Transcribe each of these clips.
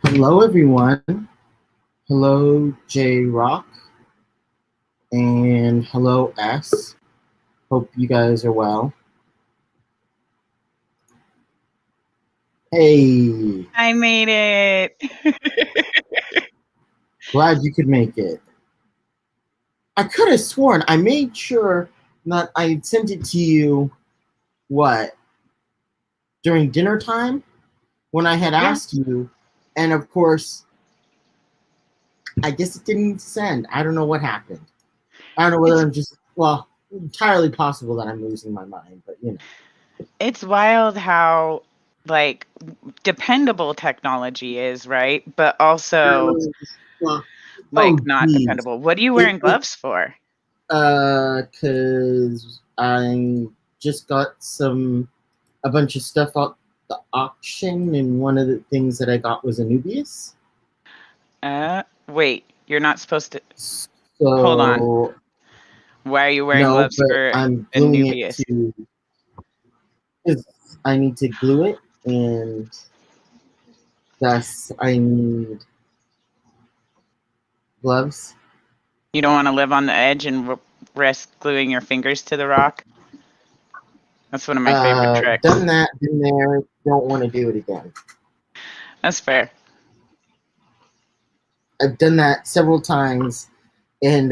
Hello, everyone. Hello, J Rock, and hello, S. Hope you guys are well. Hey, I made it. glad you could make it. I could have sworn I made sure that I sent it to you, what, during dinner time when I had Yeah, asked you, and of course, I guess it didn't send. I don't know what happened. I don't know whether it's I'm just, well, entirely possible that I'm losing my mind, but you know. it's wild how like dependable techechnology is, right? But also Well, like oh, not geez. dependable. What are you It, wearing it gloves for? Cause I just got a bunch of stuff off the auction, and one of the things that I got was Anubius. Wait, you're not supposed to hold on. So Why are you wearing no, gloves but for I'm gluing it Anubius? to. Cause I need to glue it, and thus I need gloves. You don't want to live on the edge and risk gluing your fingers to the rock? That's one of my favorite tricks. Done that, been there. Don't want to do it again. That's fair. I've done that several times, and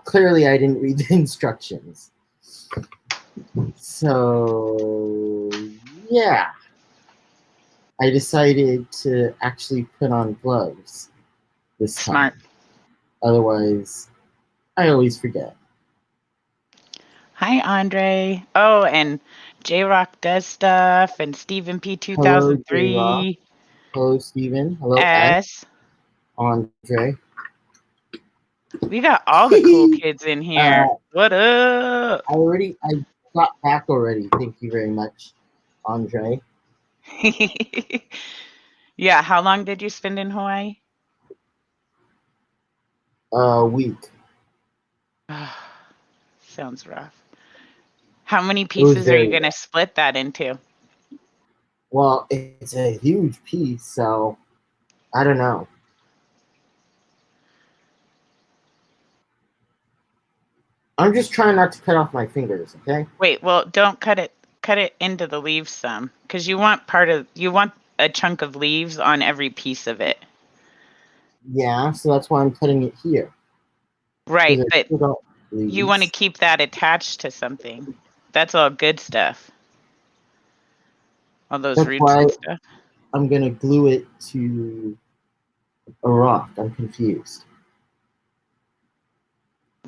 clearly I didn't read the instructions. So, yeah, I decided to actually put on gloves this time. Smart. Otherwise, I always forget. Hi, Andre. Oh, and J Rock does stuff, and Stephen P. Hello, J Rock. 2003 Hello, Steven. Hello, S. S. Andre. We got all the cool kids in here. What up? I got back already. Thank you very much, Andre. Yeah, how long did you spend in Hawaii? Week. Sounds rough. How many It was pieces are you very going to rough. split that into? Well, it's a huge piece, so I don't know. I'm just trying not to cut off my fingers, okay? Wait, well, don't cut it into the leaves some cuz you want a chunk of leaves on every piece of it. Yeah, so that's why I'm cutting it here. Right, Because I but still got you want to leaves. keep that attached to something. That's all good stuff. All those That's roots why and stuff. I'm gonna glue it to a rock. I'm confused.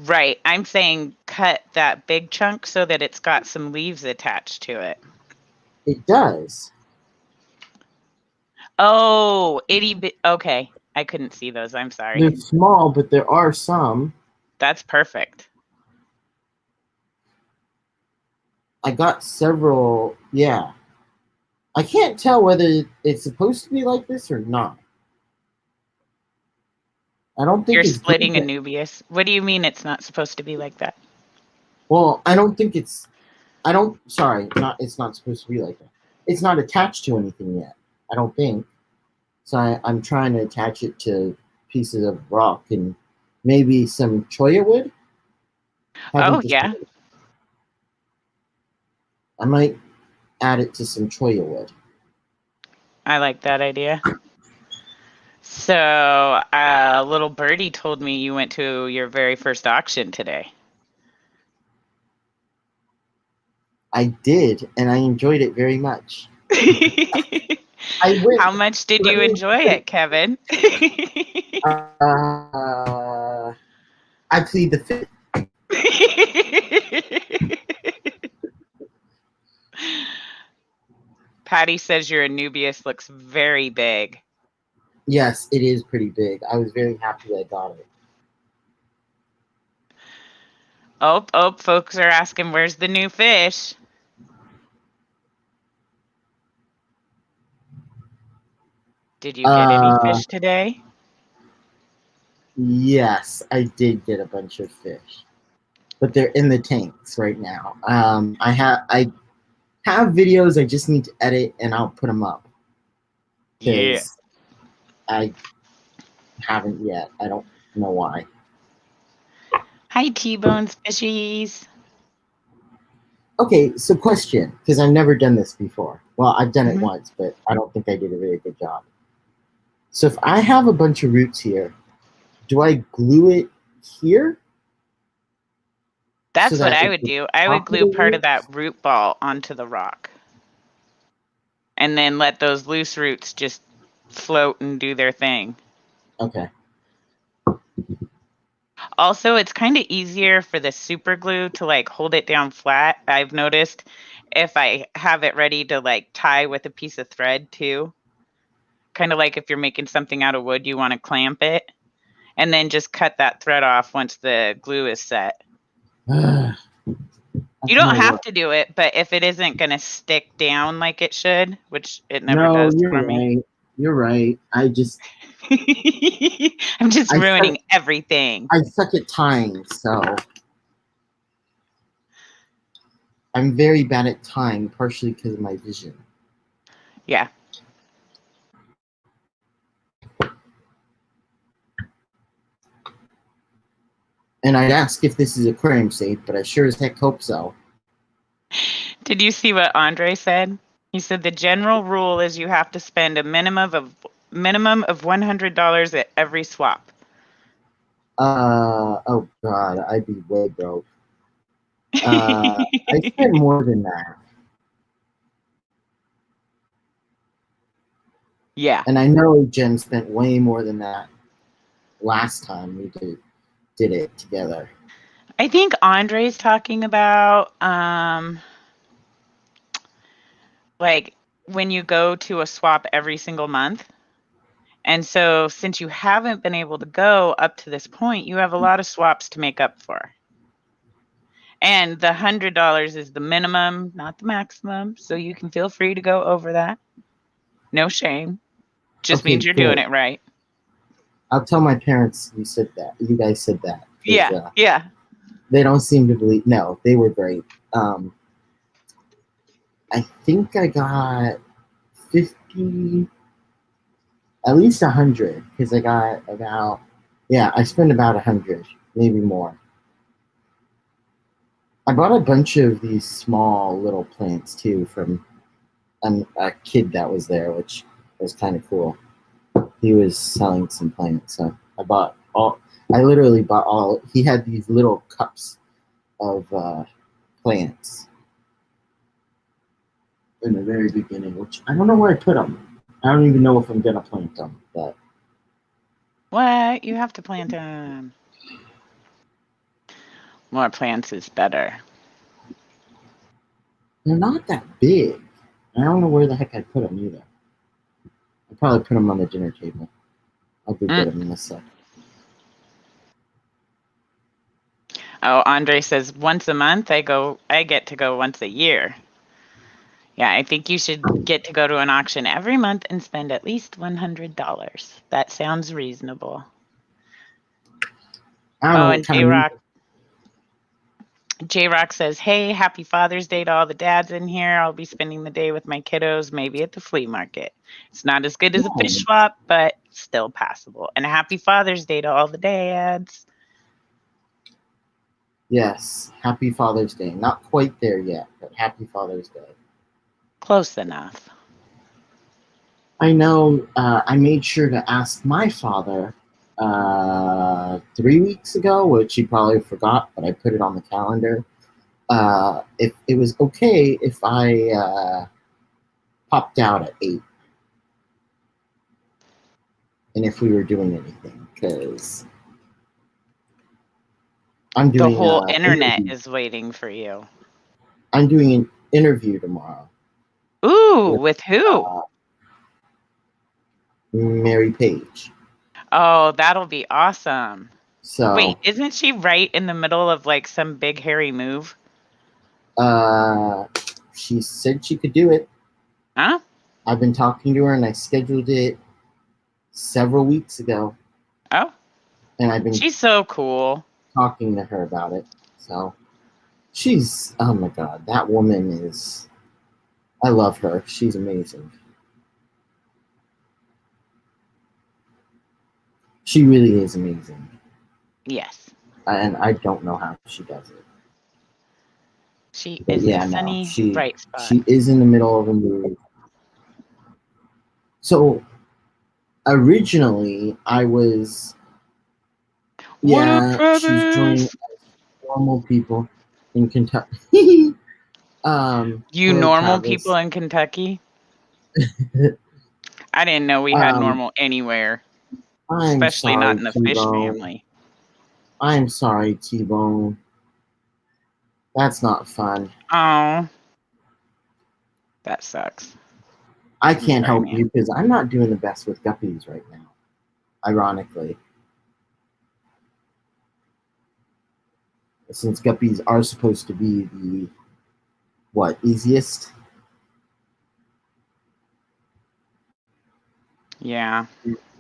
Right. I'm saying cut that big chunk so that it's got some leaves attached to it. It does. Oh, itty bit. Okay. I couldn't see those. I'm sorry. They're small, but there are some. That's perfect. I got several. Yeah. I can't tell whether it's supposed to be like this or not. I don't think You're it's glued. splitting Anubius. What do you mean it's not supposed to be like that? Well, I don't think it's. I don't. Sorry, not. It's not supposed to be like that. It's not attached to anything yet. I don't think. So I'm trying to attach it to pieces of rock and maybe some choya wood. Haven't Oh, decided. yeah. I might add it to some choya wood. I like that idea. So, little birdie told me you went to your very first auction today. I did, and I enjoyed it very much. I went. How much did Let you me. enjoy it, Kevin? I plead the fifth. Patty says your Anubius looks very big. Yes, it is pretty big. I was very happy I got it. Oh, folks are asking where's the new fish? Did you get any Uh, fish today? yes, I did get a bunch of fish, but they're in the tanks right now. I have videos I just need to edit, and I'll put them up Yeah. because I haven't yet. I don't know why. Hi, T-Bones fishies. Okay, so question, because I've never done this before. Well, I've done it Mhm. once, but I don't think I did a very good job. So if I have a bunch of roots here, do I glue it here? So That's what that I it's would the do. I would top of glue the part of that roots? root ball onto the rock. And then let those loose roots just float and do their thing. Okay. Also, it's kind of easier for the super glue to like hold it down flat. I've noticed if I have it ready to like tie with a piece of thread too. Kind of like if you're making something out of wood, you want to clamp it and then just cut that thread off once the glue is set. That's You don't more have work. to do it, but if it isn't going to stick down like it should, which it never No, does you're for me. right. You're right. I'm just I suck, ruining everything. I suck at tying, so I'm very bad at tying, partially because of my vision. Yeah. And I'd ask if this is aquarium safe, but I sure as heck hope so. Did you see what Andre said? He said the general rule is you have to spend a minimum of $100 at every swap. Oh god, I'd be way broke. I spent more than that. Yeah. And I know Jen spent way more than that last time we did it together. I think Andre's talking about like when you go to a swap every single month. And so since you haven't been able to go up to this point, you have a lot of swaps to make up for. And the $100 is the minimum, not the maximum. So you can feel free to go over that. No shame. Just Okay, means you're doing good. it right. I'll tell my parents you said that. You guys said that. Yeah. Yeah. They don't seem to believe. No, they were great. I think I got 50, at least 100, because I got about, yeah, I spent about 100, maybe more. I bought a bunch of these small little plants too from a kid that was there, which was kind of cool. He was selling some plants, so I bought all. I literally bought all. He had these little cups of plants in the very beginning, which I don't know where I put them. I don't even know if I'm gonna plant them, but What? You have to plant them. More plants is better. they're not that big. I don't know where the heck I put them either. I probably put them on the dinner table. I'll go get them in a sec. Oh, Andre says once a month. I get to go once a year. Yeah, I think you should get to go to an auction every month and spend at least $100. That sounds reasonable. I don't Oh, know and what kind of. J-Rock says, hey, happy Father's Day to all the dads in here. I'll be spending the day with my kiddos, maybe at the flea market. It's not as good as a fish swap, but still passable. And a happy Father's Day to all the dads. Yes, happy Father's Day. Not quite there yet, but happy Father's Day. Close enough. I know I made sure to ask my father 3 weeks ago, which he probably forgot, but I put it on the calendar. If it was okay if I popped out at 8 and if we were doing anything, because I'm The doing whole an internet interview. is waiting for you. I'm doing an interview tomorrow. Ooh, with who? Mary Page. Oh, that'll be awesome. Wait, So isn't she right in the middle of like some big hairy move? she said she could do it. Huh? I've been talking to her and I scheduled it several weeks ago. Oh, And I've been she's so cool. talking to her about it. So oh my God, that woman is, I love her. She's amazing. She really is amazing. Yes. And I don't know how she does it. She But is a yeah, no, sunny bright spot. she is in the middle of a move. So originally I was What up, she's joining Travis? normal people in Kentucky. You Hello, normal Travis. people in Kentucky? I didn't know we had normal anywhere, I'm especially not sorry, in the fish T-Bone. family. I'm sorry, T-Bone. That's not fun. Oh, that sucks. I can't sorry, help man. you because I'm not doing the best with guppies right now, ironically. Since guppies are supposed to be the, easiest? Yeah.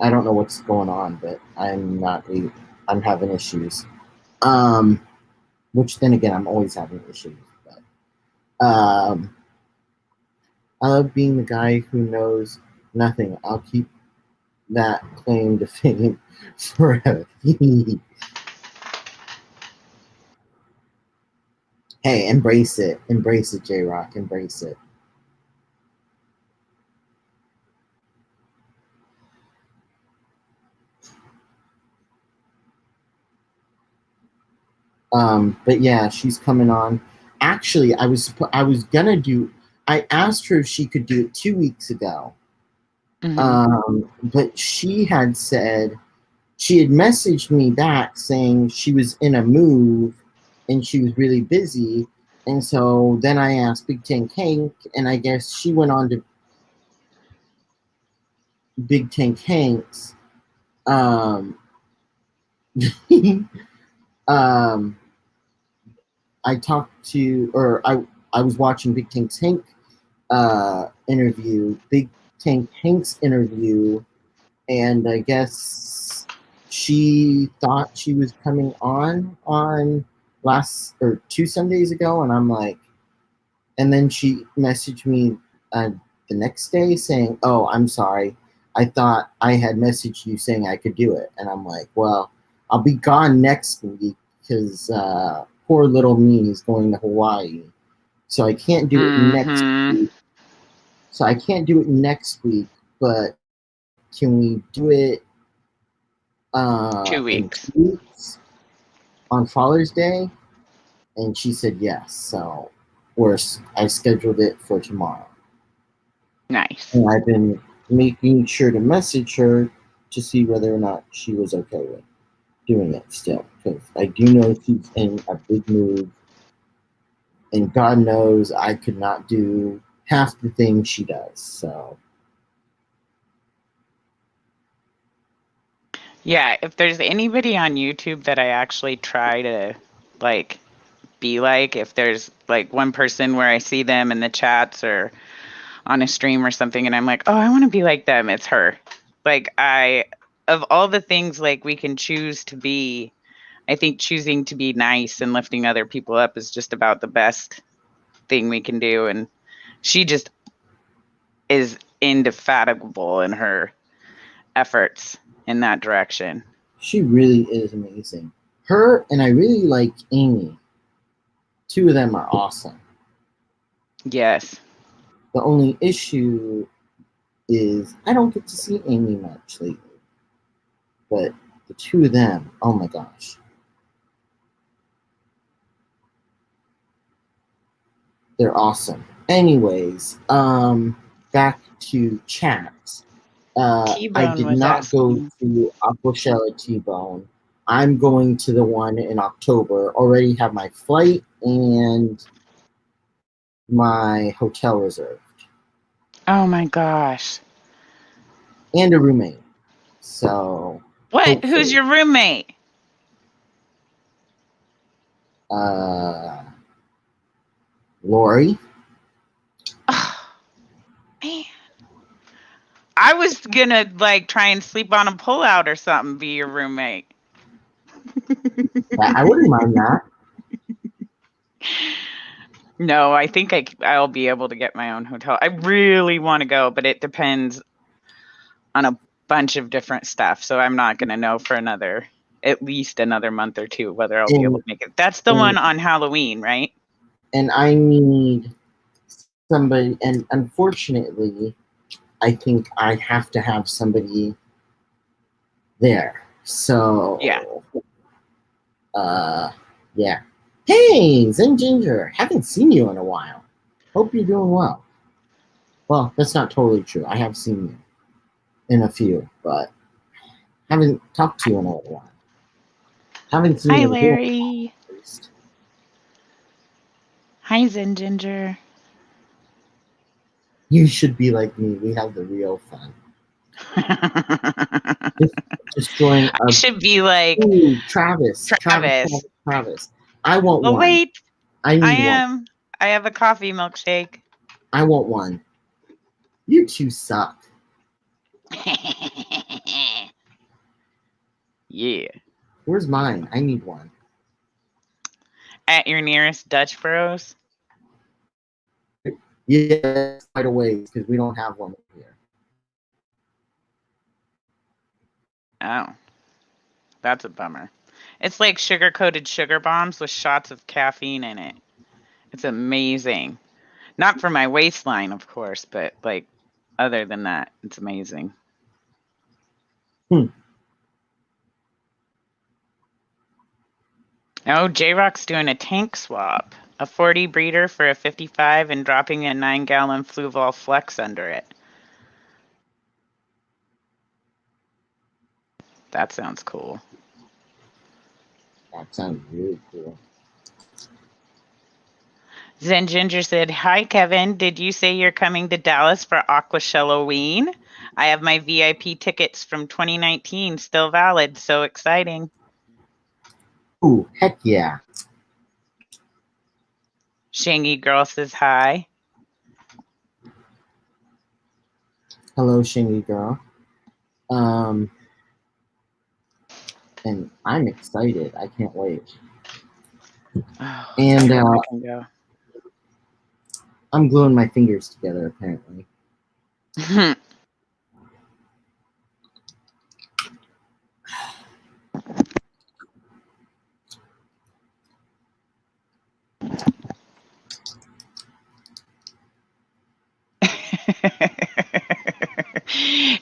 I don't know what's going on, but I'm having issues. Which then again, I'm always having issues. But I love being the guy who knows nothing. I'll keep that claim to fame forever. Hey, embrace it. Embrace it, J Rock. Embrace it. But yeah, she's coming on. Actually, I was gonna do. I asked her if she could do it 2 weeks ago. But she had said she had messaged me back saying she was in a move and she was really busy. And so then I asked Big Tank Hank, and I guess she went on to Big Tank Hank's. Um, um, I talked to, or I was watching Big Tank Hank interview, Big Tank Hank's interview, and I guess she thought she was coming on last or 2 Sundays ago, and I'm like, and then she messaged me the next day saying, "Oh, I'm sorry, I thought I had messaged you saying I could do it," and I'm like, "Well, I'll be gone next week because poor little me is going to Hawaii, so I can't do it next week. So I can't do it next week, but can we do it 2 in weeks. 2 weeks on Father's Day?" And she said yes. So I scheduled it for tomorrow. Nice. And I've been making sure to message her to see whether or not she was okay with doing it still. Because I do know she's in a big move. And God knows I could not do half the things she does. So Yeah, if there's anybody on YouTube that I actually try to like be like, if there's like one person where I see them in the chats or on a stream or something and I'm like, "Oh, I want to be like them," it's her. Like of all the things like we can choose to be, I think choosing to be nice and lifting other people up is just about the best thing we can do, and she just is indefatigable in her efforts in that direction. she really is amazing. Her and I really like Amy. Two of them are awesome. Yes. The only issue is I don't get to see Amy much lately. But the two of them, oh my gosh. They're awesome. Anyways, back to chat. I T-Bone did was not go asking. to Aquashella T-Bone. I'm going to the one in October. Already have my flight and my hotel reserved. Oh my gosh. And a roommate. So What? Who's hopefully. your roommate? Lori. Oh, man. I was gonna like try and sleep on a pullout or something, be your roommate. I wouldn't mind that. No, I think I'll be able to get my own hotel. I really want to go, but it depends on a bunch of different stuff. So I'm not going to know for at least another month or two whether I'll be able to make it. That's the one on Halloween, right? And I need somebody, and unfortunately, I think I have to have somebody there. So yeah. Yeah. Hey, Zen Ginger, haven't seen you in a while. Hope you're doing well. Well, that's not totally true. I have seen you in a few, but haven't talked to you in a while. Haven't seen Hi, you. Larry. Hi, Zen Ginger. You should be like me. We have the real fun. just join. I should be like Travis. Travis. I want one. Oh wait, I need one. I have a coffee milkshake. I want one. You two suck. Yeah. Where's mine? I need one. At your nearest Dutch Bros. Yeah, quite a ways because we don't have one here. Oh, that's a bummer. It's like sugar-coated sugar bombs with shots of caffeine in it. It's amazing. Not for my waistline, of course, but like other than that, it's amazing. Oh, J-Rock's doing a tank swap. A 40 breeder for a 55 and dropping a 9-gallon Fluval Flex under it. That sounds cool. That sounds really cool. Zen Ginger said, "Hi, Kevin. Did you say you're coming to Dallas for Aquashelloween? I have my VIP tickets from 2019 still valid. So exciting." Ooh, heck yeah. Shangy Girl says hi. Hello, Shangy Girl. And I'm excited. I can't wait. Oh, and go. I'm gluing my fingers together, apparently.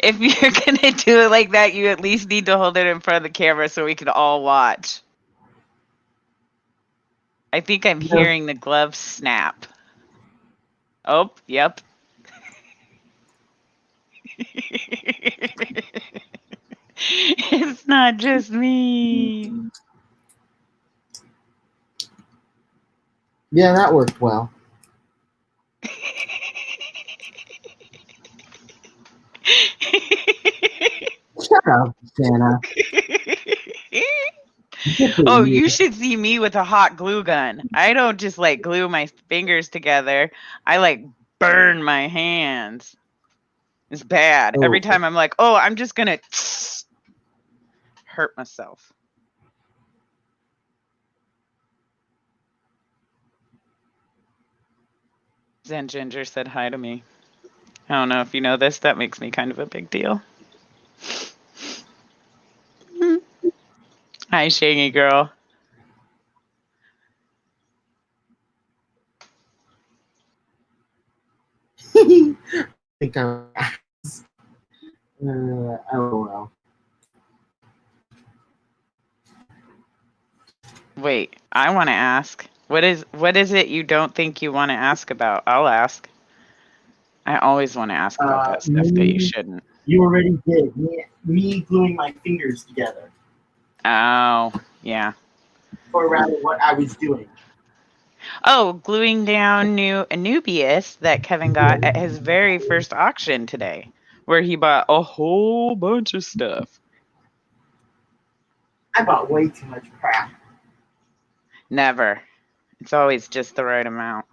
If you're gonna do it like that, you at least need to hold it in front of the camera so we can all watch. I think I'm hearing the glove snap. Oh, yep. It's not just me. Yeah, that worked well. Shut up, Shanna. Oh, you should see me with a hot glue gun. I don't just like glue my fingers together. I like burn my hands. It's bad. Every time I'm like, oh, I'm just gonna hurt myself. Zen Ginger said hi to me. I don't know if you know this. That makes me kind of a big deal. Hi, Shangy Girl. I think I'm. LOL. Wait, I want to ask. What is it you don't think you want to ask about? I'll ask. I always want to ask about that stuff that you shouldn't. You already did. Me gluing my fingers together. Oh, yeah. Or rather, what I was doing. Oh, gluing down new Anubius that Kevin got at his very first auction today, where he bought a whole bunch of stuff. I bought way too much crap. Never. It's always just the right amount.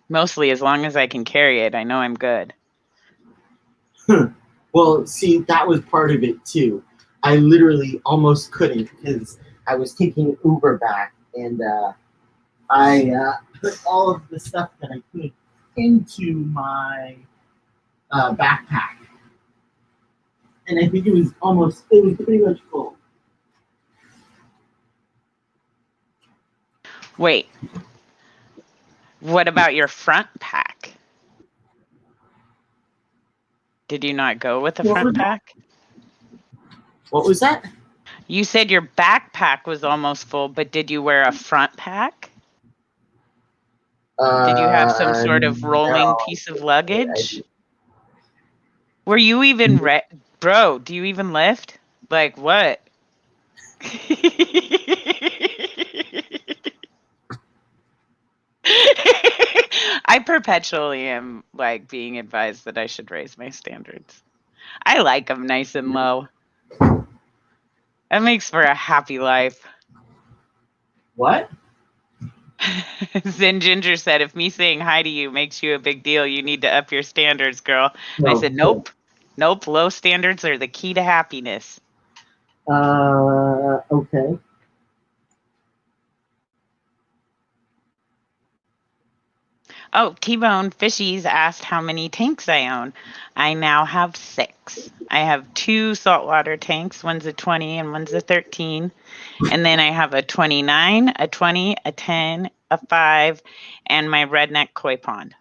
Mostly as long as I can carry it, I know I'm good. Well, see, that was part of it too. I literally almost couldn't because I was taking Uber back and I put all of the stuff that I could into my backpack, and I think it was pretty much full. Wait, what about your front pack? Did you not go with a front pack? What was that? You said your backpack was almost full, but did you wear a front pack? Did you have some sort of rolling piece of luggage? Were you even bro, do you even lift? Like what? I perpetually am like being advised that I should raise my standards. I like them nice and low. That makes for a happy life. What? Zen Ginger said, if me saying hi to you makes you a big deal, you need to up your standards, girl. No. I said, nope. Nope. Low standards are the key to happiness. Okay. Oh, T-Bone Fishies asked how many tanks I own. I now have 6. I have 2 saltwater tanks. One's a 20 and one's a 13. And then I have a 29, a 20, a 10, a 5, and my redneck koi pond,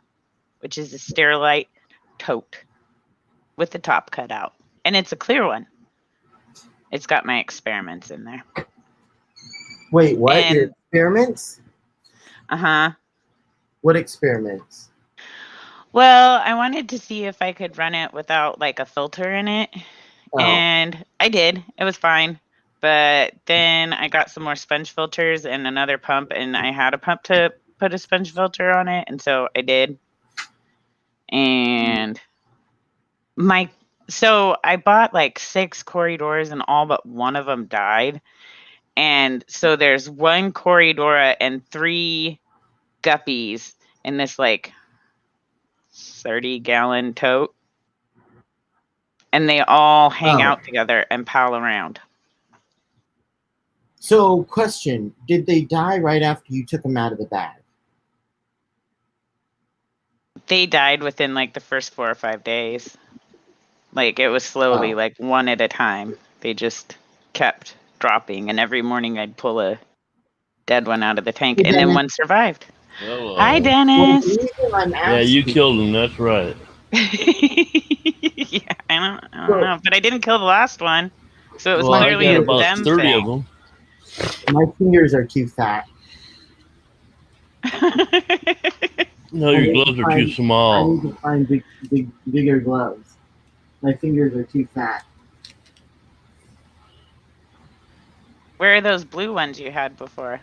which is a sterilite tote with the top cut out. And it's a clear one. It's got my experiments in there. Wait, what? Your experiments? Uh-huh. What experiments? Well, I wanted to see if I could run it without like a filter in it. Oh. And I did. It was fine. But then I got some more sponge filters and another pump, and I had a pump to put a sponge filter on it, and so I did. And so I bought like 6 corridors, and all but one of them died. And so there's 1 corridora and 3 guppies in this like 30-gallon tote, and they all hang out together and pal around. So, question, did they die right after you took them out of the bag? They died within like the first 4 or 5 days. Like it was slowly, like one at a time. They just kept dropping, and every morning I'd pull a dead one out of the tank, and then one survived. Hello. Hi, Dennis. Yeah, you killed him. That's right. Yeah, I don't know, but I didn't kill the last one, so it was clearly I got about them 30 thing. of them. My fingers are too fat. No, your gloves are too small. I need to find bigger gloves. My fingers are too fat. Where are those blue ones you had before?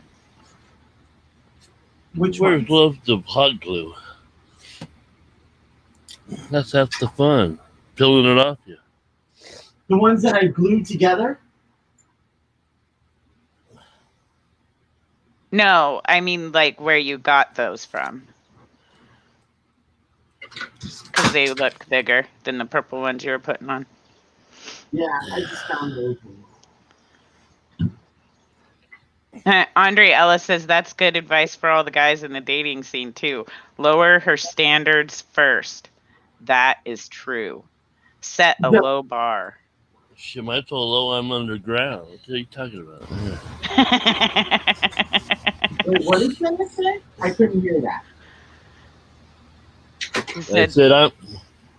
Which Where's ones? gloves of hot glue? That's half the fun. Peeling it off you. The ones that I glued together? No, I mean like where you got those from. Because they look bigger than the purple ones you were putting on. Yeah, I just found those ones. Andre Ellis says that's good advice for all the guys in the dating scene too. Lower her standards first. That is true. Set a low bar. Shit, my so low I'm underground. What are you talking about? Wait, what did you say? I couldn't hear that. I said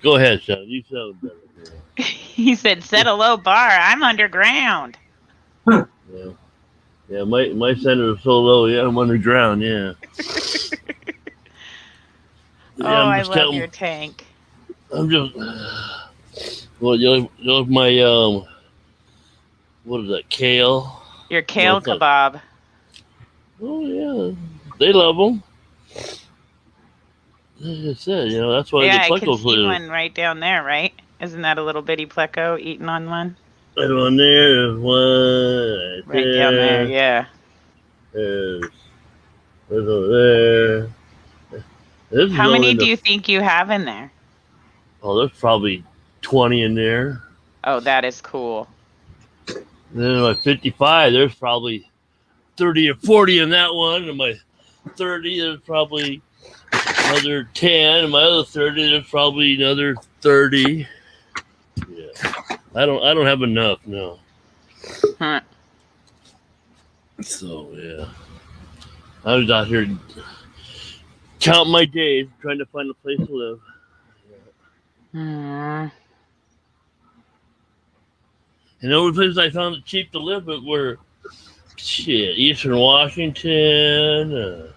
go ahead, Shanna. You sound better. He said set a low bar. I'm underground. Huh. Yeah, my center is so low. Yeah, I'm underground. Yeah. I love your tank. I'm just. Well, you love my what is that? Kale. Your kale kebab. Oh yeah, they love them. Like I said, that's why the I can plecos see one right down there, right? Isn't that a little bitty pleco eating on one? Right on there, there's one right down there, yeah. There's over there. How many do you think you have in there? Oh, there's probably 20 in there. Oh, that is cool. And then my 55, there's probably 30 or 40 in that one. And my 30, there's probably another 10. My other 30, there's probably another 30. Yeah. I don't have enough, no. Huh. So yeah. I was out here counting my days, trying to find a place to live. Mm. And the only places I found it cheap to live at were Eastern Washington,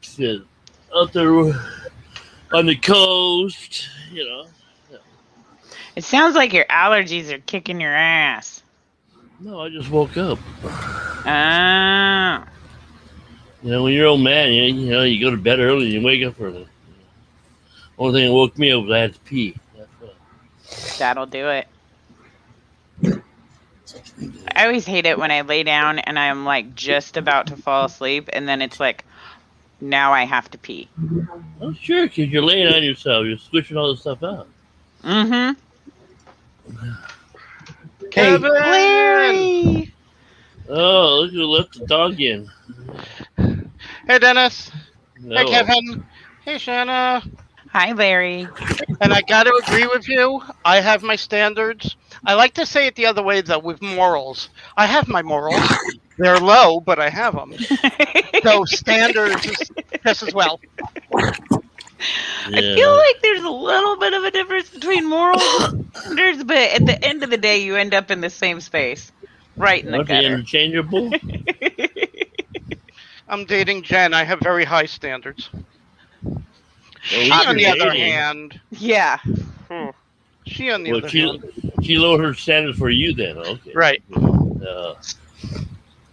shit, out there on the coast, you know. It sounds like your allergies are kicking your ass. No, I just woke up. Ah. You know, when you're an old man, you know, you go to bed early and you wake up early. Only thing that woke me up was I had to pee. That's what. That'll do it. I always hate it when I lay down and I'm like just about to fall asleep, and then it's like, now I have to pee. Oh, sure, because you're laying on yourself. You're squishing all this stuff out. Mm-hmm. Kevin! Larry! Oh, look who left the dog in. Hey, Dennis. No. Hey, Kevin. Hey, Shanna. Hi, Larry. And I got to agree with you. I have my standards. I like to say it the other way, though, with morals. I have my morals. They're low, but I have them. So standards is just as well. I feel like there's a little bit of a difference between morals and standards, but at the end of the day, you end up in the same space. Right in the Aren't they gutter. interchangeable? I'm dating Jen. I have very high standards. She, Well, on the you're other dating. hand, Yeah. she on the Well, other hand, she lowered her standards for you then. Okay. right? Oh,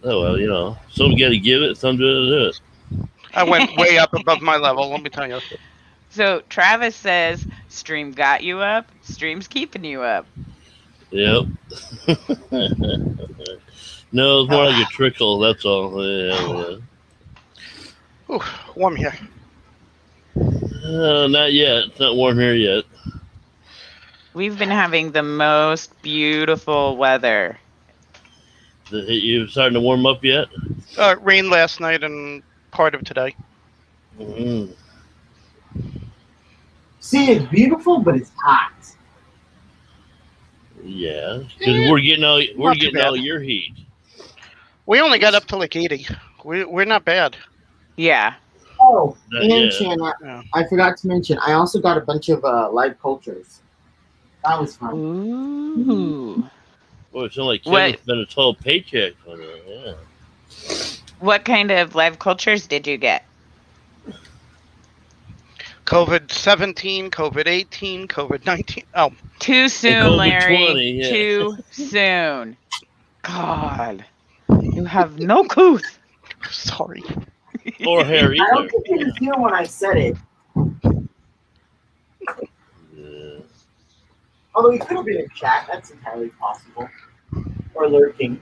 well, you know, some got to give it, some do it. I went way up above my level. Let me tell you. So Travis says, stream got you up, stream's keeping you up. Yep. No, it's more like a trickle. That's all. Yeah. Ooh, warm here. Not yet. It's not warm here yet. We've been having the most beautiful weather. You starting to warm up yet? It rained last night and part of today. Mm-hmm. See, it's beautiful, but it's hot. Yeah, because we're getting all Not too bad. your heat. We only got up to like 80. We're not bad. Yeah. Oh, Not and yet. Shanna, Yeah. I forgot to mention, I also got a bunch of live cultures. That was fun. Ooh. Boy, it sounds like What- Kevin spent his whole paycheck on it. Yeah. What kind of live cultures did you get? COVID-17, COVID-18, COVID-19. Oh, Too soon, COVID-20, Larry. yeah. Too soon. God. You have no clue. sorry. Or hair I don't either. think you could hear when I said it. Yeah. Although he could have been in chat. That's entirely possible. Or lurking.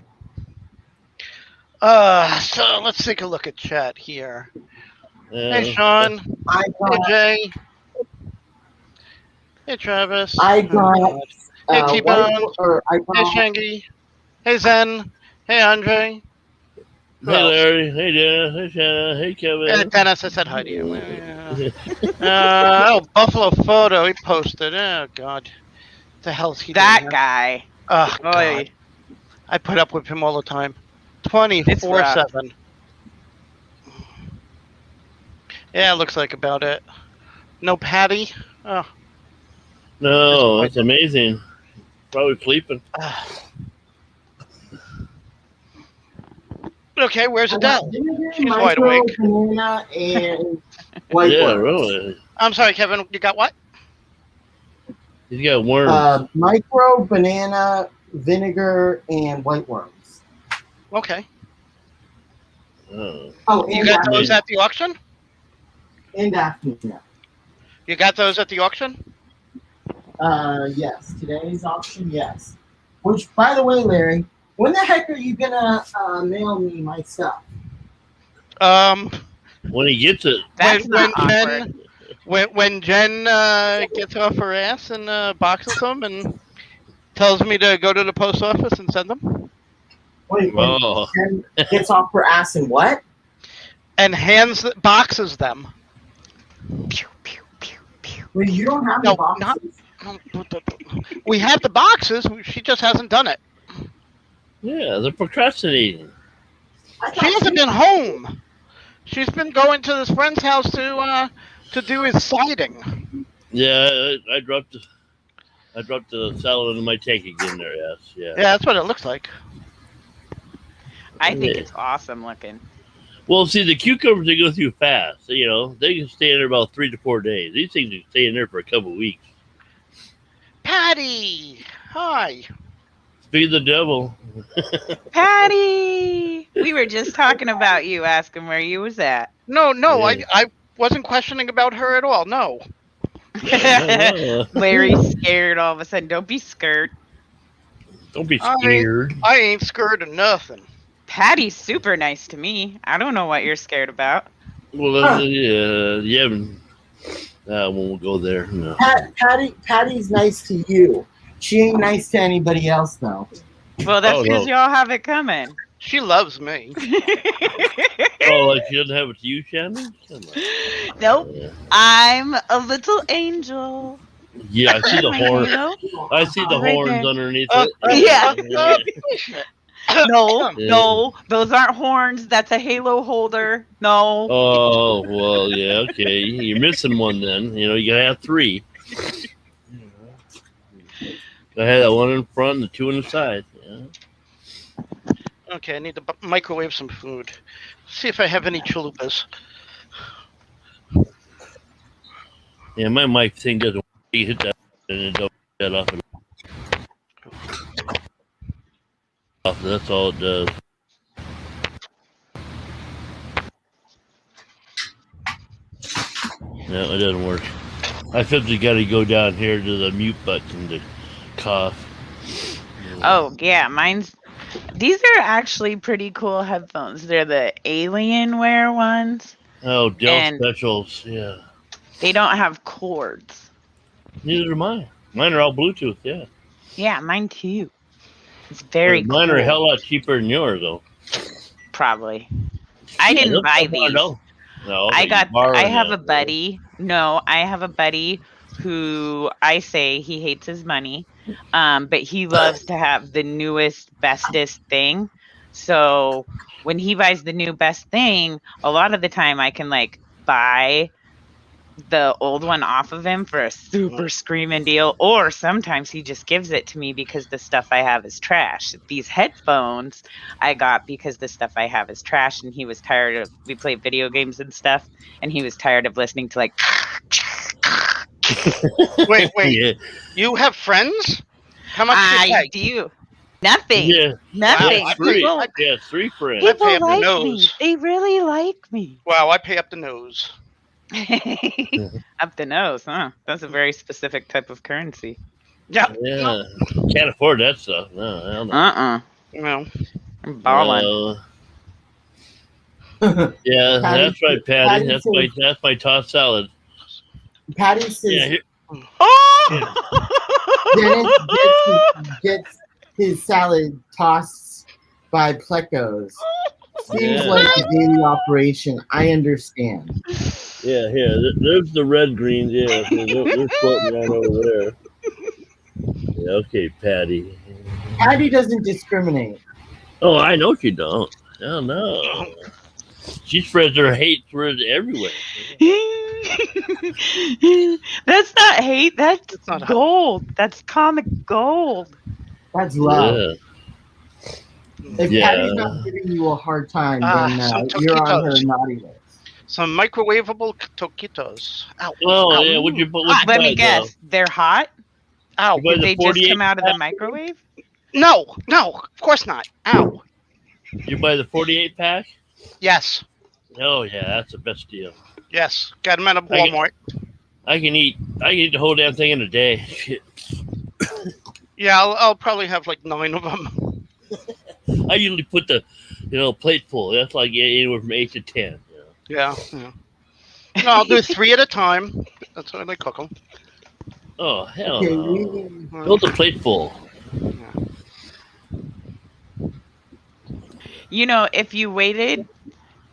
So let's take a look at chat here. Hey, Sean. I Hey, got, Jay. Hey, Travis. I got, Hey, T-Bone. I Hey, got, Shangy. Hey, Zen. Hey, Andre. Who Hey, else? Larry. Hey, Dennis. Hey, Shanna. Hey, Kevin. Dennis, I said hi to you. Buffalo Photo. He posted. Oh, God. What the hell's he That doing? guy. Oh, God. Oy. I put up with him all the time. It's 24/7. Yeah, looks like about it. No Patty. Oh. No, that's amazing. Probably sleeping. Okay, where's I got Adele? vinegar, She's wide micro, awake. banana, and white Yeah, worms. really. I'm sorry, Kevin. You got what? He's got worms. Micro, banana, vinegar, and white worms. Okay. Oh. Oh, You and got Daphne. those at the auction? And Daphne. You got those at the auction? Yes. Today's auction, yes. Which, by the way, Larry, when the heck are you gonna mail me my stuff? When he gets it. That's not Jen, awkward. when Jen gets off her ass and boxes them and tells me to go to the post office and send them. Wait, when Oh. Jen gets off her ass and what? and boxes them. Pew, pew, pew, pew. Well, you don't have No, the boxes. We have the boxes. She just hasn't done it. Yeah, they're procrastinating. I She thought hasn't been home. She's been going to this friend's house to do his siding. Yeah, I dropped the salad in my tank again there. Yes, yeah. Yeah, that's what it looks like. I think Yeah. it's awesome looking. Well, see, the cucumbers they go through fast. You know, they can stay in there about 3 to 4 days. These things can stay in there for a couple of weeks. Patty, hi. Feed the devil. Patty, we were just talking about you, asking where you was at. No, Yeah. I wasn't questioning about her at all. No. Yeah. Larry's scared all of a sudden. Don't be scared. Don't be scared. I ain't scared of nothing. Patty's super nice to me. I don't know what you're scared about. Well, yeah, I won't go there. No. Patty's nice to you. She ain't nice to anybody else, though. Well, that's Oh, because no. y'all have it coming. She loves me. Oh, like she doesn't have it to you, Shannon? Come on. Nope. Yeah. I'm a little angel. Yeah, I see the My horns. halo. I see the Right horns there. underneath Uh, it. Yeah. No, Yeah. no, those aren't horns. That's a halo holder. No. Oh, well, yeah, okay. You're missing one then. You know, you gotta have 3. I had that one in front and the 2 on the side. Yeah. Okay, I need to microwave some food. See if I have any chalupas. Yeah, my mic thing doesn't work. You hit that and it don't shut off. That's all it does. No, it doesn't work. I simply got to go down here to the mute button to cough. Oh, yeah, mine's. These are actually pretty cool headphones. They're the Alienware ones. Oh, Dell And- Specials, yeah. They don't have cords. Neither do mine. Mine are all Bluetooth, yeah. Yeah, mine too. It's very Mine cool. are a hell lot cheaper than yours, though. Probably. I didn't buy these. No, I have a buddy. No, I have a buddy who I say he hates his money, but he loves to have the newest, bestest thing. So when he buys the new best thing, a lot of the time I can like buy the old one off of him for a super screaming deal, or sometimes he just gives it to me because the stuff I have is trash. These headphones I got because the stuff I have is trash, and he was tired of, we play video games and stuff, and he was tired of listening to like Wait, Yeah, you have friends? How much do you I pay? do nothing. yeah, Nothing. Wow, I three. People, Yeah, 3 friends. I pay people up the like me. nose. They really like me. Wow, I pay up the nose. Up the nose, huh? That's a very specific type of currency. Yeah. Yeah, can't afford that stuff. No, hell no. No. I'm balling. Yeah, Patty- that's right, Patty. Patty That's my tossed salad. Patty says Yeah, here, Oh! gets his salad tossed by plecos. Seems Yeah. like a daily operation. I understand. yeah, here. There's the red greens. Yeah, they're floating right over there. Yeah, okay, Patty. Patty doesn't discriminate. Oh, I know she don't. Hell no. She spreads her hate through everywhere. That's not hate. That's It's not gold. That's comic gold. That's love. Yeah. If Yeah. Patty's not giving you a hard time, Ah, then some you're on her taquitos. naughty list. Some microwavable taquitos. Ow. Oh, Ow. yeah. What'd you Let me buy, guess. They're hot. Ow. You buy Did the they just 48 come out of the pack? microwave? No, of course not. Ow. You buy the 48 pack? Yes. Oh, yeah. That's the best deal. Yes. Got them at a I get- Walmart. I can eat the whole damn thing in a day. Shit. Yeah, I'll probably have like 9 of them. I usually put the plate full. That's like anywhere from 8 to 10. Yeah. No, I'll do 3 at a time. That's how I cook them. Oh, hell Okay, no. Build the plate full. You know, if you waited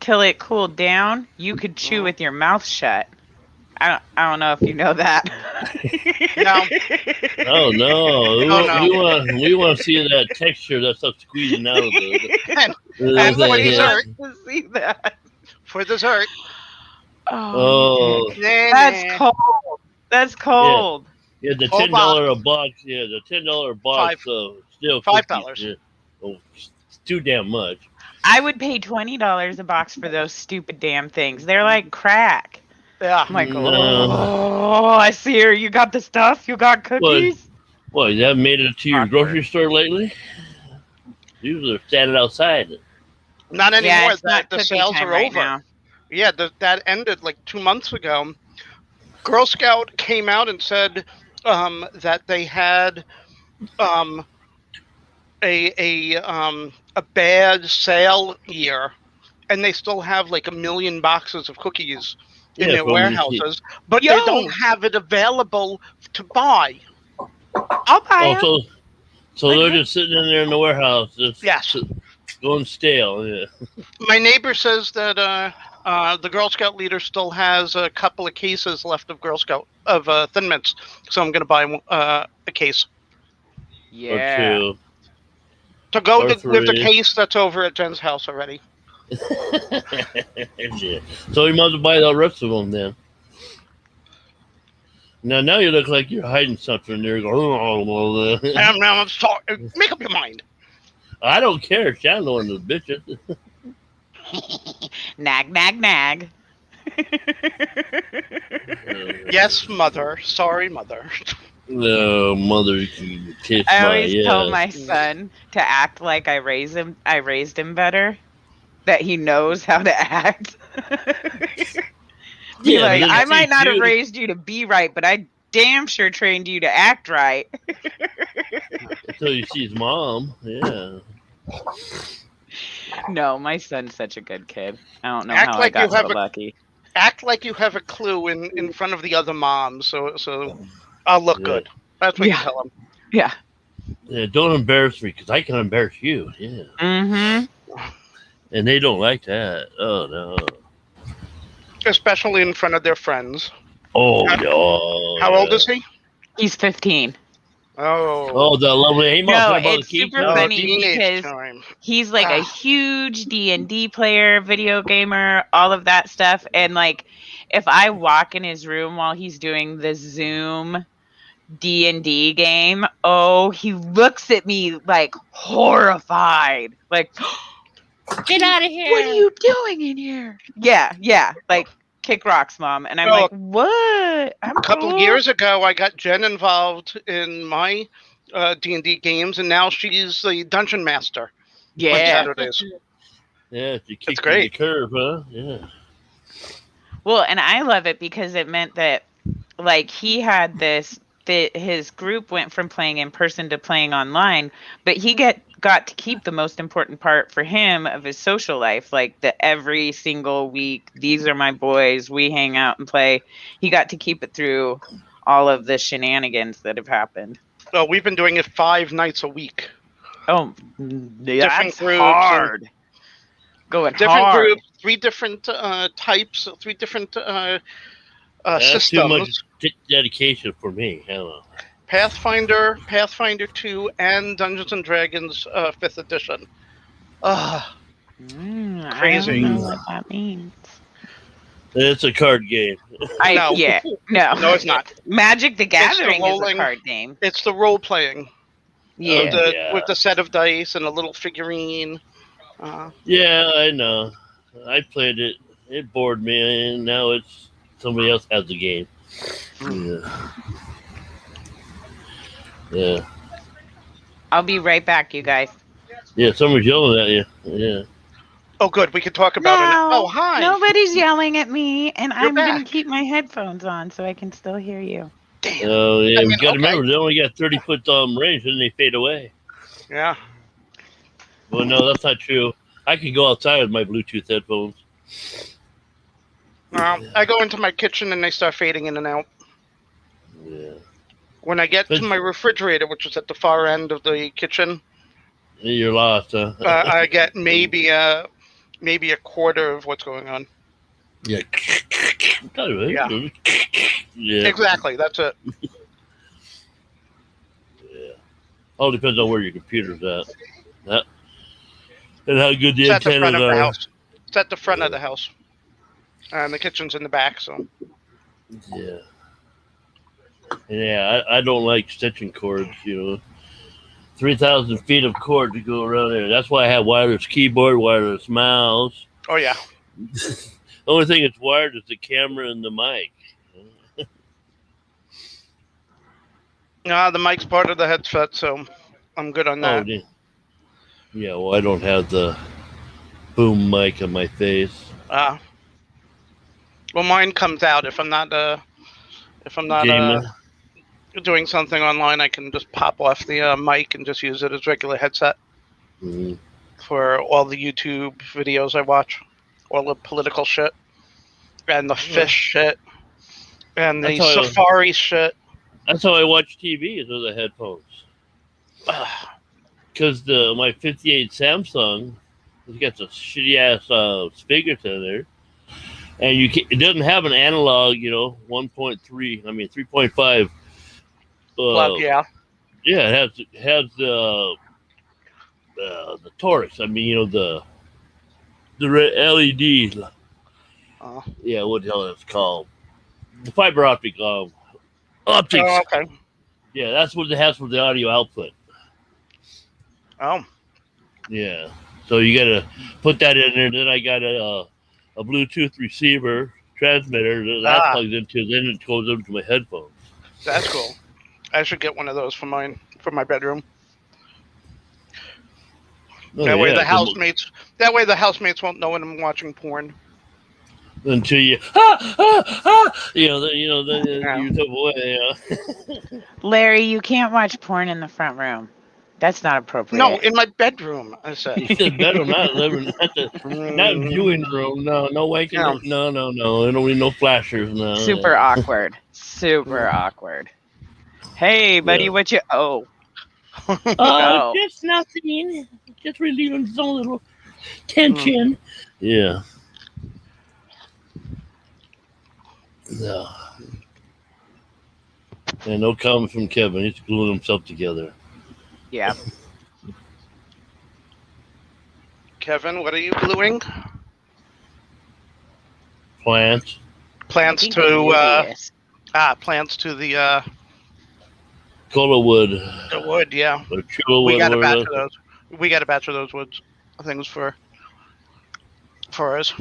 till it cooled down, you could chew with your mouth shut. I don't know if you know that. No. Oh no, Oh, no. we want to see that texture that's stuff squeezing out of the. And Everybody for wants dessert, to see that. for dessert, Oh, That's nah. cold. That's cold. yeah, the Whole $10 a box. Yeah, the $10 box. Still $5. cookies. Yeah. Oh, it's too damn much. I would pay $20 a box for those stupid damn things. They're like crack. Yeah. I'm like, No. oh, I see her. You got the stuff? You got cookies? What, you haven't made it to your Awkward. grocery store lately? Usually they're standing outside. Not anymore. Yeah, it's not the cookie sales time are right over. now. Yeah, that ended like 2 months ago. Girl Scout came out and said that they had a bad sale year, and they still have like 1 million boxes of cookies in Yeah, their from- warehouses, but Yo! they don't have it available to buy. I'll buy them. So they're just sitting in there in the warehouse, just Yes. going stale. Yeah. My neighbor says that the Girl Scout leader still has a couple of cases left of Thin Mints, so I'm going to buy a case Yeah. Or two. to go Or with the three. case that's over at Jen's house already. Yeah. So you might as well buy the rest of them then. Now you look like you're hiding something there. Going, I'm sorry. Make up your mind. I don't care. Shanna one of the bitches. Nag, nag, nag. Yes, mother. Sorry, mother. No, mother, you can kiss I my always tell ass. my son to act like I raised him better. That he knows how to act. Be Yeah, like, but then I it might takes not have you- raised you to be right, but I damn sure trained you to act right. Until you see his mom. Yeah. No, my son's such a good kid. I don't know Act how like I you got so have a- lucky. Act like you have a clue in front of the other moms, so I'll look Yeah. good. That's what you Yeah. tell them. Yeah. Yeah, don't embarrass me because I can embarrass you. Yeah. Mm-hmm. And they don't like that. Oh, no. Especially in front of their friends. Oh, How- no. How old is he? He's 15. Oh, The lovely. Hey, No, Mom, about it's the cake? super No. funny teenage because time. he's like a Ah. huge D&D player, video gamer, all of that stuff. And like, if I walk in his room while he's doing the Zoom D&D game, oh, he looks at me like horrified. Like, Get out of here. what are you doing in here? Yeah. Like, kick rocks, Mom. And I'm Well, like, what? I'm A couple cool. of years ago, I got Jen involved in my D&D games, and now she's the dungeon master on Yeah. Saturdays. Yeah, you kicked great. the curve, huh? Yeah. Well, and I love it because it meant that, like, he had his group went from playing in person to playing online, but he got to keep the most important part for him of his social life, like the every single week, these are my boys, we hang out and play. He got to keep it through all of the shenanigans that have happened. Well, we've been doing it 5 nights a week. Oh, that's groups hard. Going Different hard. groups, 3 different types, 3 different That's too much systems. dedication for me. I don't know. Pathfinder 2, and Dungeons and Dragons 5th edition. Crazy. I don't know what that means. It's a card game. No. No, it's not. Magic the Gathering is a rolling- card game. It's the role playing Yeah. with the set of dice and a little figurine. Yeah, I know. I played it. It bored me, and now it's somebody else has the game. Yeah. I'll be right back, you guys. Yeah, someone's yelling at you. Yeah. Oh, good. We could talk about it. Oh, hi. Nobody's yelling at me, and I'm going back. to keep my headphones on so I can still hear you. Damn. Oh, yeah. I mean, We got to okay. remember, they only got 30-foot range, and they fade away. Yeah. Well, no, that's not true. I can go outside with my Bluetooth headphones. I go into my kitchen and they start fading in and out. Yeah. When I get to my refrigerator, which is at the far end of the kitchen, You're lost, huh? I get maybe a maybe a quarter of what's going on. Yeah. Yeah. Yeah. Exactly. That's it. Yeah. All depends on where your computer's at. That, and how good the It's at the front antennas of the are. house. It's at the front of the house. And the kitchen's in the back, so. Yeah. Yeah, I don't like stitching cords, 3,000 feet of cord to go around there. That's why I have wireless keyboard, wireless mouse. Oh, yeah. The only thing that's wired is the camera and the mic. The mic's part of the headset, so I'm good on that. Oh, yeah, well, I don't have the boom mic on my face. Well, mine comes out if I'm not Gaming. doing something online. I can just pop off the mic and just use it as regular headset Mhm. for all the YouTube videos I watch, all the political shit, and the fish shit, and the That's how I- safari shit. That's how I watch TV is with the headphones. Because my 58 Samsung, it's got the shitty ass speakers in there, and it doesn't have an analog, 1.3. I mean 3.5. Plug, yeah. Yeah, it has the Taurus. I mean, the red LED. Yeah, what the hell it's called? The fiber optic optics. Oh, okay. Yeah, that's what it has for the audio output. Oh, Yeah, so you gotta put that in there. Then I got a Bluetooth receiver transmitter that plugs into. Then it goes into my headphones. that's cool. I should get one of those for mine, for my bedroom. Oh, That way yeah, the housemates won't know when I'm watching porn. until you then you took away. Larry, you can't watch porn in the front room. That's not appropriate. No, in my bedroom, I said. He said bedroom, not living, not viewing room. No wanking. No. No. I don't need no flashers. No. Super awkward. Super awkward. Hey, buddy, Yeah. what you? Oh, Oh, just nothing. Just relieving some little tension. Yeah. No. And no comment from Kevin. He's gluing himself together. yeah. Kevin, what are you gluing? Plants. Plants Making to curious. plants to the Cola wood. the wood. Yeah, Or chula we wood. got a batch whatever. of those. We got a batch of those woods things for us.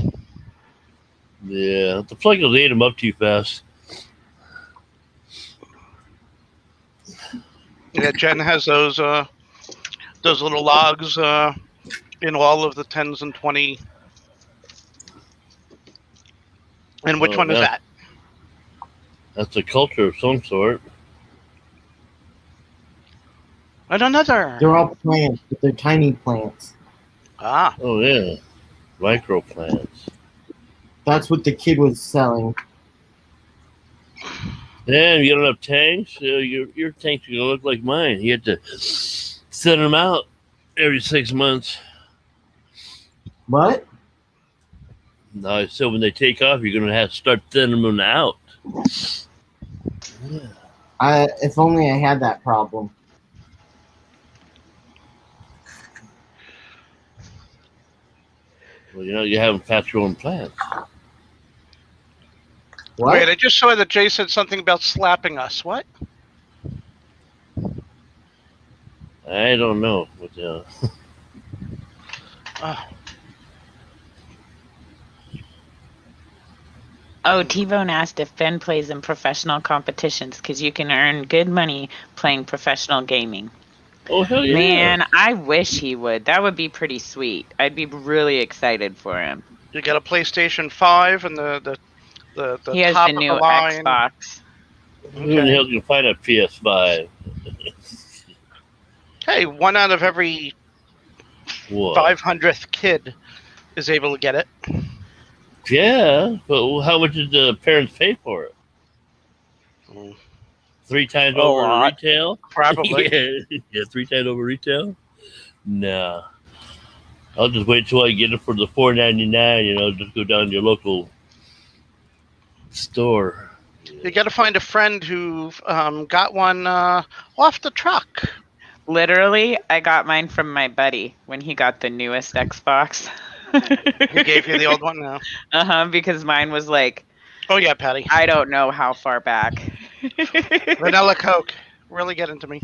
Yeah. The flickers ate them up too fast. Yeah, Jen has those little logs in all of the 10s and 20. And which Oh, one is man. that? That's a culture of some sort. And another. They're all plants, but they're tiny plants. Oh, yeah. Micro plants. That's what the kid was selling. Damn, you got enough tanks? Your tanks are going to look like mine. You have to send them out every 6 months. What? No, I said when they take off, you're going to have to start sending them out. If only I had that problem. Well, you haven't patched your own plants. What? Wait, I just saw that Jay said something about slapping us. What? I don't know. But, Oh, T-Bone asked if Ben plays in professional competitions because you can earn good money playing professional gaming. oh, hell yeah. Man, I wish he would. That would be pretty sweet. I'd be really excited for him. You got a PlayStation 5 and the He has top the of new the line. Xbox. Who the hell can find a PS5? Hey, 1 out of every What? 500th kid is able to get it. Yeah, but how much did the parents pay for it? 3 times A over lot. retail? Probably. Yeah, 3 times over retail? Nah. I'll just wait till I get it for the $4.99. You know, just go down to your local store. You got to find a friend who got one off the truck. Literally, I got mine from my buddy when he got the newest Xbox. He gave you the old one now. Because mine was like, Oh yeah, Patty. I don't know how far back. Vanilla Coke. Really get into me.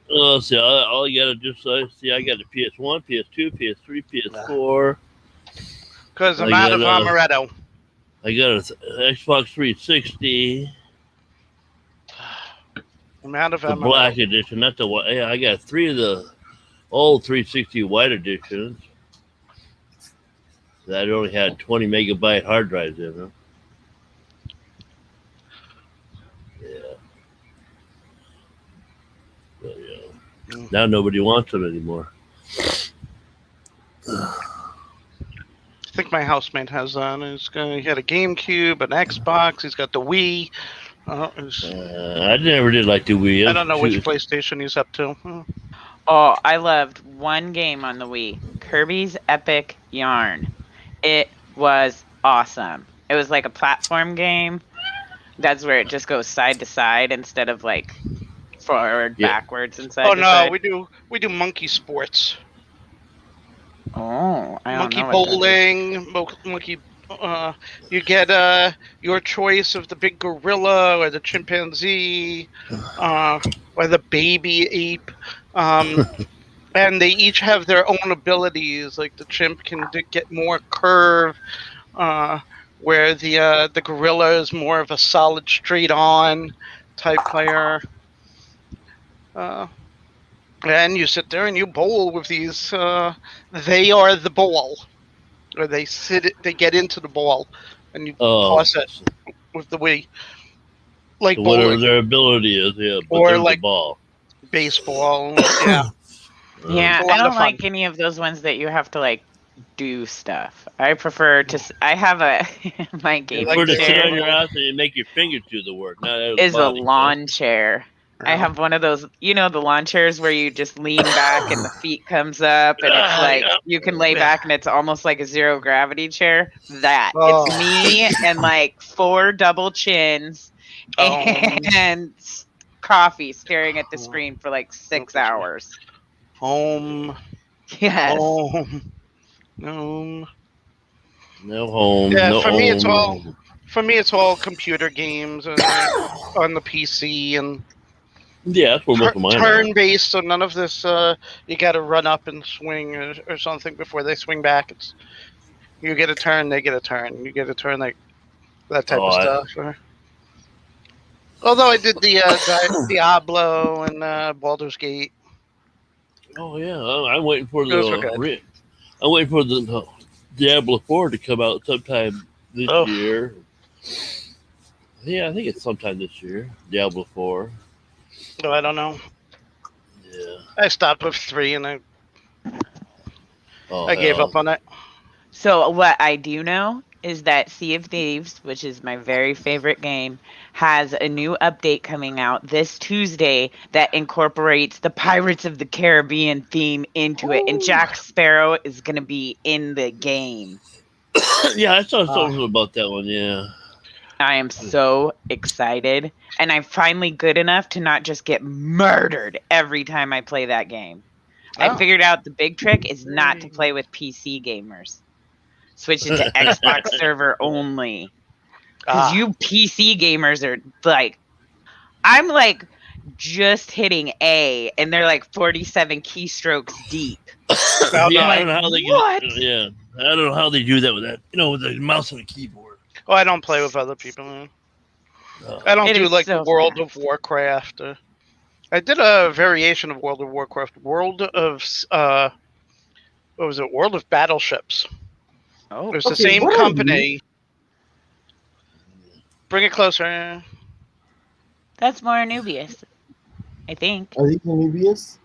Oh, see, all you gotta just see. I got a PS1, PS2, PS3, PS4. Because I'm I out of got, amaretto. I got an Xbox 360, I'm out of the amaretto. black edition, not the white. Yeah, I got 3 of the old 360 white editions that only had 20 megabyte hard drives in them. Yeah. But, yeah. Now nobody wants them anymore. I think my housemate has that. He had a GameCube, an Xbox. He's got the Wii. I never did like the Wii. I don't know which PlayStation he's up to. Oh, I loved one game on the Wii, Kirby's Epic Yarn. It was awesome. It was like a platform game. That's where it just goes side to side instead of like forward, backwards, and side Oh to no, side. we do monkey sports. Oh, I don't Monkey know what that is. bowling, monkey. You get your choice of the big gorilla or the chimpanzee, or the baby ape, and they each have their own abilities. Like the chimp can get more curve, where the gorilla is more of a solid, straight-on type player. And you sit there and you bowl with these. They are the ball, or they get into the ball, and you toss it with the Wii, like so bowling. whatever their ability is, yeah. But Or there's like the ball. baseball. Yeah. Yeah, It's a lot I don't of fun. like any of those ones that you have to like do stuff. I prefer to. I have a my gaming Prefer to sit on chair your ass and make your fingers do the work. is a lawn chair. I have one of those, the lawn chairs where you just lean back and the feet comes up and it's like you can lay back and it's almost like a zero gravity chair. That it's me and like 4 double chins and coffee staring at the screen for like 6 hours. Home. Yes. Home. No home. Yeah, no for home. me it's all computer games on the PC and yeah, that's what most of mine are. turn-based, so none of this you got to run up and swing or something before they swing back. It's you get a turn, they get a turn. You get a turn, like that type of stuff. Although I did the Diablo and Baldur's Gate. Oh yeah, I'm waiting for Those were good. I'm waiting for the Diablo 4 to come out sometime this year. Yeah, I think it's sometime this year. Diablo 4. No, I don't know. Yeah. I stopped with 3 and I gave up on it. So what I do know is that Sea of Thieves, which is my very favorite game, has a new update coming out this Tuesday that incorporates the Pirates of the Caribbean theme into it, and Jack Sparrow is going to be in the game. Yeah, I saw something about that one, yeah. I am so excited, and I'm finally good enough to not just get murdered every time I play that game. I figured out the big trick is not to play with PC gamers. Switch it to Xbox server only. Because you PC gamers are like, I'm like just hitting A, and they're like 47 keystrokes deep. Yeah, I don't know how they I don't know how they do that with that, with the mouse and the keyboard. Oh, I don't play with other people. Man. I don't do like World of Warcraft. I did a variation of World of Warcraft. World of Battleships. Oh, it was the same company. Bring it closer. That's more Anubius, I think. Are these Anubius?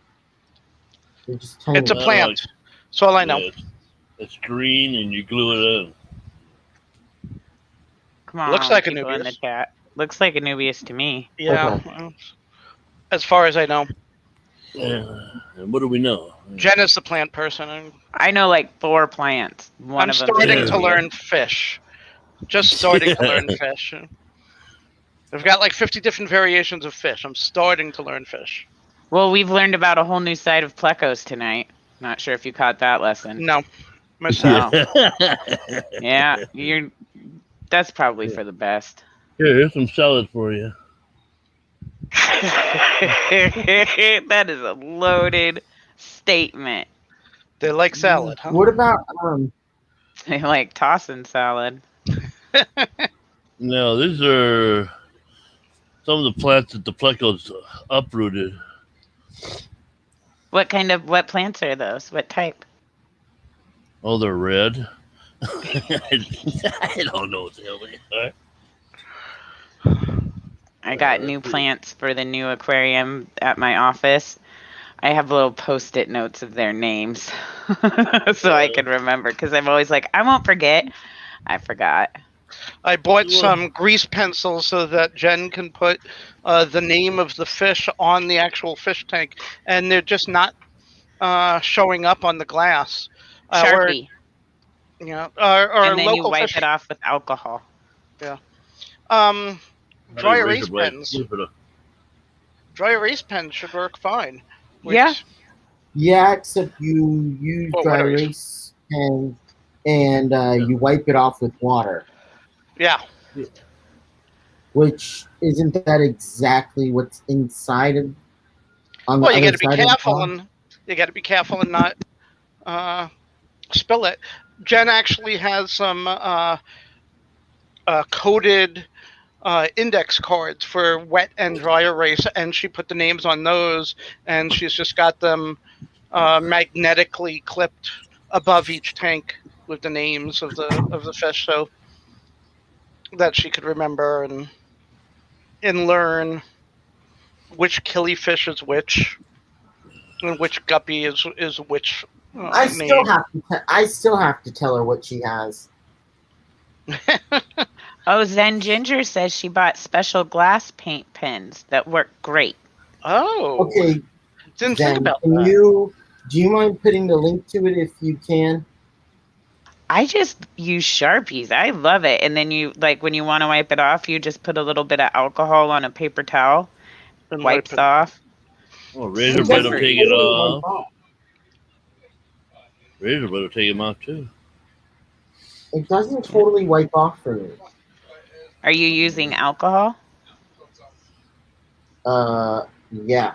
It's a plant. That's all I know. It's green and you glue it in. Come on, looks like people Anubius. in the chat. Looks like Anubius to me. Yeah, as far as I know. And what do we know? Jen is the plant person. And I know like 4 plants. One I'm of them. starting to Yeah. learn fish. Just starting to learn fish. I've got like 50 different variations of fish. I'm starting to learn fish. Well, we've learned about a whole new side of plecos tonight. Not sure if you caught that lesson. No, myself. Yeah, that's probably for the best. Here's some salad for you. That is a loaded statement. They like salad, huh? What about They like tossing salad. No, these are some of the plants that the plecos uprooted. What plants are those? What type? Oh, they're red. I don't know what the hell they are. I got new plants for the new aquarium at my office. I have little post-it notes of their names so I can remember, because I'm always like, I won't forget. I forgot. I bought some grease pencils so that Jen can put the name of the fish on the actual fish tank, and they're just not showing up on the glass. Sharpie. Or And then you local wipe fish. it off with alcohol. Dry erase pens. Dry erase pens should work fine. Yeah. Yeah, except you use dry erase pen and you wipe it off with water. Yeah. Which isn't that exactly what's inside of? Well, you got to be careful, and you got to be careful and not spill it. Jen actually has some coated index cards for wet and dry erase, and she put the names on those, and she's just got them magnetically clipped above each tank with the names of the fish, so that she could remember and learn which killifish is which, and which guppy is which. I still have to tell her what she has. Oh, Zen Ginger says she bought special glass paint pens that work great. Oh. Okay. Didn't think about that. that. Do you mind putting the link to it if you can? I just use Sharpies. I love it. And then you, like, when you want to wipe it off, you just put a little bit of alcohol on a paper towel, And wipes off. Oh, Razor Blade will take it off. Razor Blade will take them off too. It doesn't totally wipe off for me. Are you using alcohol? Yeah.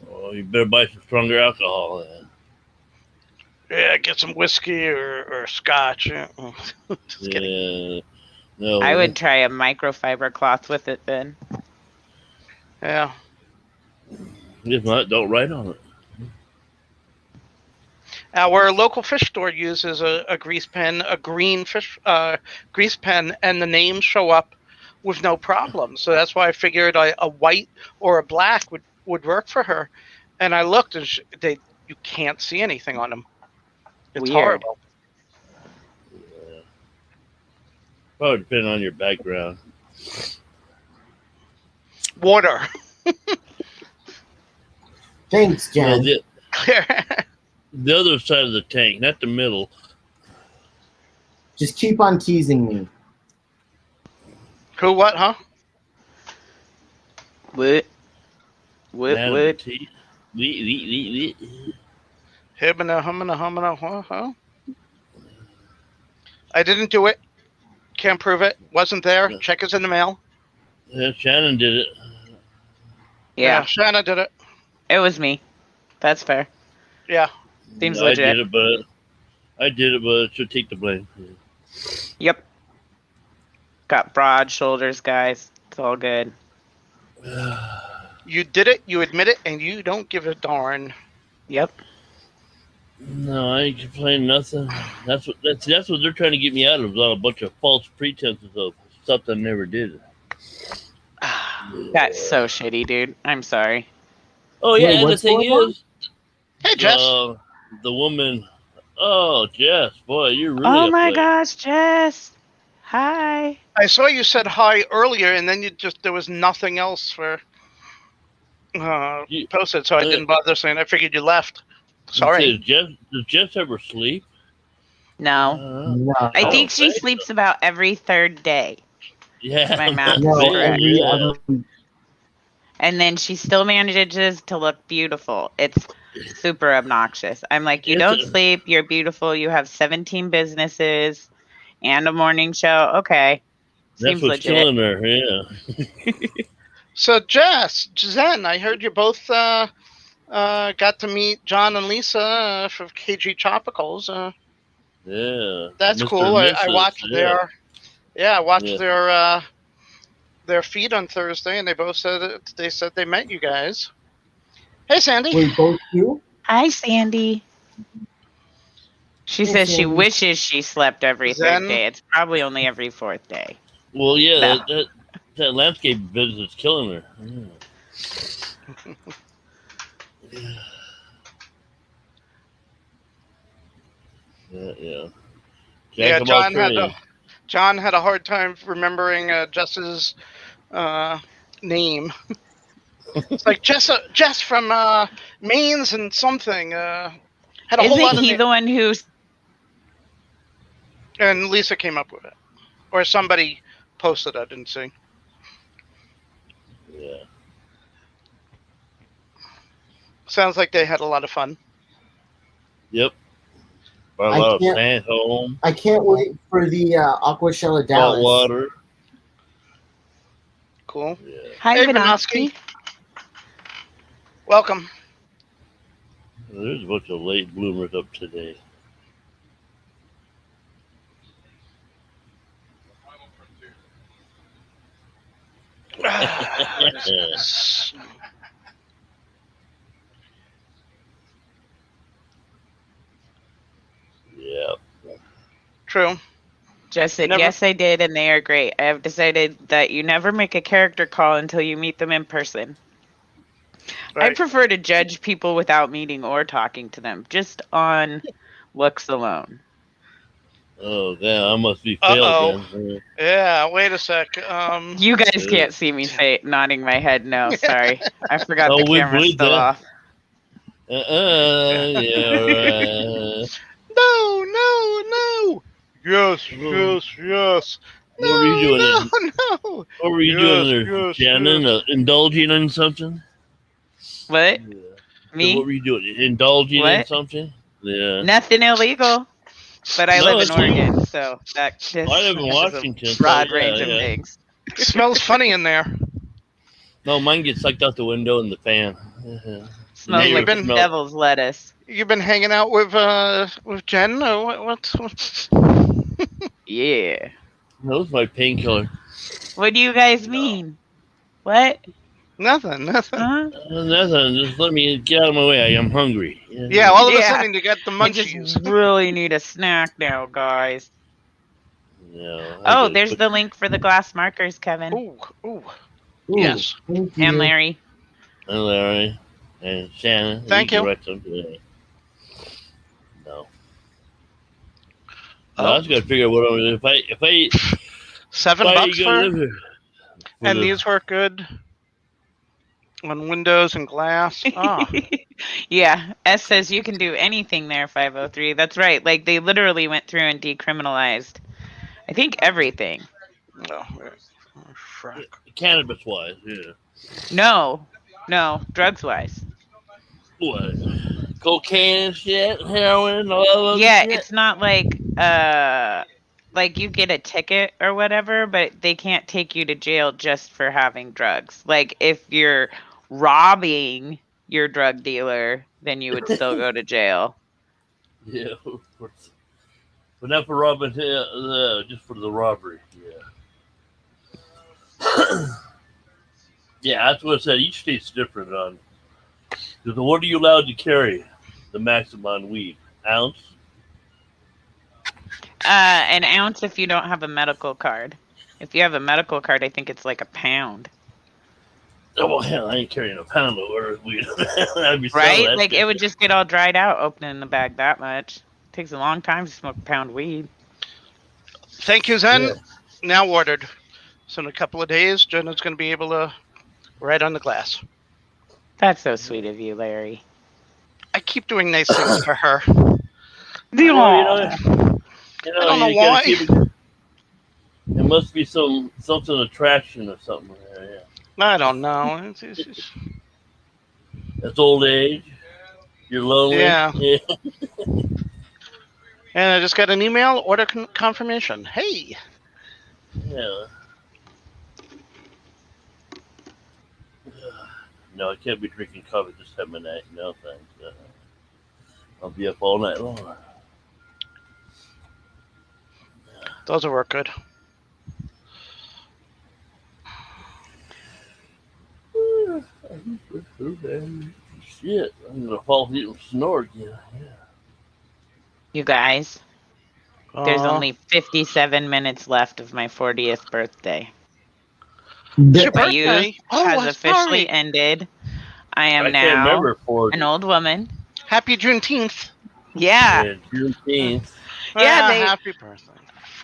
Oh, you better buy some stronger alcohol then. Yeah, get some whiskey or scotch. Just kidding. No. I would try a microfiber cloth with it then. Yeah. If not, don't write on it. Our local fish store uses a grease pen, a green fish grease pen, and the names show up with no problem. So that's why I figured a white or a black would work for her. And I looked, and you can't see anything on them. It's Weird. horrible. Yeah. Probably depending on your background. Water. Thanks, Jen. The other side of the tank, not the middle. Just keep on teasing me. Who? What? Huh? What? Himina, huh? I didn't do it. Can't prove it. Wasn't there. Check is in the mail. Yeah, Shannon did it. Yeah, Shanna did it. it was me. That's fair. Yeah. Seems I legit. did it, but I should take the blame. Yep. Got broad shoulders, guys. It's all good. You did it, you admit it, and you don't give a darn. Yep. No, I ain't complaining nothing. That's what they're trying to get me out of, a bunch of false pretenses of stuff that I never did. That's so shitty, dude. I'm sorry. Oh yeah, Wait, and the what's thing going on? is, Hey, Jess. the woman. Oh, Jess, boy, you're really. Oh my upset. gosh, Jess. Hi. I saw you said hi earlier, and then there was nothing else for. posted, so I didn't bother saying. I figured you left. Sorry. Does Jess ever sleep? No. No, I Oh, think she thank sleeps about every third day. Yeah. My math is no, correct. every Yeah. other week. And then she still manages to look beautiful. It's super obnoxious. I'm like, you don't sleep, you're beautiful, you have 17 businesses and a morning show. Okay. That's Seems what's legit. killing her. Yeah. So, Jen, I heard you both got to meet John and Lisa from KG Tropicals. Yeah. That's Mr. cool. and I Mrs., watched Yeah. their feed on Thursday, and they both said they met you guys. Hey, Sandy. We both do. Hi, Sandy. She Hey, says she Sandy. wishes she slept every Zen. third day. It's probably only every fourth day. Well, yeah, No. that landscape visit's killing her. Yeah. Yeah, Jack of all trades. John had a hard time remembering Jess's name. It's like Jess from Maine's and something. Had a whole lot Isn't of he the one who? and Lisa came up with it, or somebody posted. I didn't see. Yeah. Sounds like they had a lot of fun. Yep. Brought a I lot of can't- sand home. I can't wait for the Aqua Shell of Salt Dallas. water. Cool. Yeah. Hi, Hey, Vinosky. Welcome. There's a bunch of late bloomers up today. Yeah. True. Jess said, Never- yes, I did, and they are great. I have decided that you never make a character call until you meet them in person. I Right. prefer to judge people without meeting or talking to them, just on looks alone. Oh, damn. I must be Uh-oh. failed then. Yeah. Wait a sec. You guys Yeah. can't see me nodding my head. No, sorry. I forgot Oh, the we camera's believe still that. off. Yeah, right. No. Yes. What were you doing? No. What were you doing there, Shannon? Indulging in something? What? Yeah. Me? What were you doing? Indulging in What? something? Yeah. Nothing illegal. But I No, live in it's Oregon, so that just I live in has a Washington. so broad yeah, range of yeah. things. Smells funny in there. No, mine gets sucked out the window in the fan. Smells you've like been- the devil's lettuce. You've been hanging out with Jen, or what? Yeah. That was my painkiller. What do you guys mean? What? Nothing. Huh? Nothing. Just let me get out of my way. I'm hungry. Yeah, all of a Yeah. sudden you got the I just munchies. really need a snack now, guys. No, Oh, there's the link for the glass markers, Kevin. Ooh. Ooh, Yes. thank you. And Larry. And Larry and Shannon. Thank you. Direct them today. No. Oh. I was gonna figure out what I'm gonna do. If I $7 why are you gonna live for, here? and these work good on windows and glass. Ah, Yeah, S says you can do anything there, 503. That's right. Like, they literally went through and decriminalized, I think, everything. no. Frack. Cannabis wise, yeah. No, drugs-wise. What? Cocaine and shit, heroin, all of Yeah, shit? it's not like you get a ticket or whatever, but they can't take you to jail just for having drugs. Like, if you're robbing your drug dealer, then you would still go to jail. Yeah, but not for robbing, just for the robbery. Yeah. Yeah, that's what I said. Each state's different on. Because what are you allowed to carry? The maximum on weed ounce. An ounce if you don't have a medical card. If you have a medical card, I think it's like a pound. Oh well, hell, I ain't carrying a pound of weed. I'd be selling Right? that Like, shit. it would just get all dried out opening the bag that much. Takes a long time to smoke a pound of weed. Thank you, Zen. Yeah. Now ordered. So in a couple of days, Jenna's going to be able to write on the glass. That's so sweet of you, Larry. I keep doing nice things for her. Well, I don't know you gotta why. keep it. There must be something attraction or something there. Yeah. I don't know. It's That's old age. You're lonely. Yeah. And I just got an email order confirmation. Hey. Yeah. No, I can't be drinking coffee this time of night. No, thanks. I'll be up all night long. Those will work good. Shit, I'm gonna fall asleep and snore again. Yeah. You guys, there's only 57 minutes left of my 40th birthday. It's your My birthday. youth Oh, has I'm officially sorry. ended. I am I can't now remember 40. an old woman. Happy Juneteenth. Yeah. Yeah, Juneteenth. Yeah, Happy birthday.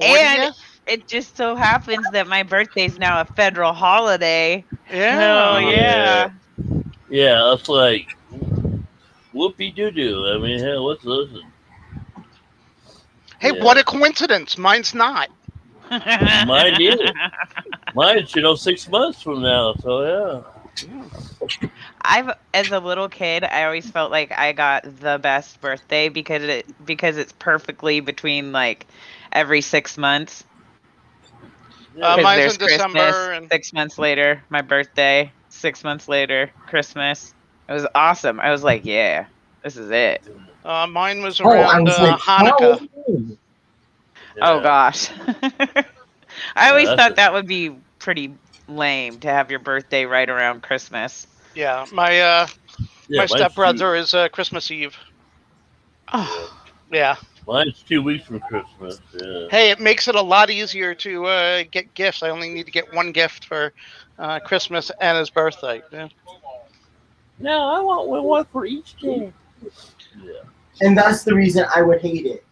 and 40th? it just so happens that my birthday is now a federal holiday. Yeah. Oh, yeah. Yeah, it's like whoopee doo doo. I mean, hell, what's this? Hey, what a coincidence. Mine's not. Mine is. Mine's 6 months from now. So As a little kid, I always felt like I got the best birthday because it's perfectly between like every 6 months. yeah. Because Mine's there's in Christmas, December. And 6 months later, my birthday, 6 months later, Christmas. It was awesome. I was like, yeah, this is it. mine was Oh, I around was like, Hanukkah. Oh gosh. I always that's thought that would be pretty lame to have your birthday right around Christmas. Yeah, yeah, my mine's stepbrother is Christmas Eve. Oh. Yeah. Mine's 2 weeks from Christmas. Yeah. Hey, it makes it a lot easier to get gifts. I only need to get one gift for Christmas and his birthday. Yeah. No, I want one for each day. Yeah. And that's the reason I would hate it.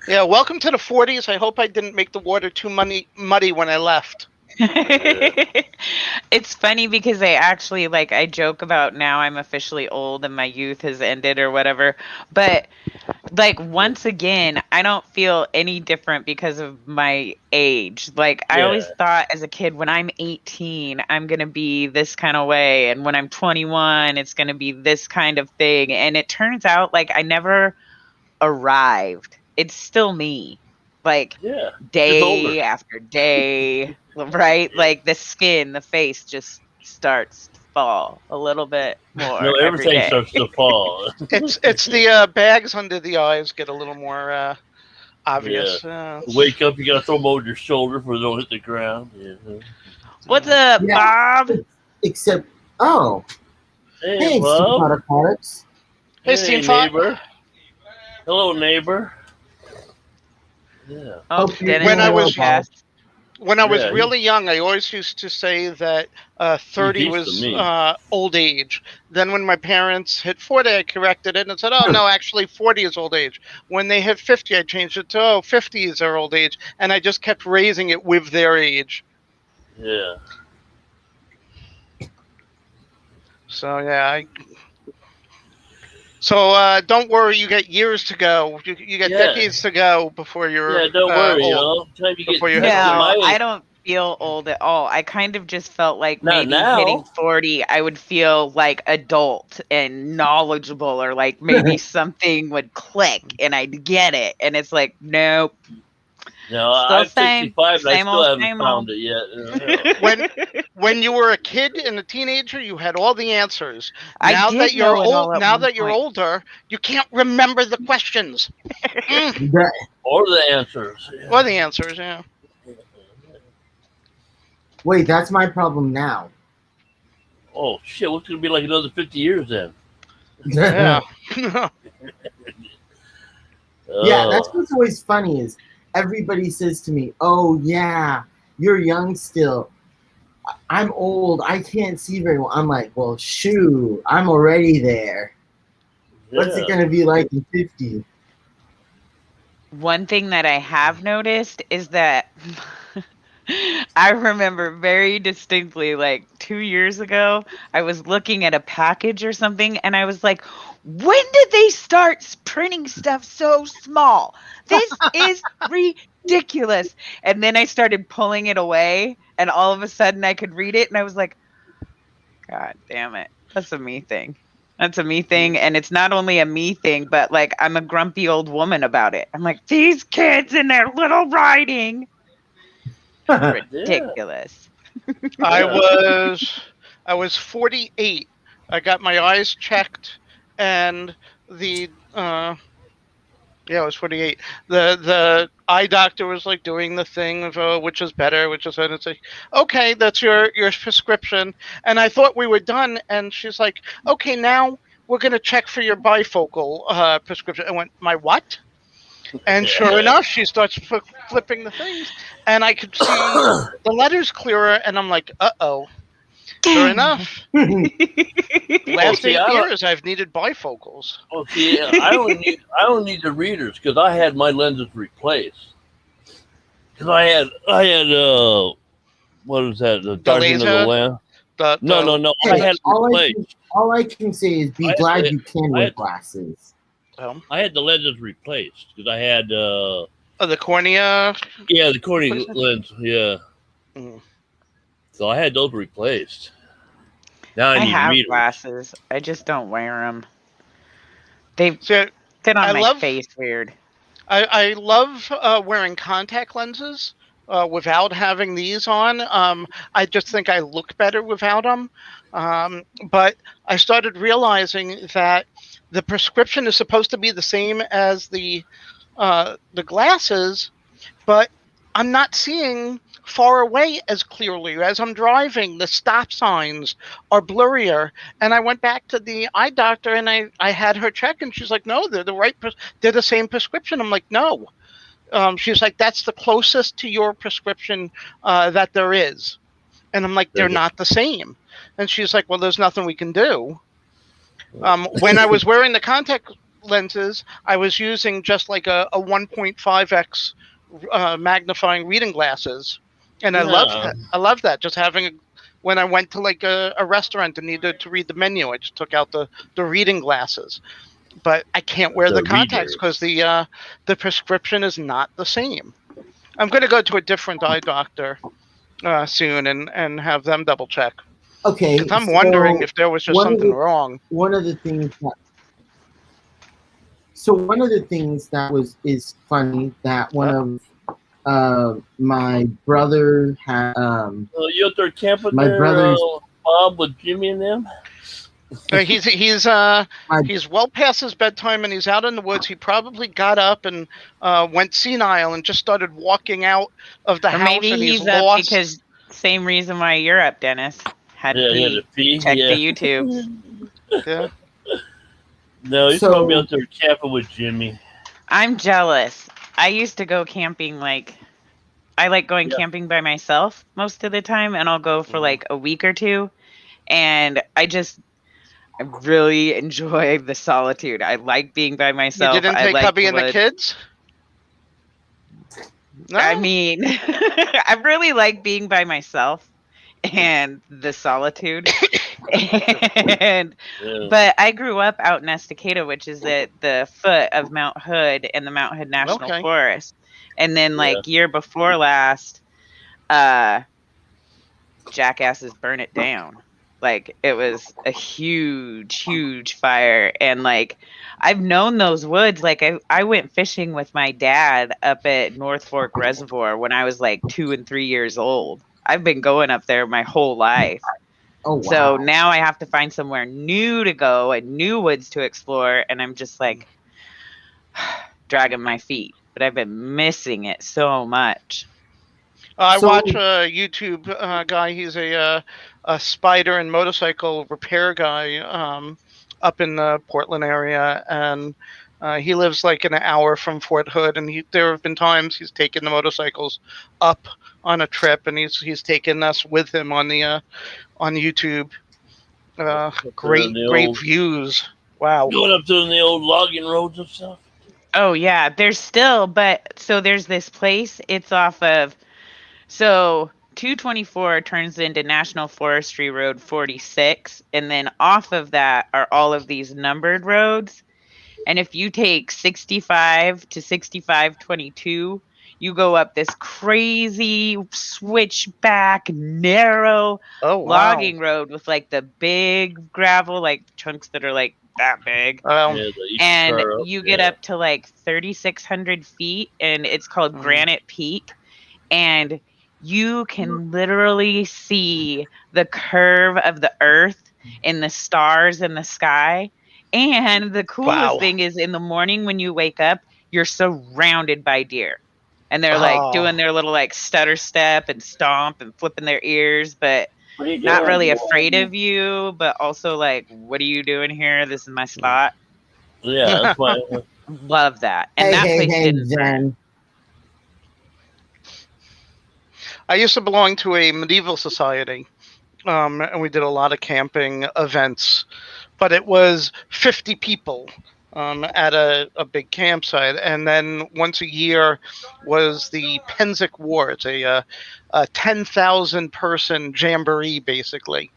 Yeah, welcome to the 40s. I hope I didn't make the water too muddy when I left. It's funny because I joke about now I'm officially old and my youth has ended or whatever, but like once again I don't feel any different because of my age. Like I always thought as a kid, when I'm 18 I'm gonna be this kind of way, and when I'm 21 it's gonna be this kind of thing, and it turns out like I never arrived. It's still me, like day after day, right? Like the skin, the face just starts to fall a little bit more. No, everything starts to fall. It's the bags under the eyes get a little more obvious. Wake up, you gotta throw them over your shoulder so they don't hit the ground. Yeah. What's up, Bob? Except, hey Bob. Aquatics. Hey, Steve. Neighbor. Hello, neighbor. Yeah. Oh, when I was Yeah, really young, I always used to say that 30 was old age. Then when my parents hit 40, I corrected it and said, oh, no, actually 40 is old age. When they hit 50, I changed it to, 50 is their old age. And I just kept raising it with their age. Yeah. So, yeah. So don't worry, you got years to go. You got decades to go before you're don't worry, old. Time you before get I don't feel old at all. I kind of just felt like maybe hitting 40 I would feel like adult and knowledgeable, or like maybe something would click and I'd get it, and it's like nope. No, I'm 65 and I still haven't found it yet. When you were a kid and a teenager, you had all the answers. Now that you're older, you can't remember the questions. Or the answers. Or the answers, yeah. Wait, that's my problem now. Oh shit! What's gonna be like another 50 years then? Yeah. Yeah, that's what's always funny is everybody says to me, oh yeah, you're young still. I'm old. I can't see very well. I'm like, well, shoot, I'm already there. What's it going to be like in 50? One thing that I have noticed is that I remember very distinctly, like 2 years ago, I was looking at a package or something, and I was like, when did they start printing stuff so small? This is ridiculous. And then I started pulling it away, and all of a sudden I could read it, and I was like, God damn it. That's a me thing. That's a me thing. And it's not only a me thing, but like I'm a grumpy old woman about it. I'm like, these kids and their little writing. Ridiculous. I was 48. I got my eyes checked, and the yeah, I was 48. The eye doctor was like doing the thing of which is better, which is, and it's like, okay, that's your prescription. And I thought we were done, and she's like, okay, now we're gonna check for your bifocal prescription. I went, my what? And sure enough, she starts flipping the things, and I could see the letters clearer, and I'm like, uh-oh. Sure enough, last 8 years I've needed bifocals. Well, see, I don't need the readers because I had my lenses replaced. Because I had what was that? The darkening of the lens. No. I had replaced. All I can say is be glad you can wear glasses. I had the lenses replaced because I had the cornea. Yeah, the cornea lens. Yeah. Mm. So I had those replaced. Now I need have readers. glasses. I just don't wear them. They So, fit on my face weird. I love wearing contact lenses without having these on. I just think I look better without them. But I started realizing that the prescription is supposed to be the same as the glasses, but I'm not seeing far away as clearly. As I'm driving, the stop signs are blurrier. And I went back to the eye doctor, and I had her check, and she's like, no, they're they're the same prescription. I'm like, no. She's like, that's the closest to your prescription that there is. And I'm like, they're not the same. And she's like, well, there's nothing we can do. When I was wearing the contact lenses, I was using just like a 1.5x magnifying reading glasses. And I love that. I love that. Just having, when I went to like a restaurant and needed to read the menu, I just took out the reading glasses. But I can't wear the contacts because the prescription is not the same. I'm going to go to a different eye doctor soon and have them double check. Okay. I'm wondering if there was just something wrong. One of the things that is funny that one of my brother had you out there camping my there, brother's Bob with Jimmy and them? He's well past his bedtime, and he's out in the woods. He probably got up and went senile and just started walking out of the house. Maybe and he's lost. up because same reason why you're up, Dennis. Had to pee. Check the YouTube. Yeah. No, he's probably out there camping with Jimmy. I'm jealous. I used to go camping I like going camping by myself most of the time, and I'll go for like a week or two, and I really enjoy the solitude. I like being by myself. You didn't take hubby and the kids? No? I mean, I really like being by myself and the solitude. But I grew up out in Estacada, which is at the foot of Mount Hood in the Mount Hood National Forest. And then year before last, jackasses burn it down. Like, it was a huge, huge fire. And I've known those woods. I went fishing with my dad up at North Fork Reservoir when I was 2 and 3 years old. I've been going up there my whole life. Oh, wow. So now I have to find somewhere new to go and new woods to explore. And I'm just dragging my feet. But I've been missing it so much. I watch a YouTube guy. He's a spider and motorcycle repair guy up in the Portland area, and he lives an hour from Fort Hood. And there have been times he's taken the motorcycles up on a trip, and he's taken us with him on the on YouTube. Great views. Wow. Going up to the old logging roads and stuff. Oh yeah, there's still, there's this place. It's off of So 224 turns into National Forestry Road 46, and then off of that are all of these numbered roads. And if you take 65 to 6522, you go up this crazy switchback, narrow Oh wow. logging road with like the big gravel, like chunks that are like that big. Yeah, the each And car up, you get yeah. up to like 3,600 feet, and it's called Mhm. Granite Peak. And you can literally see the curve of the earth and the stars in the sky. And the coolest Wow. thing is in the morning when you wake up, you're surrounded by deer. And they're like Oh. doing their little like stutter step and stomp and flipping their ears, but What are you not doing? really afraid of you, but also like, what are you doing here? This is my spot. Yeah, that's why. Love that. And that place didn't burn. Zen. I used to belong to a medieval society, and we did a lot of camping events, but it was 50 people at a big campsite. And then once a year was the Penzic War. It's a 10,000 person jamboree, basically.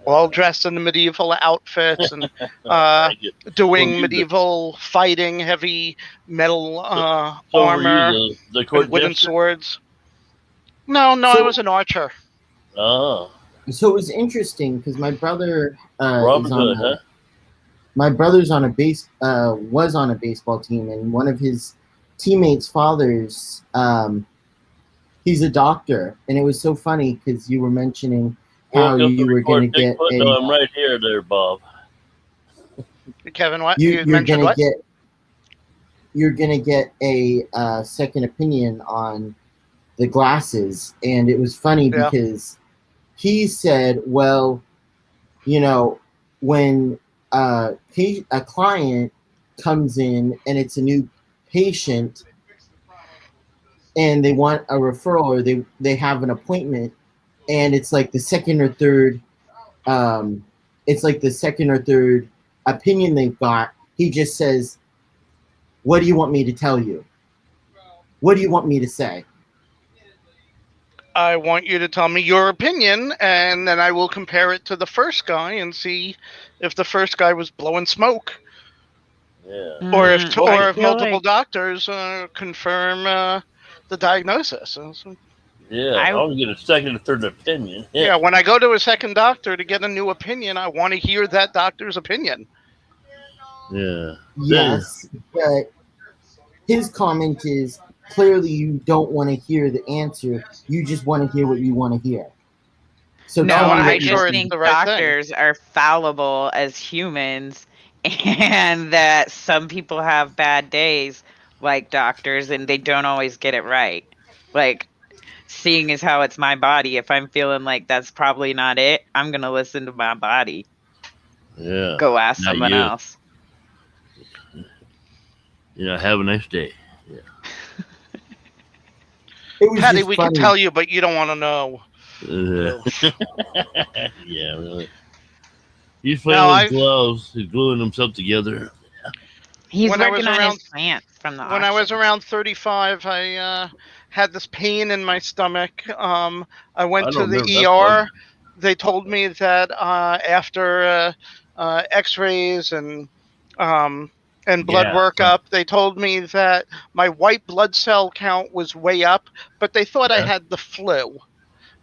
All dressed in the medieval outfits and Thank you. doing Well, medieval fighting, heavy metal So were armor, you the court and wooden jester? swords. No, I So- was an archer. Oh, So it was interesting because my brother Robin is on Hood, a, huh? my brother's on a was on a baseball team, and one of his teammates' fathers, he's a doctor, and it was so funny because you were mentioning how Welcome you to were going to Record get Bigfoot. No, I'm right here, there, Bob. Kevin, what? you're mentioned gonna what? you're gonna get a second opinion on the glasses, and it was funny Yeah. because he said, well, you know, when a client comes in and it's a new patient and they want a referral or they have an appointment, and it's like the second or third opinion they've got, he just says, what do you want me to tell you? What do you want me to say? I want you to tell me your opinion, and then I will compare it to the first guy and see if the first guy was blowing smoke, Yeah. or if I feel multiple like- doctors confirm the diagnosis. Yeah, I- I want to get a second or third opinion. Yeah, when I go to a second doctor to get a new opinion, I want to hear that doctor's opinion. Yeah. Yes, but his comment is clearly you don't want to hear the answer. You just want to hear what you want to hear. So No, tell me wanna what I make you sure just it's think the right thing. doctors are fallible as humans, and that some people have bad days like doctors, and they don't always get it right. Like, seeing as how it's my body, if I'm feeling like that's probably not it, I'm gonna listen to my body. Yeah. Go ask Not someone you. else. Yeah, have a nice day. It was Patty, just we funny. can tell you, but you don't want to know. Yeah, really. He's No, playing with I've- gloves. He's gluing himself together. He's When I working was on around- his plants from the When I was auction. around 35, I had this pain in my stomach. I went I to don't the remember that ER. They told me that after X-rays and blood Yeah. workup, they told me that my white blood cell count was way up, but they thought I Yeah. had the flu.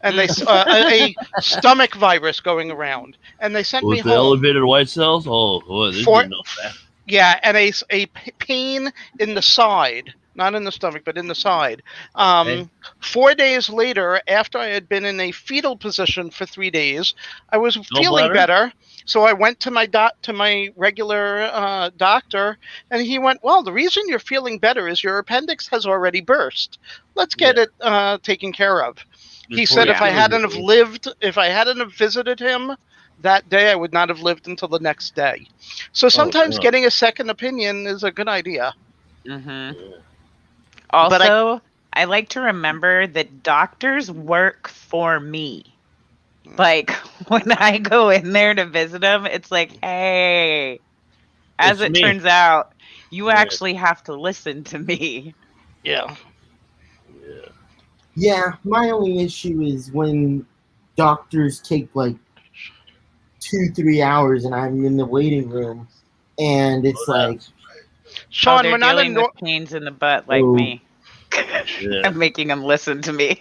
And they a stomach virus going around, and they sent me With the home. elevated white cells? Oh, boy, this For- didn't know that. Yeah, and a pain in the side, not in the stomach, but in the side. Okay. 4 days later, after I had been in a fetal position for 3 days, I was feeling Gallbladder? better. So I went to my regular doctor, and he went, "Well, the reason you're feeling better is your appendix has already burst. Let's get it taken care of." He Before said you if I feel hadn't good. have visited him that day, I would not have lived until the next day. So sometimes wow. getting a second opinion is a good idea. Mhm. Yeah. Also, I like to remember that doctors work for me. Like, when I go in there to visit them, it's like, hey, as It's it me. turns out, you Yeah. actually have to listen to me. Yeah. Yeah. Yeah, my only issue is when doctors take like 2-3 hours and I'm in the waiting room and it's like, Sean, they're we're not dealing with pains in the butt like Oh. me. Yeah. I'm making them listen to me.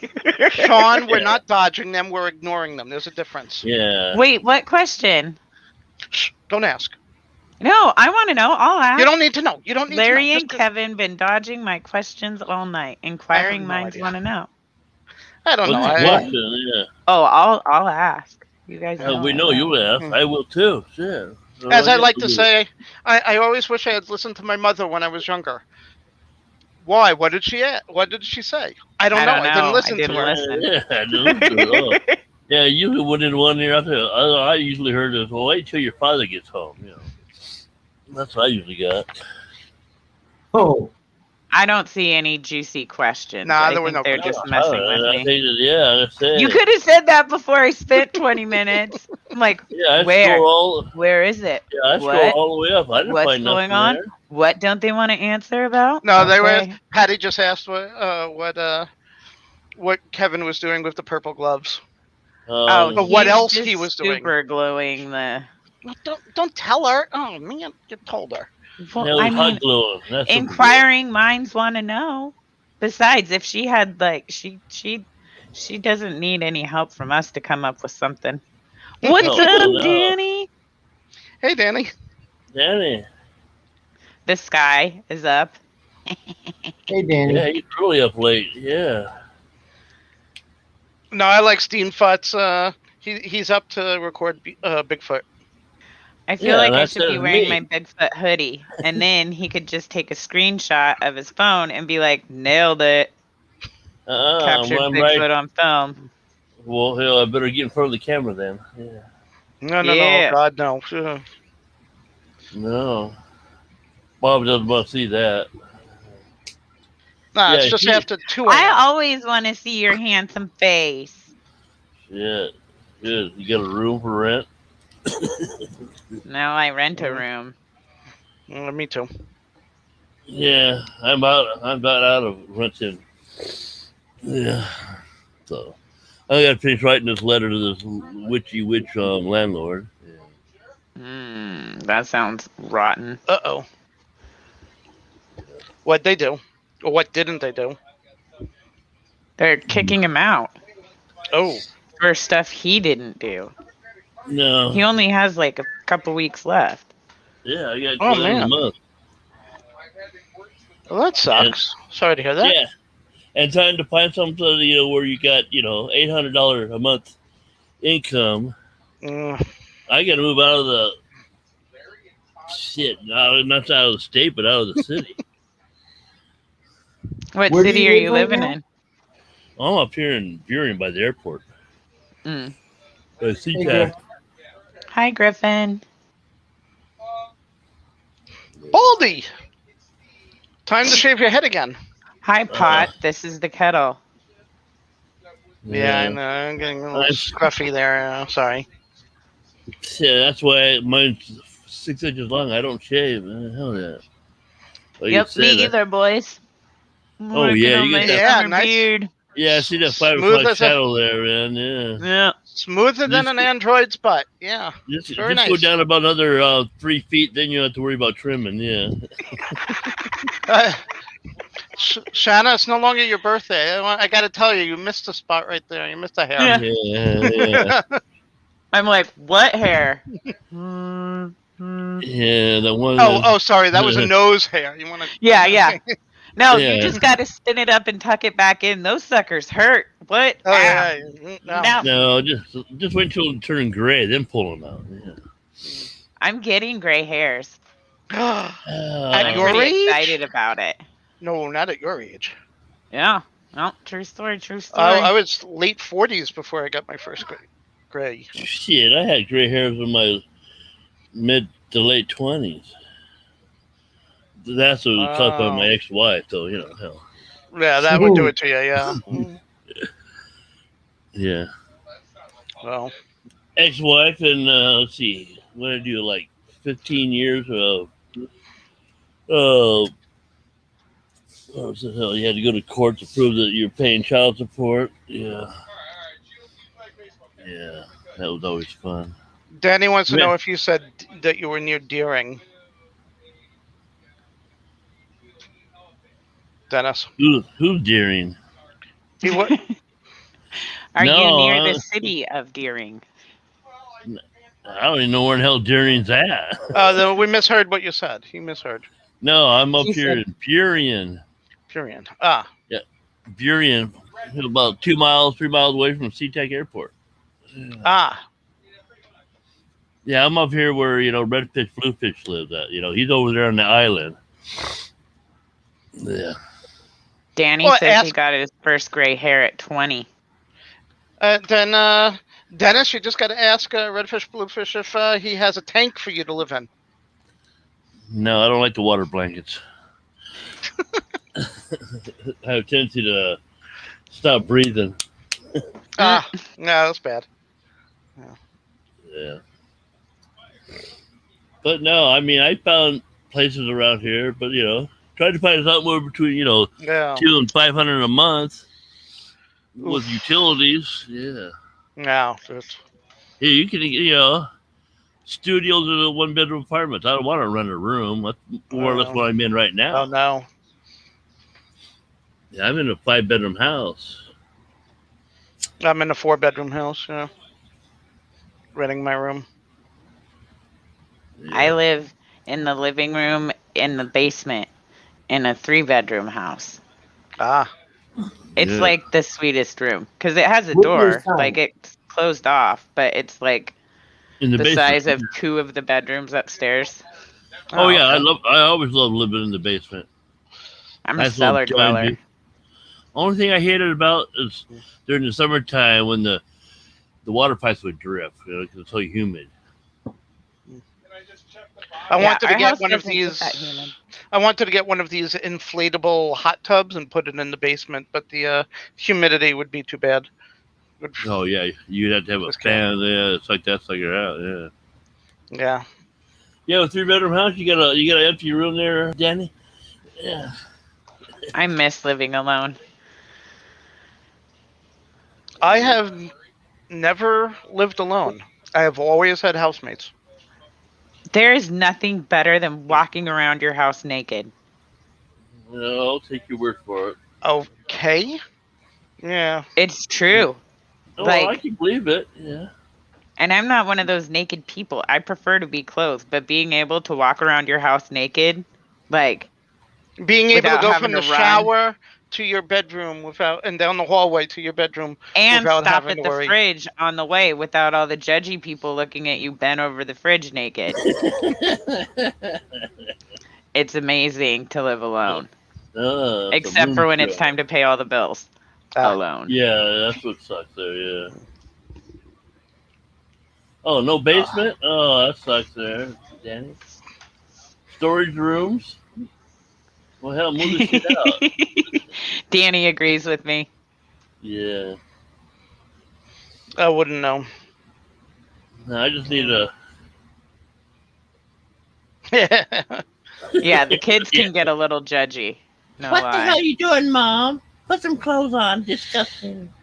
Sean, we're not dodging them. We're ignoring them. There's a difference. Yeah. Wait, what question? Shh, don't ask. No, I want to know. I'll ask. You don't need to know. You don't need Larry to know. and Kevin been dodging my questions all night. I Inquiring have no minds idea. want to know. I don't know. What's the I- question? Yeah. Oh, I'll ask. You guys know. We I know will. you ask. I will too. Shit. As I like to say, I always wish I had listened to my mother when I was younger. Why? What did she say? I don't know. I didn't listen to her. listen. Yeah, I know. Yeah, usually when in one ear, I usually heard it. Well, wait till your father gets home. You know, that's what I usually got. oh, I don't see any juicy questions. Nah, I there were think no they're questions. just messing with I me. think that, yeah, I say. You could have said that before I spent 20 minutes. I'm like, Yeah, I where? scroll all. Where is it? Yeah, I scroll What? all the way up. I didn't What's find going nothing on? there. What don't they want to answer about? No, they were. Okay. Patty just asked what Kevin was doing with the purple gloves. But what he's else just he was doing. super glowing the. Well, don't tell her. Oh man, you told her. Well, Yeah, I it was hot mean, glowing. That's super inquiring minds want to know. Besides, if she had like she doesn't need any help from us to come up with something. What's No, up, no. Danny? Hey, Danny. good. Danny. The sky is up. hey Danny. Yeah, he's really up late. Yeah. No, I like Steenfut's. He's up to record Bigfoot. I feel Yeah, like I that's should be it, wearing me. my Bigfoot hoodie, and then he could just take a screenshot of his phone and be like, "Nailed it, captured I'm Bigfoot right. on film." Well, hell, I better get in front of the camera then. Yeah. No, Yeah. God, no. No. Bob doesn't want to see that. Nah, Yeah, it's just he- after 2 I a.m. always want to see your handsome face. Shit. Good. You got a room for rent? Now I rent a room. Me too. Yeah, I'm about out of renting. Yeah. So I gotta finish writing this letter to this witchy witch landlord. Yeah. That sounds rotten. Uh-oh. What'd they do? Or what didn't they do? They're kicking him out Oh. for stuff he didn't do. No. He only has like a couple weeks left. Yeah, I got Oh, till the end of man. the month. Well, that sucks. Sorry to hear that. Yeah. And trying to find something, where you got, $800 a month income. Mm, I got to move out of the shit. No, not out of the state, but out of the city. What Where do city you are live you right living now? in? I'm up here in Burien by the airport. Mm. By Hey, SeaTac. Griff. Hi, Griffin. Baldy! Time to shave your head again. Hi, Pot. This is the kettle. Yeah, I know. I'm getting a little Nice. scruffy there. Sorry. Yeah, that's why mine's 6 inches long. I don't shave. Hell yeah. Well, you Yep, said me that. either, boys. I'm Oh, working yeah, on you my got that- Yeah, summer nice. beard. Yeah, I see that 5 Smooth o'clock as a- shadow there, man. Yeah. Yeah. Smoother than an android's butt. Yeah. Just Very go nice. down about another 3 feet, then you don't have to worry about trimming. Yeah. Shanna, it's no longer your birthday. I got to tell you, you missed a spot right there. You missed a hair. Yeah. Yeah. I'm like, what hair? Yeah, the one. Oh, sorry. That was a nose hair. You want to? Yeah. No, Yeah. you just got to spin it up and tuck it back in. Those suckers hurt. What? Oh yeah. No. No, just wait until it turn gray, then pull them out. Yeah. I'm getting gray hairs. At I'm your pretty age? excited about it. No, not at your age. Yeah. Well, true story. I was late 40s before I got my first gray. Shit, I had gray hairs in my mid to late 20s. That's what was caused by my ex-wife, though. Hell. Yeah, that would do it to you. Yeah. Yeah. Well. Ex-wife, and let's see, what did I do? Like 15 years of Oh, so hell, you had to go to court to prove that you're paying child support. Yeah. Yeah, that was always fun. Danny wants to Yeah. know if you said that you were near Deering. Dennis. Who's Deering? He wa- Are you No, near the city of Deering? I don't even know where in hell Deering's at. we misheard what you said. He misheard. No, I'm up He here said- in Burien. Purian. Ah. Burien, about 3 miles away from SeaTac Airport. Ah. Yeah, I'm up here where, Redfish Bluefish lives at. He's over there on the island. Yeah. Danny Well, says he ask- got his first gray hair at 20. Then, Dennis, you just got to ask Redfish Bluefish if he has a tank for you to live in. No, I don't like the water blankets. I have a tendency to stop breathing. Ah. No, that's bad. Yeah. But no, I found places around here, but tried to find somewhere between Yeah. $200 and $500 a month with utilities. Yeah. No. It's, Yeah, you can studios in a 1-bedroom apartment. I don't want to rent a room. That's more or less what I'm in right now. oh no. Yeah, I'm in a 5-bedroom house. I'm in a 4-bedroom house. Yeah. Renting my room. Yeah. I live in the living room in the basement in a 3-bedroom house. Ah. It's Yeah. like the sweetest room because it has a With your door. son. Like it's closed off, but it's like in the the basement. size of 2 of the bedrooms upstairs. Oh yeah, okay. I always love living in the basement. I'm a Nice little cellar joint, dweller. dude. Only thing I hated about is during the summertime when the water pipes would drip because it's so humid. I Yeah, wanted to our get house one of doesn't get these. that humid. I wanted to get one of these inflatable hot tubs and put it in the basement, but the humidity would be too bad. Would- Oh yeah, you'd have to have a Just fan. Yeah, it's like that sucker out. Yeah. Yeah. Yeah, a 3-bedroom house. You got an empty room there, Danny. Yeah. I miss living alone. I have never lived alone. I have always had housemates. There is nothing better than walking around your house naked. Well, I'll take your word for it. Okay. Yeah. It's true. Oh, well, I Like- can believe it. Yeah. And I'm not one of those naked people. I prefer to be clothed, but being able to walk around your house naked, like, Being able to Without go having from the to run. shower to your bedroom and down the hallway to your bedroom and without stop having at to the worry. fridge on the way without all the judgy people looking at you bent over the fridge naked. It's amazing to live alone, It's a except for when it's moonshot. time to pay all the bills Ah. alone. Yeah, that's what sucks there. Yeah. Oh, no basement. Oh, that sucks there, Danny. Storage rooms. Well, hell, move the shit out. Danny agrees with me. Yeah. I wouldn't know. No, I just need a. Yeah, the kids can get a little judgy. No What the lie. hell you doing, Mom? Put some clothes on. Disgusting.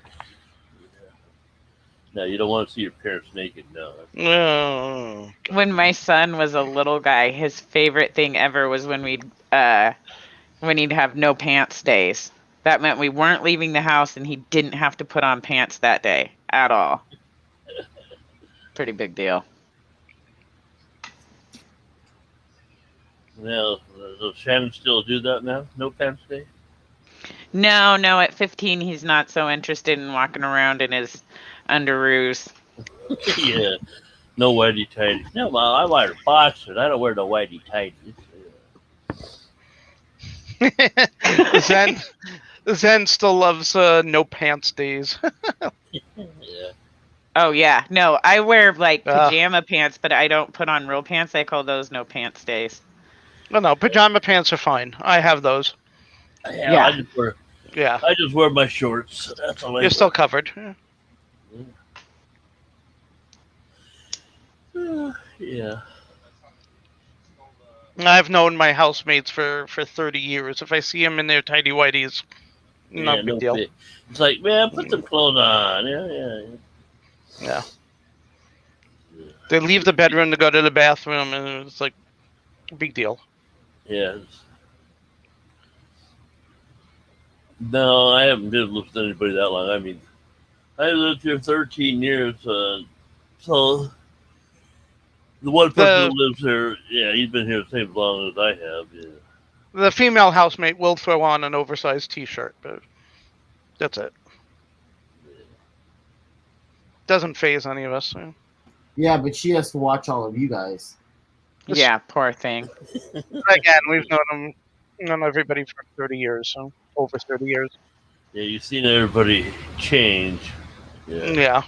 No, you don't want to see your parents naked. No. No. When my son was a little guy, his favorite thing ever was when he'd have no pants days. That meant we weren't leaving the house and he didn't have to put on pants that day at all. Pretty big deal. Now, does Shannon still do that now? No pants day? No, at 15 he's not so interested in walking around in his underoos. Yeah. No whitey tighties. No, Mom, I wear boxers. I don't wear no whitey tighties. Zen still loves no pants days. Yeah. Oh yeah, no, I wear like Ugh. pajama pants, but I don't put on real pants. I call those no pants days. No, pajama pants are fine. I have those. Yeah. Yeah. I just wear my shorts. That's all I You're still covered. Yeah. I've known my housemates for 30 years. If I see them in their tidy whities, no big deal. fit. It's like, man, put some clothes on. Yeah. They leave the bedroom to go to the bathroom, and it's like, big deal. Yeah. No, I haven't lived with anybody that long. I mean, I lived here 13 years, so the one person who lives here, yeah, he's been here the same as long as I have. Yeah. The female housemate will throw on an oversized T-shirt, but that's it. Doesn't phase any of us. So. Yeah, but she has to watch all of you guys. Yeah, poor thing. Again, we've known everybody for 30 years, so over 30 years. Yeah, you've seen everybody change. Yeah.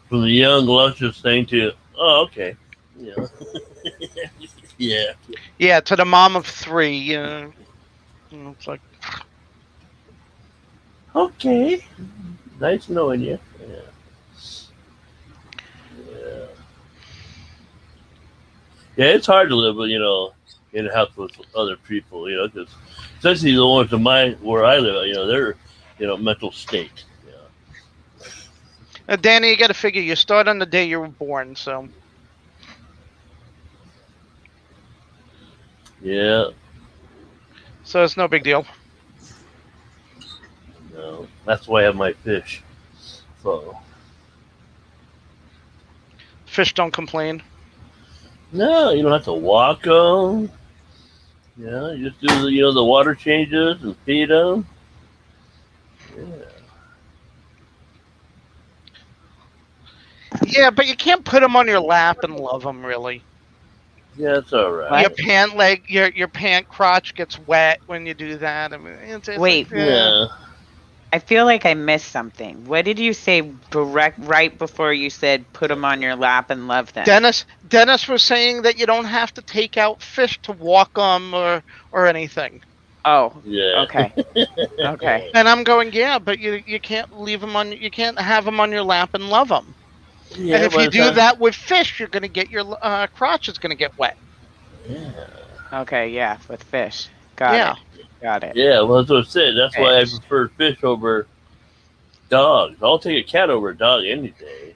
From the young, luscious thing to, oh, okay. Yeah. Yeah. Yeah, to the mom of 3. It's like, okay. Nice knowing you. Yeah. Yeah, it's hard to live, in a house with other people, because especially the ones where I live, they're, mental state. Danny, you got to figure you start on the day you were born, so. Yeah. So it's no big deal. No, that's why I have my fish. So. Fish don't complain. No, you don't have to walk them. Yeah, you just do the water changes and feed them. Yeah. Yeah, but you can't put them on your lap and love them, really. Yeah, it's all right. Your pant leg, your pant crotch gets wet when you do that. I mean, it's Wait. like, Yeah. I feel like I missed something. What did you say right before you said put them on your lap and love them? Dennis was saying that you don't have to take out fish to walk them or anything. Oh. Yeah. Okay. Okay. And I'm going, yeah, but you can't leave them on. You can't have them on your lap and love them. Yeah, and if you do that with fish, you're going to get your crotch is going to get wet. Yeah. Okay. Yeah, with fish. Got it. Got it. Yeah, well, that's what I said. That's why I prefer fish over dogs. I'll take a cat over a dog any day.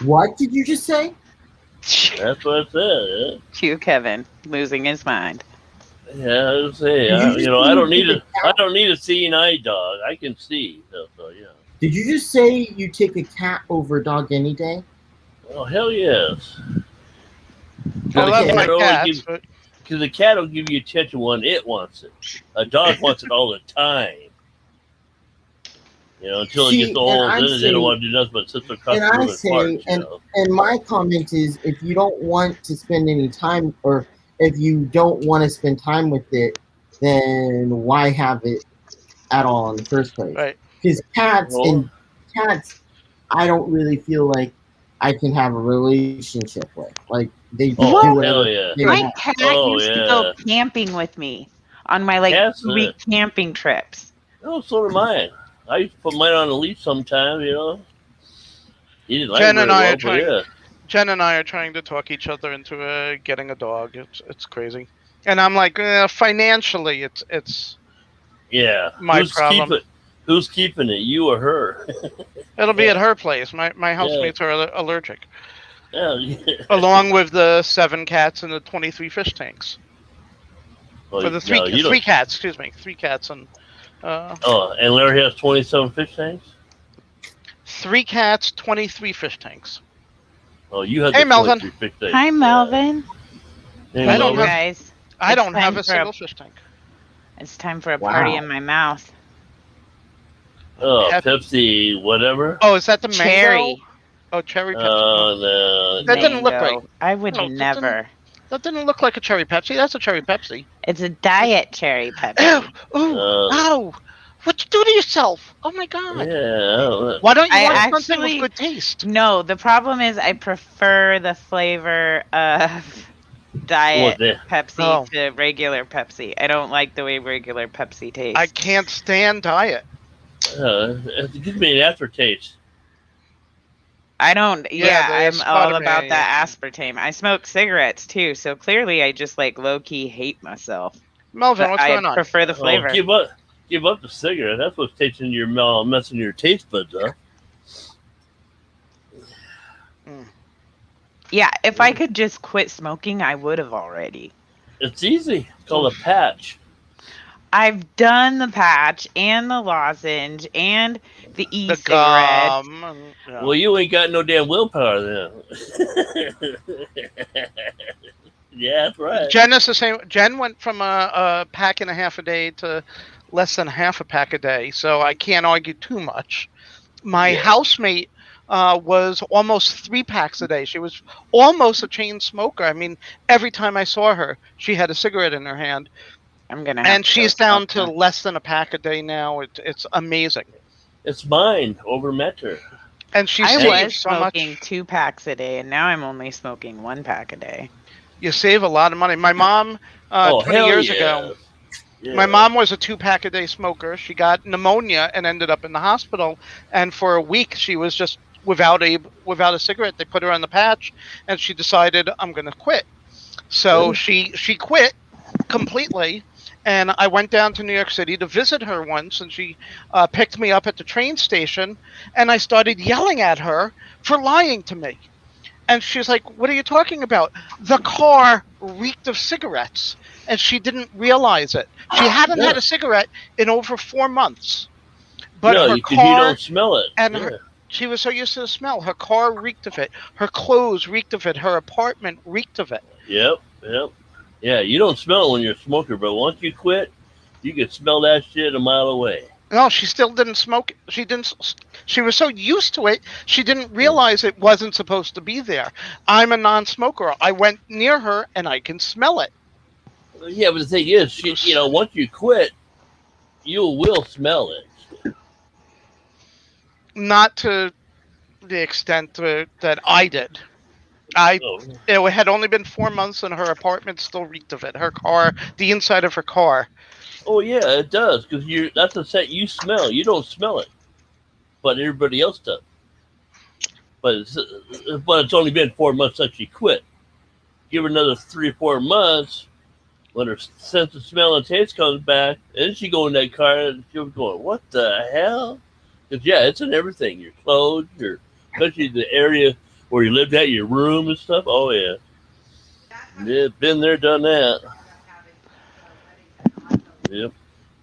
What did you just say? That's what I said. Cue Kevin losing his mind. Yeah, I was saying. I don't need a seeing eye dog. I can see. So yeah. Did you just say you take a cat over a dog any day? Oh hell yes. I love my cats, but because the cat will give you attention when it wants it. A dog wants it all the time. Until it gets old, then they don't want to do nothing but sit across the room and fart. And my comment is, if you don't want to spend any time, or if you don't want to spend time with it, then why have it at all in the first place? Right. Because cats, I don't really feel like I can have a relationship with. Like, they do whatever. Yeah. My cat used to go camping with me on my week camping trips. Oh, so did mine. I used to put mine on a leash sometimes, He didn't like Jen and I are trying to talk each other into getting a dog. It's crazy, and I'm like, financially, it's my problem. Who's keeping it, you or her? It'll be at her place. My housemates are allergic. Yeah. Along with the 7 cats and the 23 fish tanks. Well, or the 3 cats, excuse me. 3 cats and... and Larry has 27 fish tanks? 3 cats, 23 fish tanks. Oh, you have the 23 fish tanks. Hi, Melvin. Hey, I don't guys. I don't have a single fish tank. It's time for a party in my mouth. Oh, Pepsi, whatever. Oh, is that the cherry? Mango? Oh, cherry Pepsi. No. That didn't look right. I would never. That didn't look like a cherry Pepsi. That's a cherry Pepsi. It's a diet cherry Pepsi. Ow! What'd you do to yourself? Oh my god. Yeah. Why don't you want something with good taste? No, the problem is I prefer the flavor of diet Pepsi to regular Pepsi. I don't like the way regular Pepsi tastes. I can't stand diet. It gives me an aftertaste. I don't. Yeah, Yeah, the I'm all about aspartame. that aspartame. I smoke cigarettes too, so clearly I just like low key hate myself. Melvin, But what's I going on? prefer the Oh, flavor. give up the cigarette. That's what's tasting your mouth, messing your taste buds up. Yeah, if I could just quit smoking, I would have already. It's easy. It's called a patch. I've done the patch and the lozenge and the The e-cigarette. gum. Yeah. Well, you ain't got no damn willpower then. Yeah, that's right. Jen is the same. Jen went from a pack and a half a day to less than half a pack a day, so I can't argue too much. My Yeah. housemate was almost 3 packs a day. She was almost a chain smoker. I mean, every time I saw her, she had a cigarette in her hand, I'm gonna have and to she's go down smoke to now. less than a pack a day now. It's amazing, It's mine over Metter. and she I saves was so smoking much. 2 packs a day, and now I'm only smoking 1 pack a day. You save a lot of money. My mom, Oh, 20 hell years yeah. ago, Yeah. my mom was a 2 pack a day smoker. She got pneumonia and ended up in the hospital. And for a week, she was just without a cigarette. They put her on the patch, and she decided, I'm going to quit. So she quit completely. And I went down to New York City to visit her once, and she picked me up at the train station. And I started yelling at her for lying to me. And she's like, what are you talking about? The car reeked of cigarettes. And she didn't realize it. She hadn't had a cigarette in over 4 months. But no, her because you car don't smell it. and Yeah. she was so used to the smell. Her car reeked of it. Her clothes reeked of it. Her apartment reeked of it. Yep. Yeah, you don't smell it when you're a smoker, but once you quit, you can smell that shit a mile away. No, she still didn't smoke. She was so used to it, she didn't realize it wasn't supposed to be there. I'm a non-smoker. I went near her and I can smell it. Yeah, but the thing is, once you quit, you will smell it. Not to the extent that I did. It had only been 4 months and her apartment still reeked of it. Her car, the inside of her car. Oh yeah, it does, because that's the scent you smell. You don't smell it, but everybody else does. But it's only been 4 months since she quit. Give her another 3 or 4 months, when her sense of smell and taste comes back, and she go in that car and she'll be going, "What the hell?" Because it's in everything. Your clothes, especially the area where you lived at, your room and stuff. Oh yeah, been there, done that. Yep.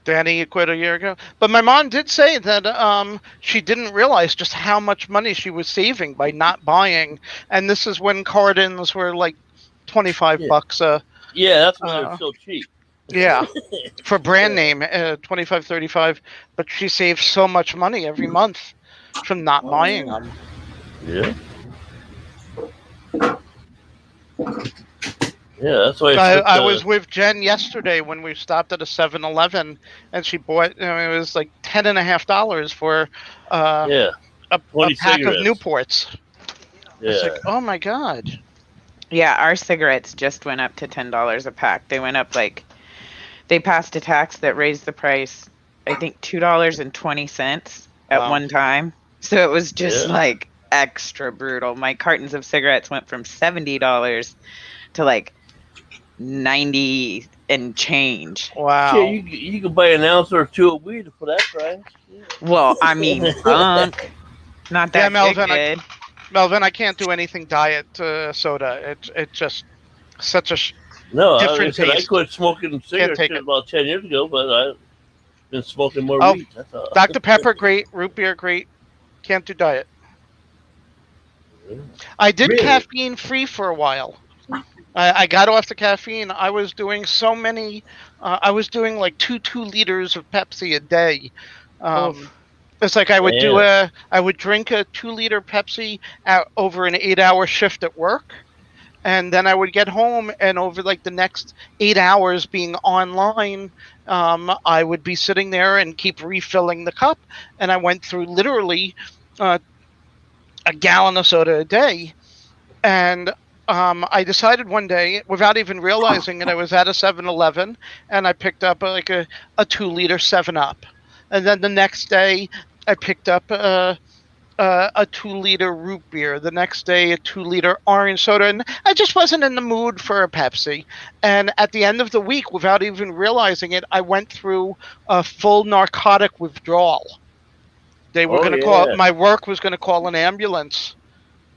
Danny, you quit a year ago. But my mom did say that she didn't realize just how much money she was saving by not buying. And this is when cartons were like $25 Yeah, that's why they're so cheap. Yeah, for brand name, 25, 35. But she saves so much money every month from not buying them. Yeah. Yeah, that's why I was with Jen yesterday when we stopped at a 7-Eleven, and she bought. It was like $10.50 for a pack cigarettes. of Newports. Yeah. It's like, oh my god. Yeah, our cigarettes just went up to $10 a pack. They went up they passed a tax that raised the price, I think $2.20 at one time. So it was just like extra brutal. My cartons of cigarettes went from $70 to like 90 and change. Wow. Yeah, you can buy an ounce or 2 of weed for that price. Yeah. Well, I mean, bunk. Not that good. Melvin, I can't do anything diet soda. It's just such a different taste. I quit smoking cigarettes about 10 years ago, but I've been smoking more weed. That's all. Dr. Pepper, great. Root beer, great. Can't do diet. I did caffeine free for a while. I got off the caffeine. I was doing so many. I was doing like 2 liters of Pepsi a day. It's like I would I would drink a 2-liter Pepsi over an 8-hour shift at work. And then I would get home, and over like the next 8 hours being online, I would be sitting there and keep refilling the cup. And I went through literally a gallon of soda a day. And I decided one day, without even realizing it, I was at a 7-Eleven, and I picked up a 2-liter 7-Up. And then the next day, I picked up a a 2-liter root beer. The next day, a 2-liter orange soda. And I just wasn't in the mood for a Pepsi. And at the end of the week, without even realizing it, I went through a full narcotic withdrawal. They were going to call, my work was going to call an ambulance.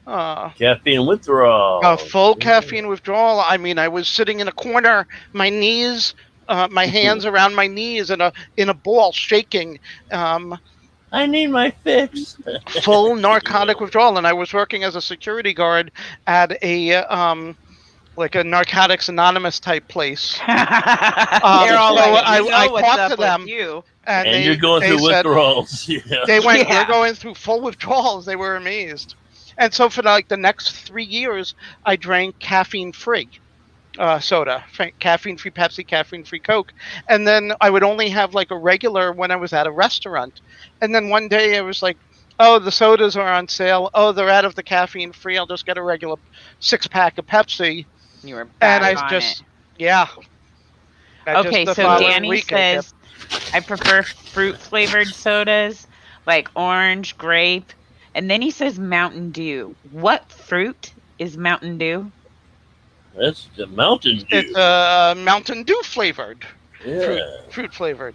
Caffeine withdrawal. A full caffeine withdrawal. I mean, I was sitting in a corner, my knees, my hands around my knees in a ball, shaking. I need my fix. Full narcotic withdrawal, and I was working as a security guard at a like a Narcotics Anonymous type place. They're all so like, I what's talked up to them, with you. And they, you're going they through said, withdrawals. Yeah. They went, Yeah. we're going through full withdrawals. They were amazed. And so for like the next 3 years, I drank caffeine-free soda, caffeine-free Pepsi, caffeine-free Coke. And then I would only have like a regular when I was at a restaurant. And then one day I was like, oh, the sodas are on sale. Oh, they're out of the caffeine-free. I'll just get a regular 6-pack of Pepsi. You were back And I on just, it. yeah. Okay, so Danny says, I prefer fruit-flavored sodas, like orange, grape, and then he says Mountain Dew. What fruit is Mountain Dew? That's the Mountain Dew. It's Mountain Dew flavored. Yeah. Fruit flavored.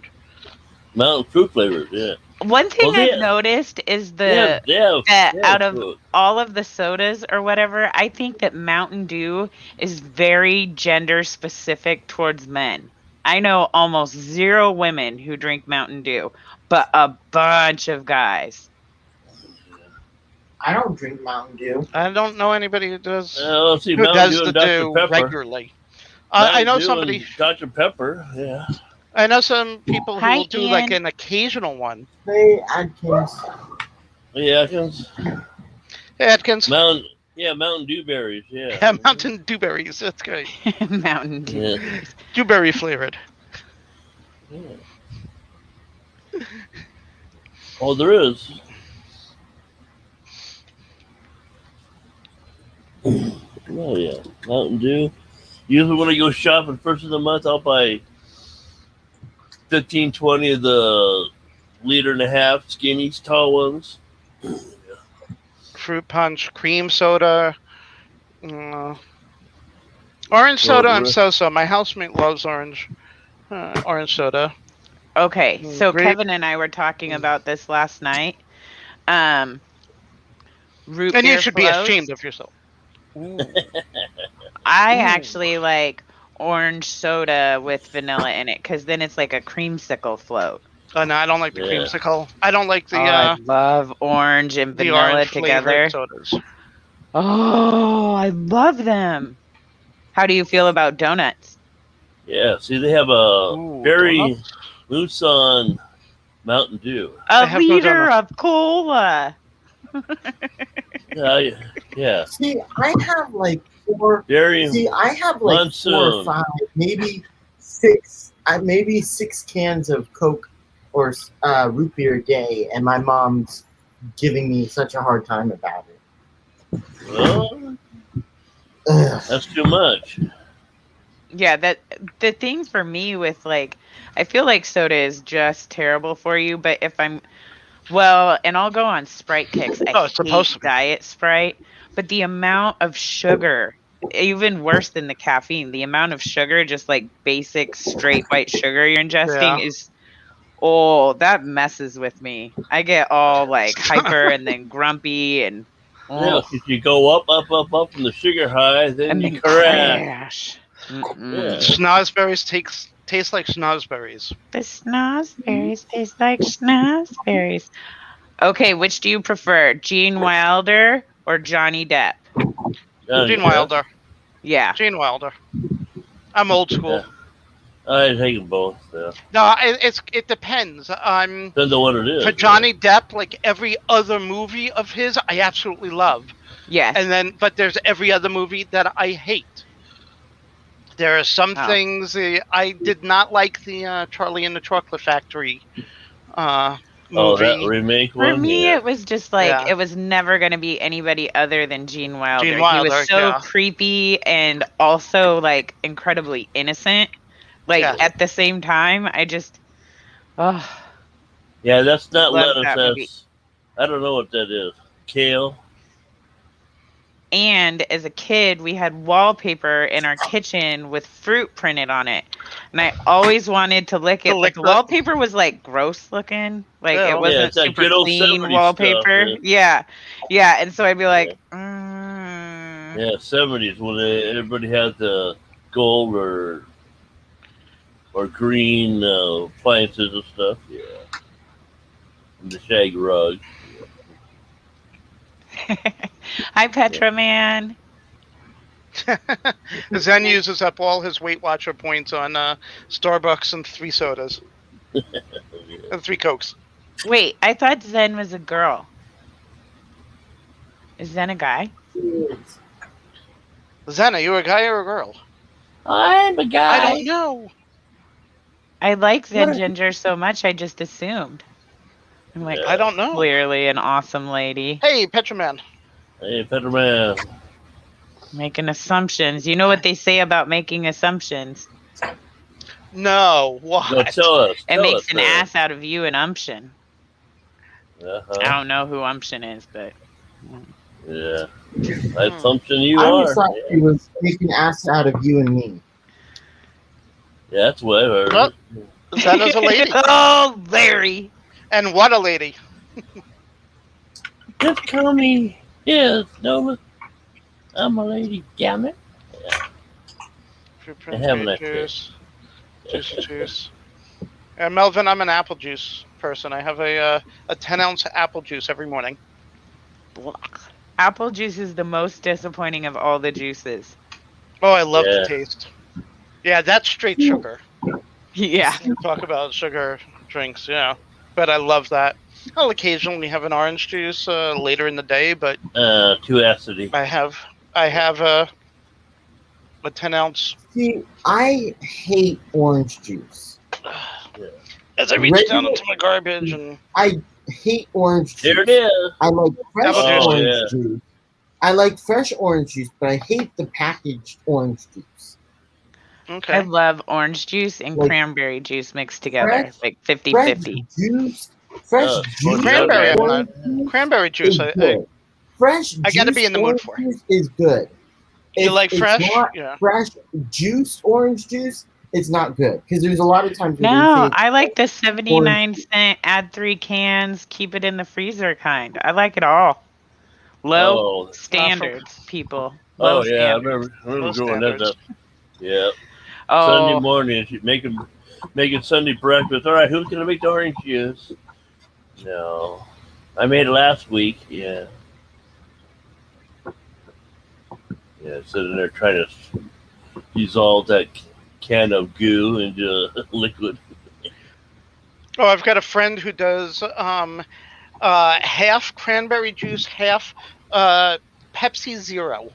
Mountain fruit flavored, yeah. One thing Well, I've noticed is that yeah, out of all of the sodas or whatever, I think that Mountain Dew is very gender specific towards men. I know almost 0 women who drink Mountain Dew, but a bunch of guys. I don't drink Mountain Dew. I don't know anybody who does let's see, who Mountain does Dew the and Dr. Dew Pepper. regularly. I know Mountain Dew somebody. and Dr. Pepper, yeah. I know some people who Hi, will do like Ian. an occasional one. Hey, Adkins. Yeah, Atkins. Hey, Atkins. Mountain Dew berries, yeah. Yeah, Mountain Dewberries. That's great. Mountain Dew. Yeah. Dewberry flavored. Yeah. Oh, there is. Oh yeah, Mountain Dew. Usually when I go shopping first of the month, I'll buy 15, 20 of the 1.5 liter skinnies, tall ones. Fruit punch, cream soda. Orange soda, I'm so-so. My housemate loves orange soda. Okay, so Grape. Kevin and I were talking about this last night. Root And beer you should be floats. ashamed of yourself. I actually like orange soda with vanilla in it because then it's like a creamsicle float. Oh no, I don't like the Yeah. creamsicle. I don't like the I love orange and the vanilla orange together. flavored sodas. Oh, I love them. How do you feel about donuts? Yeah, see, they have a Ooh, very donuts? loose on Mountain Dew. A have no liter donuts. of cola. Yeah, See, I have like 4. very. See, I have like 4 or Monsoon. 5, maybe 6. Maybe 6 cans of Coke or root beer a day, and my mom's giving me such a hard time about it. Well, Ugh. that's too much. Yeah, that the thing for me with like, I feel like soda is just terrible for you. But if I'm, well, and I'll go on Sprite kicks. I it's supposed to hate be. Diet Sprite, but the amount of sugar, even worse than the caffeine, the amount of sugar, just like basic straight white sugar you're ingesting Yeah. is, oh, that messes with me. I get all like hyper and then grumpy and. Yeah, if you go up from the sugar high, then And you then crash. Mm-mm. Yeah. Snozberries taste like snozberries. The snozberries taste like snozberries. Okay, which do you prefer, Gene Wilder or Johnny Depp? Gene Wilder. Yeah. Gene Wilder. I'm old school. Yeah. I take them both. Yeah. No, it depends. Depends on what it is. For Johnny Depp, like every other movie of his, I absolutely love. Yes. But there's every other movie that I hate. There are some Oh. things I did not like the Charlie and the Chocolate Factory Oh, movie. that remake For one? me, Yeah. it was just like, Yeah. it was never going to be anybody other than Gene Wilder. Gene He Wilder, was so yeah. creepy and also like incredibly innocent. Like Yeah. at the same time, I just, oh, Yeah, that's not Love lettuce. that movie. I don't know what that is. Kale. And as a kid, we had wallpaper in our kitchen with fruit printed on it. And I always wanted to lick it, lick but the the- wallpaper was like gross looking. Like Yeah. it Yeah, wasn't it's that super good old clean 70s wallpaper. stuff, Yeah. Yeah. And so I'd be like, Yeah, 70s when everybody had the gold or green appliances and stuff. Yeah, and the shag rug. Hi, Petra Man. Zen uses up all his Weight Watcher points on Starbucks and 3 sodas and 3 Cokes. Wait, I thought Zen was a girl. Is Zen a guy? Zen, are you a guy or a girl? I'm a guy. I don't know. I like Zen What? Ginger so much, I just assumed. I'm like, I don't know. clearly an awesome lady. Hey, Petraman. Hey, Peterman. Making assumptions. You know what they say about making assumptions? No, what? No, tell us. It tell makes us, an man. ass out of you and Umption. I Uh-huh. don't know who Umption is, but Yeah. That's something you I are. always thought he was making ass out of you and me. Yeah, that's what I heard. Well, Zen is a lady. Oh, very. And what a lady. Just call me. Yes, no, I'm a lady. Damn it. I have an Juice. Juice. Melvin, I'm an apple juice person. I have a 10-ounce apple juice every morning. Apple juice is the most disappointing of all the juices. Oh, I love Yeah. the taste. Yeah, that's straight sugar. Yeah. Talk about sugar drinks, yeah. But I love that. I'll occasionally have an orange juice later in the day, but Too acidy. I have a 10-ounce. See, I hate orange juice. As I reach down into my garbage and I hate orange juice. There it is. I like fresh Apple juice. orange Oh, yeah. juice. I like fresh orange juice, but I hate the packaged orange juice. I okay. love orange juice and Like, cranberry juice mixed together, fresh- like Fresh 50-50. juice, fresh Oh, juice. Cranberry, I'm orange juice Cranberry juice. is I good. Fresh I gotta juice be in the mood orange for. juice is good. You If like it's fresh? not Yeah. fresh juice orange juice, it's not good because there's a lot of times where No, they say I like the 79-cent, add 3 cans, keep it in the freezer kind. I like it all. Low Oh, standards, people. Low yeah. I standards. remember Low growing that standards. up. Yeah. Sunday Oh, morning, making Sunday breakfast. All right, who's gonna make the orange juice? No, I made it last week. Yeah. Yeah, sitting there trying to dissolve that can of goo into liquid. Oh, I've got a friend who does half cranberry juice, half Pepsi Zero,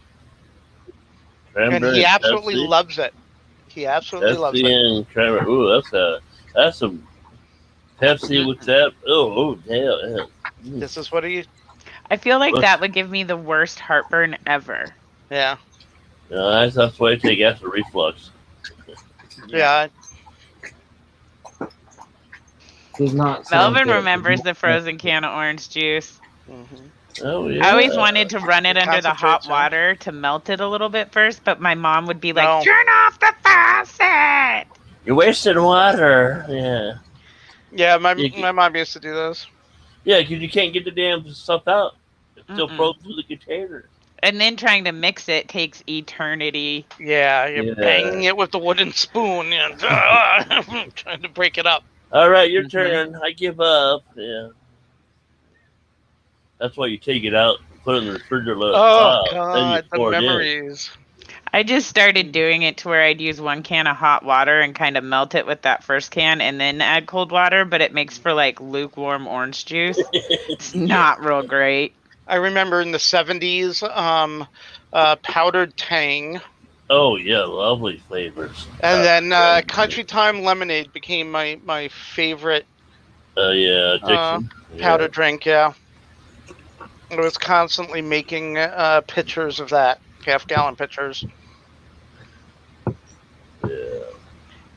and Cranberry, he absolutely Pepsi. loves it. He absolutely loves Pepsi it. and cranberry. Ooh, that's some Pepsi with that. Oh, damn. This is what he. I feel like Look. that would give me the worst heartburn ever. Yeah. No, that's why I take acid reflux. Yeah. does not. sound Melvin good. remembers the frozen can of orange juice. Mhm. Oh yeah. I always wanted to run it under the hot Concentrates, huh? water to melt it a little bit first, but my mom would be like, No. turn off the faucet! You're wasting water. Yeah. Yeah, my You can- my mom used to do this. Yeah, because you can't get the damn stuff out. It's still Mm-mm. frozen through the container. And then trying to mix it takes eternity. Yeah, you're Yeah. banging it with the wooden spoon and trying to break it up. All right, your Mhm. turn. I give up. Yeah. That's why you take it out, put it in the refrigerator. let it Oh thaw, then you God, the pour it in. memories. I just started doing it to where I'd use 1 can of hot water and kind of melt it with that first can and then add cold water, but it makes for like lukewarm orange juice. It's not real great. I remember in the 70s, powdered Tang, Oh yeah, lovely flavors. and then Country Time Lemonade became my favorite Yeah, addiction. powdered drink. Yeah, I was constantly making pitchers of that, half-gallon pitchers. Yeah.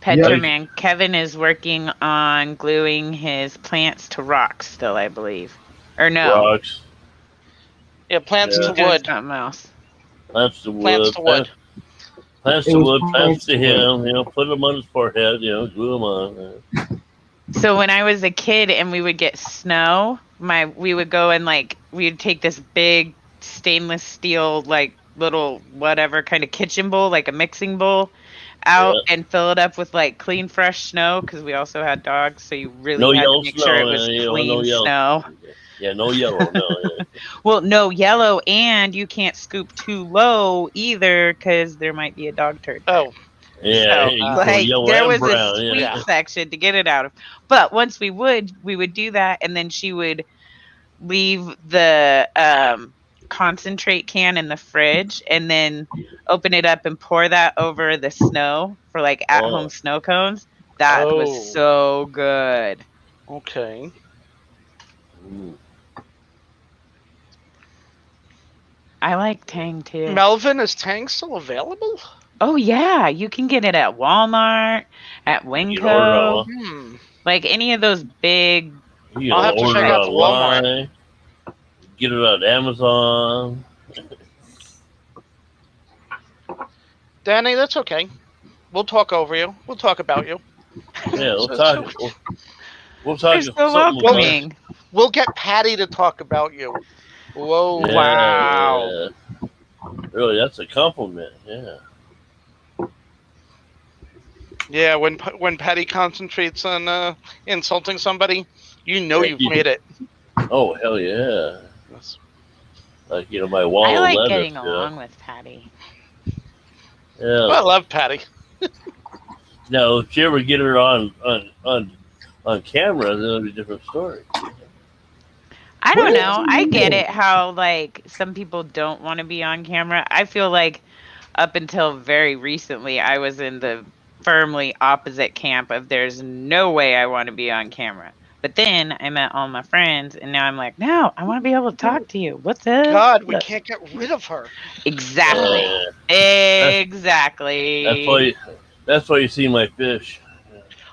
Petraman, Kevin is working on gluing his plants to rocks still, I believe. Or no? Rocks. Yeah, plants Yeah. to He's doing wood. something else. Plants the wood. Plants to wood. Plants It the was wood. Plants plants to to him. You know, put them on his forehead. You know, glue them on. So when I was a kid and we would get snow, we would go and like we'd take this big stainless steel like little whatever kind of kitchen bowl, like a mixing bowl, out and fill it up with like clean fresh snow because we also had dogs, so you really No had to yellow make sure it snow. was You know, clean no yellow. snow. Yeah, no yellow. No. Yeah. Well, no yellow, and you can't scoop too low either because there might be a dog turd there. Oh, Yeah, So, you go like, yellow there and was a brown. sweet Yeah. section to get it out of. But once we would do that, and then she would leave the concentrate can in the fridge, and then open it up and pour that over the snow for like at-home Oh. snow cones. That was Oh. so good. Okay. Mm. I like Tang too. Melvin, is Tang still available? Oh yeah, you can get it at Walmart, at You can order Winco, it. like any of those big. You I'll can have to order check it out the Walmart. online. Get it on Amazon. Danny, that's okay. We'll talk over you. We'll talk about you. Yeah, we'll talk. We'll talk. They're so something welcoming. We'll get Patty to talk about you. Whoa. Yeah, Wow. yeah. Really, that's a compliment. Yeah. Yeah, when Patty concentrates on insulting somebody, you know Yeah, you've made it. Oh hell yeah! Like my wall I of like lettuce. getting Yeah. along with Patty. Yeah. I love Patty. Now, if you ever get her on camera, then it'll be a different story. I don't What know. is I it? get it how like some people don't want to be on camera. I feel like up until very recently I was in the firmly opposite camp of there's no way I want to be on camera. But then I met all my friends and now I'm like, no, I want to be able to talk to you. What's up? God, we can't get rid of her. Exactly. Yeah. Exactly. That's why you see my fish.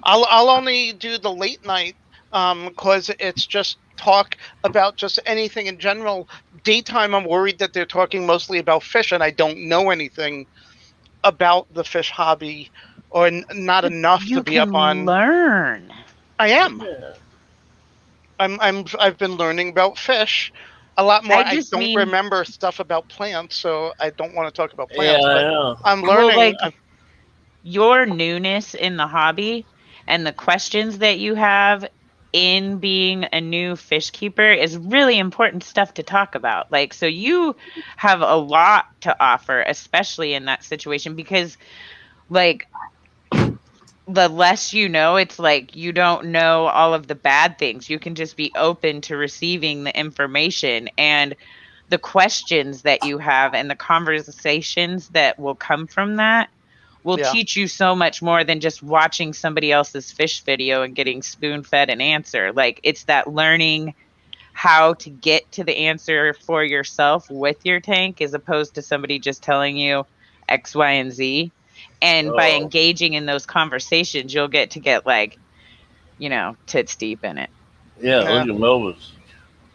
I'll only do the late night because it's just talk about just anything in general. Daytime, I'm worried that they're talking mostly about fish, and I don't know anything about the fish hobby, or not enough You to be up can on. learn. I am. Yeah. I've been learning about fish a lot more. I just don't mean- remember stuff about plants, so I don't want to talk about Yeah, plants. I But know. I'm Well, learning. like, your newness in the hobby and the questions that you have in being a new fish keeper is really important stuff to talk about. Like, so you have a lot to offer, especially in that situation, because like the less you know, it's like you don't know all of the bad things. You can just be open to receiving the information and the questions that you have and the conversations that will come from that will Yeah. teach you so much more than just watching somebody else's fish video and getting spoon-fed an answer. Like, it's that learning how to get to the answer for yourself with your tank as opposed to somebody just telling you X, Y, and Z. And by Oh. engaging in those conversations, you'll get like, tits deep in it. Yeah, Yeah. look at Melvin's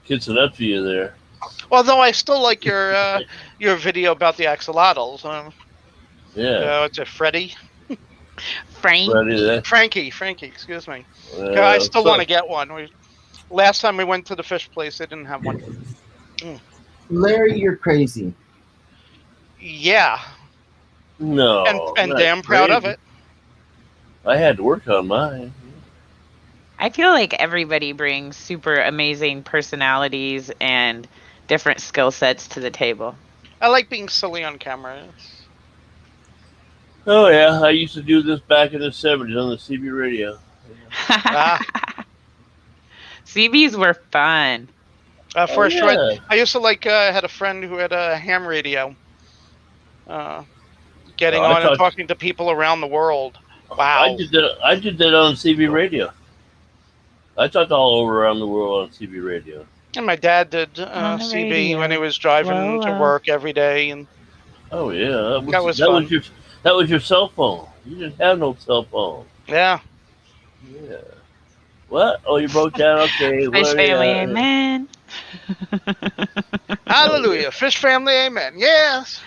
kissing up to you there. Although I still like your video about the axolotls. Yeah. It's a Freddie. Frank. Ready there. Frankie, excuse me. I still want to get one. Last time we went to the fish place, they didn't have one. Larry, you're crazy. Yeah, No. and not damn proud of crazy. it. I had to work on mine. I feel like everybody brings super amazing personalities and different skill sets to the table. I like being silly on camera. Oh yeah, I used to do this back in the 70s on the CB radio. CBs were fun. For a short, yeah. I used to had a friend who had a ham radio. Getting I on and thought- talking to people around the world. Wow. I did that on CB radio. I talked all over around the world on CB radio. And my dad did On the CB radio. when he was driving to work every day, and Oh yeah, That was fun. that was your cell phone. You didn't have no cell phone. yeah. Yeah. What? Oh, you broke down. Okay. Fish what, family, amen. Hallelujah. Fish family, amen. Yes.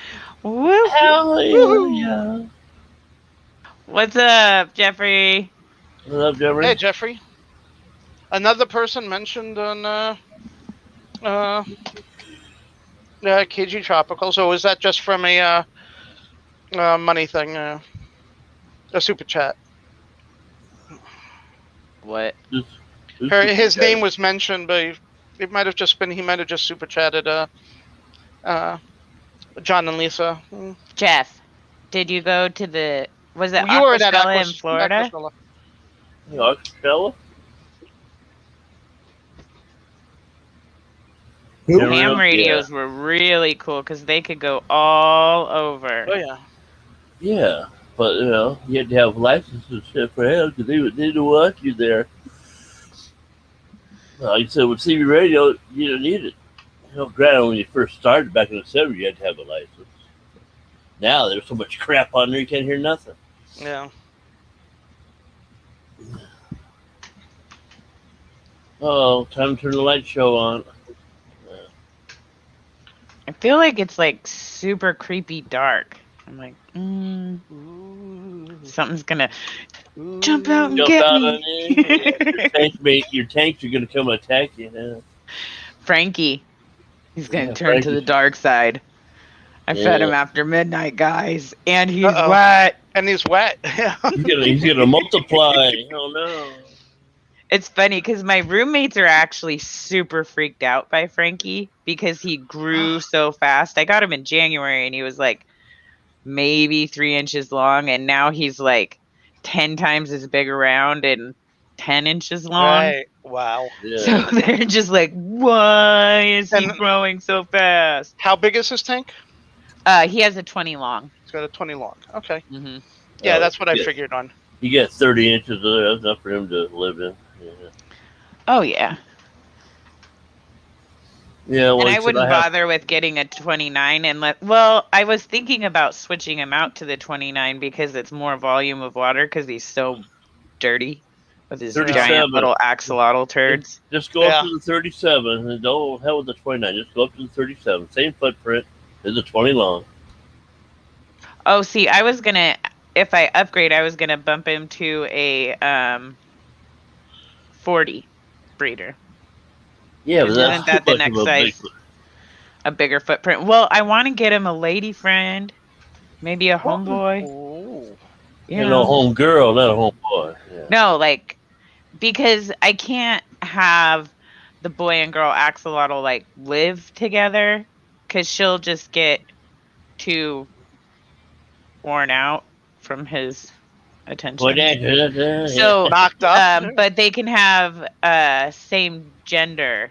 Woo. Hallelujah. What's up, Jeffrey? What's up, Jeffrey? Hey, Jeffrey. Another person mentioned on KG Tropical. So is that just from a money thing, a super chat? What? His name was mentioned, but it might have just been he might have just super chatted John and Lisa. Jeff, did you go to the? Was it You were at Aquascala in Florida? Aquascala. Aquascala? Who? Ham radios were really cool because they could go all over. Oh yeah. Yeah, but you know, you had to have license and shit for him because they didn't want you there. Like you said, with CB radio, you didn't need it. You know, granted, when you first started back in the 70s, you had to have a license. Now there's so much crap on there, you can't hear nothing. Yeah. Oh, time to turn the light show on. I feel like it's like super creepy dark. I'm like, something's gonna jump out and Jump get out me. on you. Your tanks are gonna come attack you now. Frankie, he's gonna Yeah, turn to the Frankie. dark side. I fed Yeah. him after midnight, guys, and he's Uh-oh. wet. And he's wet. Yeah. He's gonna multiply. Oh no. It's funny because my roommates are actually super freaked out by Frankie because he grew so fast. I got him in January and he was like maybe 3 inches long, and now he's like 10 times as big around and 10 inches long. Right. Wow. Yeah. So they're just like, why is he And- growing so fast? How big is his tank? He has a 20 long. He's got a 20 long. Okay. Mm-hmm. Yeah, Oh, that's what I yeah. figured on. You get 30 inches of there. That's enough for him to live in. Yeah. Oh, yeah. Yeah, well, And I except wouldn't have- bother with getting a 29 and I was thinking about switching him out to the 29 because it's more volume of water because he's so dirty with his 37. giant little axolotl turds. Just go up to the 37 and don't hell with the 29. Just go up to the 37. Same footprint as the 20 long. Oh, see, I was gonna, if I upgrade, I was gonna bump him to a 40 breeder. Yeah, but Isn't that's that too the much next of a size? big- A bigger footprint. Well, I want to get him a lady friend, maybe a homeboy. Ooh. You know, know. home girl, not a home boy. Yeah. No, like, because I can't have the boy and girl axolotl like live together because she'll just get too worn out from his attention. So, Knocked up. but they can have same gender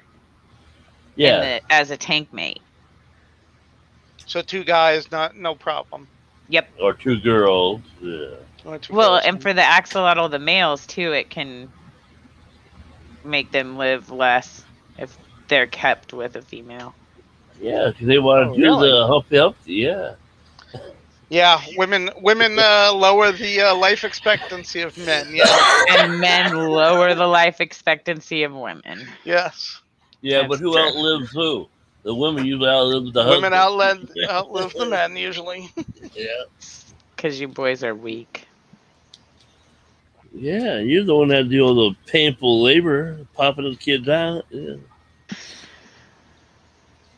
Yeah. as a tank mate. So 2 guys, no problem. Yep. Or 2 girls. Yeah. Only 2 Well, girls. and for the axolotl, the males too, it can make them live less if they're kept with a female. Yeah, because they want to do really? the humpy. Yeah. Yeah, women lower the life expectancy of men. Yeah. And men lower the life expectancy of women. Yes. Yeah, That's but who true. outlives who? The women usually outlive the Women husband. outlive the men usually. Yeah. Because you boys are weak. Yeah, you're the one that do all the painful labor, popping the kids out. Yeah.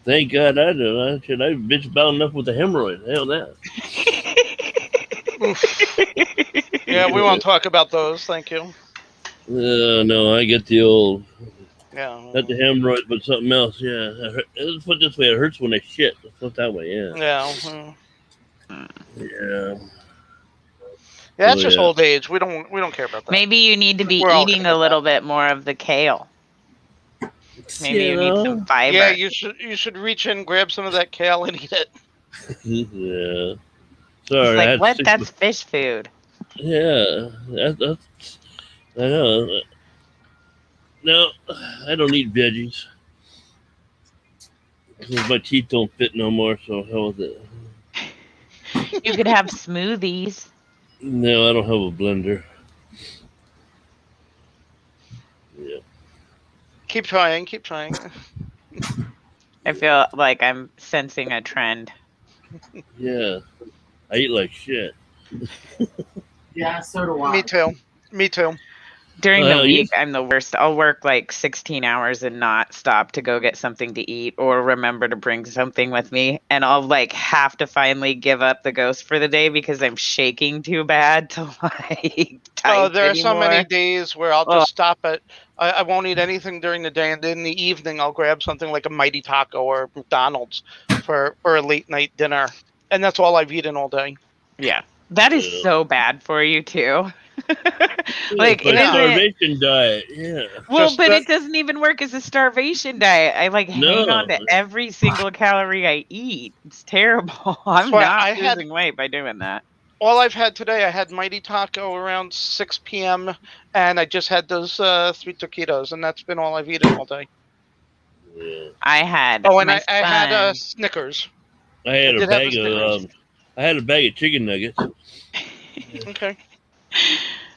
Thank God I do. I bitch about enough with the hemorrhoid. Hell that. Yeah, we won't talk about those. Thank you. No, I get the old, Yeah. not the hemorrhoid, but something else. Yeah, let's put it this way: it hurts when they shit. Let's put it that way. Yeah. Yeah. Yeah. Yeah, that's Oh, just yeah. old age. We don't care about that. Maybe you need to be We're all eating gonna a get little bit more of the kale. Maybe you need some fiber. Yeah, you should reach in, grab some of that kale, and eat it. Yeah. It's Sorry. I like, had what? to- That's fish food. Yeah. That's. I know. No, I don't eat veggies. My teeth don't fit no more, so hell with it. You could have smoothies. No, I don't have a blender. Yeah. Keep trying. Keep trying. I feel like I'm sensing a trend. Yeah. I eat like shit. Yeah, so do I. Me too. Me too. During the Well, week, I'm the worst. I'll work like 16 hours and not stop to go get something to eat or remember to bring something with me. And I'll like have to finally give up the ghost for the day because I'm shaking too bad to like Oh, type there are so many anymore. days where I'll just stop at. I won't eat anything during the day, and in the evening I'll grab something like a Mighty Taco or McDonald's for a late night dinner, and that's all I've eaten all day. Yeah. That is Yeah. so bad for you too. Yeah, Like it's like it isn't starvation diet. Yeah. well, Just but that- it doesn't even work as a starvation diet. I like hang on No. to every single calorie I eat. It's terrible. That's I'm why not I had losing weight by doing that. all I've had today. I had Mighty Taco around 6 p.m. and I just had those 3 taquitos, and that's been all I've eaten all day. Yeah. I had Oh, and my I had son. Snickers. I had I a did have a bag Snickers. of I had a bag of chicken nuggets. Okay.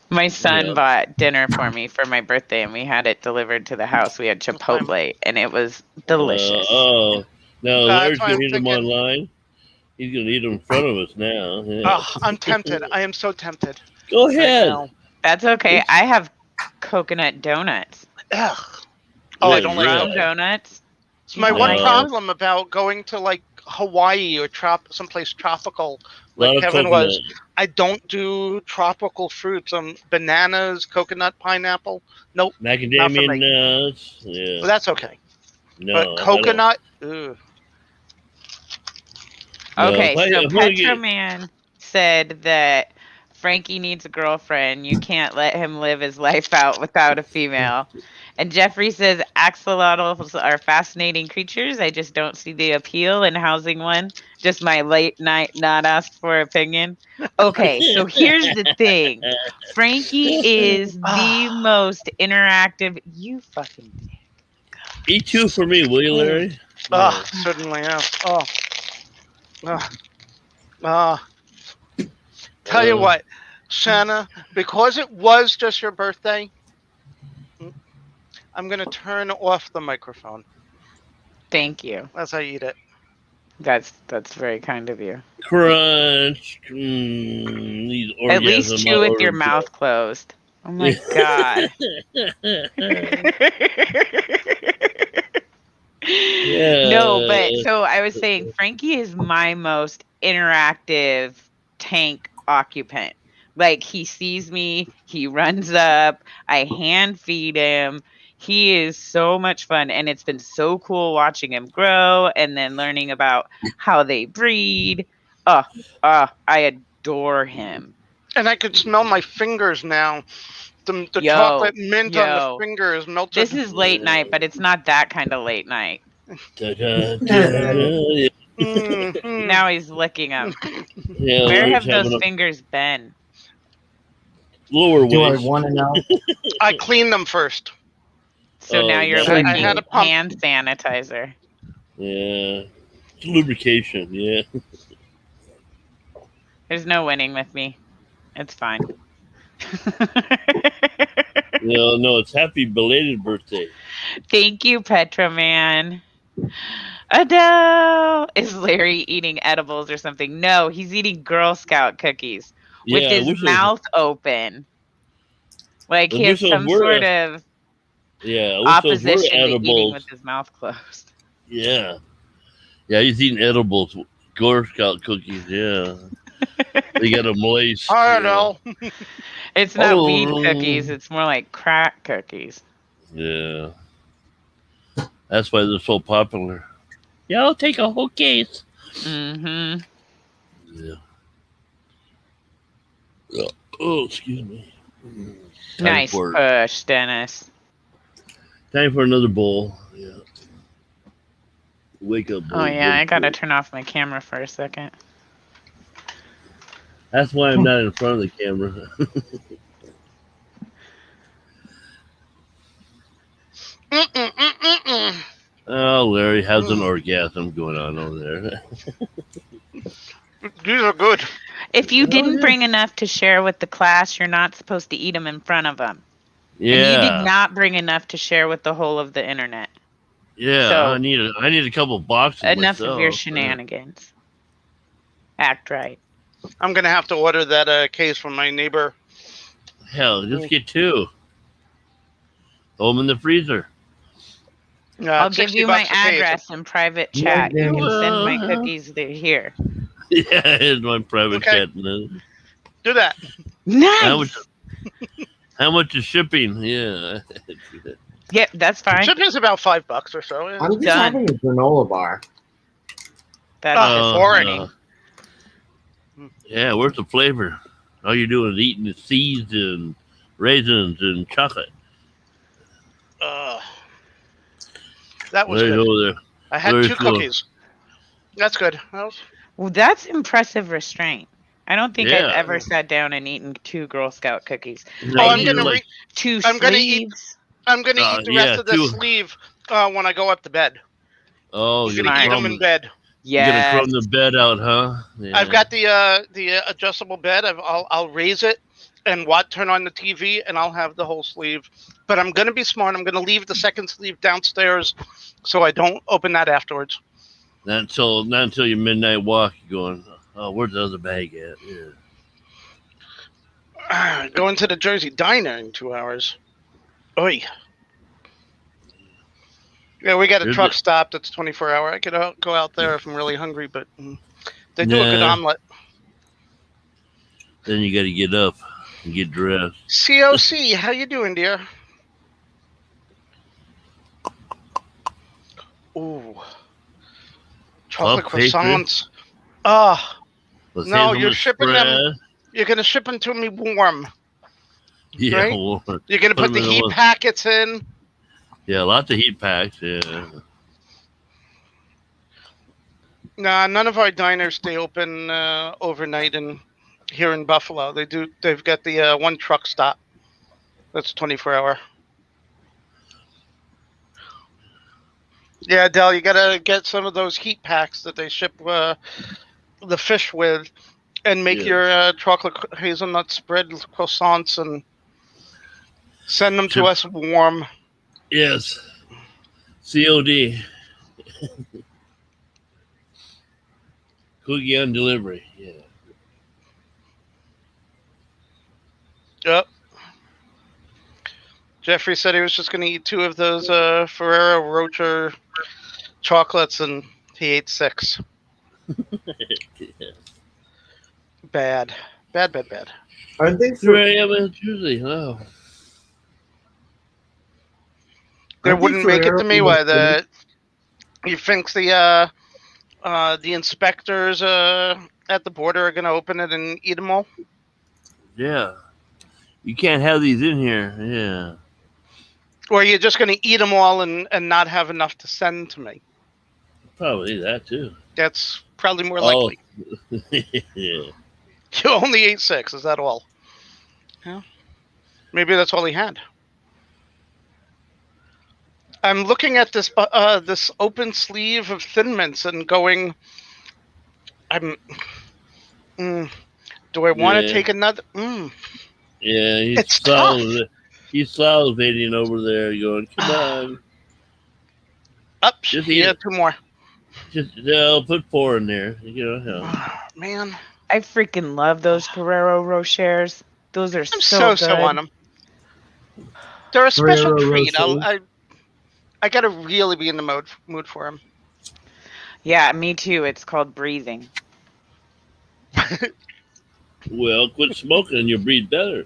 My son Yeah. bought dinner for me for my birthday, and we had it delivered to the house. We had fine. Chipotle, and it was delicious. Oh. Now Larry's That's why gonna I'm eat them thinking. online. He's gonna eat them in front of us now. Yeah. Oh, I'm tempted. I am so tempted. Go Right ahead. now. That's okay. I have coconut donuts. Ugh. Oh, I Yeah, don't like Brown yeah. donuts. It's You my don't one like No. those? problem about going to like Hawaii or someplace tropical, A lot like of Kevin coconut. was. I don't do tropical fruits. Bananas, coconut, pineapple. Nope, not for Macadamia me. nuts. Yeah. But that's okay. No, But I don't. coconut, ugh. No, Okay, so if I get Petroman said that Frankie needs a girlfriend. You can't let him live his life out without a female. And Jeffrey says axolotls are fascinating creatures. I just don't see the appeal in housing one. Just my late night not asked for opinion. Okay, so here's the thing. Frankie is the most interactive. You fucking eat two for me, will you, Larry? Ah, certainly, yeah. Oh, tell you Uh, what, Shanna, because it was just your birthday, I'm gonna turn off the microphone thank you. as I eat it. That's very kind of you. Crunch. These At least orgasm chew with your order. mouth closed. Oh my god. No, but Yeah. so I was saying Frankie is my most interactive tank occupant. Like he sees me, he runs up, I hand feed him. He is so much fun, and it's been so cool watching him grow and then learning about how they breed. I adore him. And I could smell my fingers now. The Yo, chocolate mint on the yo. fingers melted. This is late night, but it's not that kind of late night. Da, da, da, da. Mhm. Now he's licking them. Yeah, Where Larry's have those having a fingers been? lower Do I waist. want to know? I cleaned them first. So now Oh, you're no. I licking had a pump. hand sanitizer. Yeah. It's lubrication, yeah. There's no winning with me. It's fine. No, it's happy belated birthday. Thank you, Petroman. Adele! Is Larry eating edibles or something? No, he's eating Girl Scout cookies with Yeah, I his wish mouth open. Like I he has wish those some were- sort of yeah, I wish those were opposition to eating edibles. with his mouth closed. Yeah. Yeah, he's eating edibles. Girl Scout cookies, yeah. They got them laced. I yeah. don't know. It's not Oh, weed cookies, it's more like crack cookies. Yeah. That's why they're so popular. Yeah, I'll take a whole case. Mm-hmm. Yeah. Yeah. Oh, excuse me. Time Nice for, push, Dennis. time for another bowl. Yeah. Wake up. Oh bowl, yeah, I bowl, gotta bowl. turn off my camera for a second. That's why I'm not in front of the camera. Mm-mm-mm-mm-mm. Oh, Larry has an orgasm going on over there. These are good. If you Oh, didn't yeah. bring enough to share with the class, you're not supposed to eat them in front of them. Yeah. And you did not bring enough to share with the whole of the internet. Yeah, So- I need a couple boxes. Enough of your myself. shenanigans. Act right. I'm gonna have to order that case from my neighbor. Hell, just get 2. Throw them in the freezer. I'll It's give 60 you my bucks a case. address in private Yeah, chat. You yeah. can send my Well, cookies. They're here. Yeah, here's my private Okay. chat. Do that. How much? Nice. How much is shipping? Yeah. Yep, that's fine. Shipping's about $5 or so. Yeah. I'm just Done. having a granola bar. That's Oh, boring. Yeah, where's the flavor? All you're doing is eating the seeds and raisins and chocolate. That was Right good. over there. I had Very 2 cool. cookies. That's good. Well, that's impressive restraint. I don't think Yeah. I've ever sat down and eaten 2 Girl Scout cookies. No, I'm you're gonna like, 2 I'm gonna eat- sleeves. I'm gonna eat the rest yeah, of the 2. sleeve when I go up to bed. Oh, I'm you're gonna gonna eat them crumb, in bed. you're gonna Yes. crumb the bed out, huh? Yeah. I've got the adjustable bed. I'll raise it and turn on the TV, and I'll have the whole sleeve. But I'm gonna be smart. I'm gonna leave the second sleeve downstairs, so I don't open that afterwards. Not until your midnight walk. You're going. Oh, where's the other bag at? Yeah. Going to the Jersey Diner in 2 hours. Oy. Yeah, we got a Is truck it- stop that's 24-hour. I could go out there if I'm really hungry, but they do a good Nah. omelet. Then you got to get up and get dressed. COC, how you doing, dear? Ooh. Chocolate Puff pastry? croissants. Ah, With No, hazelnut you're shipping them- spread. you're going to ship them to me warm. Yeah, right? well, You're going to Put put 'em the in the heat one- packets in. yeah, lots of heat packs. Yeah. Nah, none of our diners stay open overnight here in Buffalo. They've got the one truck stop. That's 24-hour. Yeah, Del, you gotta get some of those heat packs that they ship the fish with, and make Yeah. your chocolate hazelnut spread croissants and send them to Ship- us warm. Yes. COD. Cookie on delivery. Yeah. Yep. Jeffrey said he was just going to eat 2 of those Ferrero Rocher chocolates, and he ate 6. Bad. Bad. I think Here I am on Tuesday. Oh. They I think wouldn't make it to Ferrero me. was Why you think the inspectors at the border are going to open it and eat them all? Yeah. You can't have these in here. Yeah. Or are you just going to eat them all and not have enough to send to me? Probably that too. That's probably more Oh. likely. Yeah. You only ate 6. Is that all? Yeah. Maybe that's all he had. I'm looking at this this open sleeve of Thin Mints and going, do I want to Yeah. take another? Yeah, It's tough. He's salivating over there, going, "Come on, Up, Just eat yeah, it. 2 more. just I'll put 4 in there." You know, Man, I freaking love those Ferrero Rochers. Those are I'm so so good. on them. They're a special Ferrero treat. Rochers. I gotta really be in the mood for them. Yeah, me too. It's called breathing. well, quit smoking and you'll breathe better.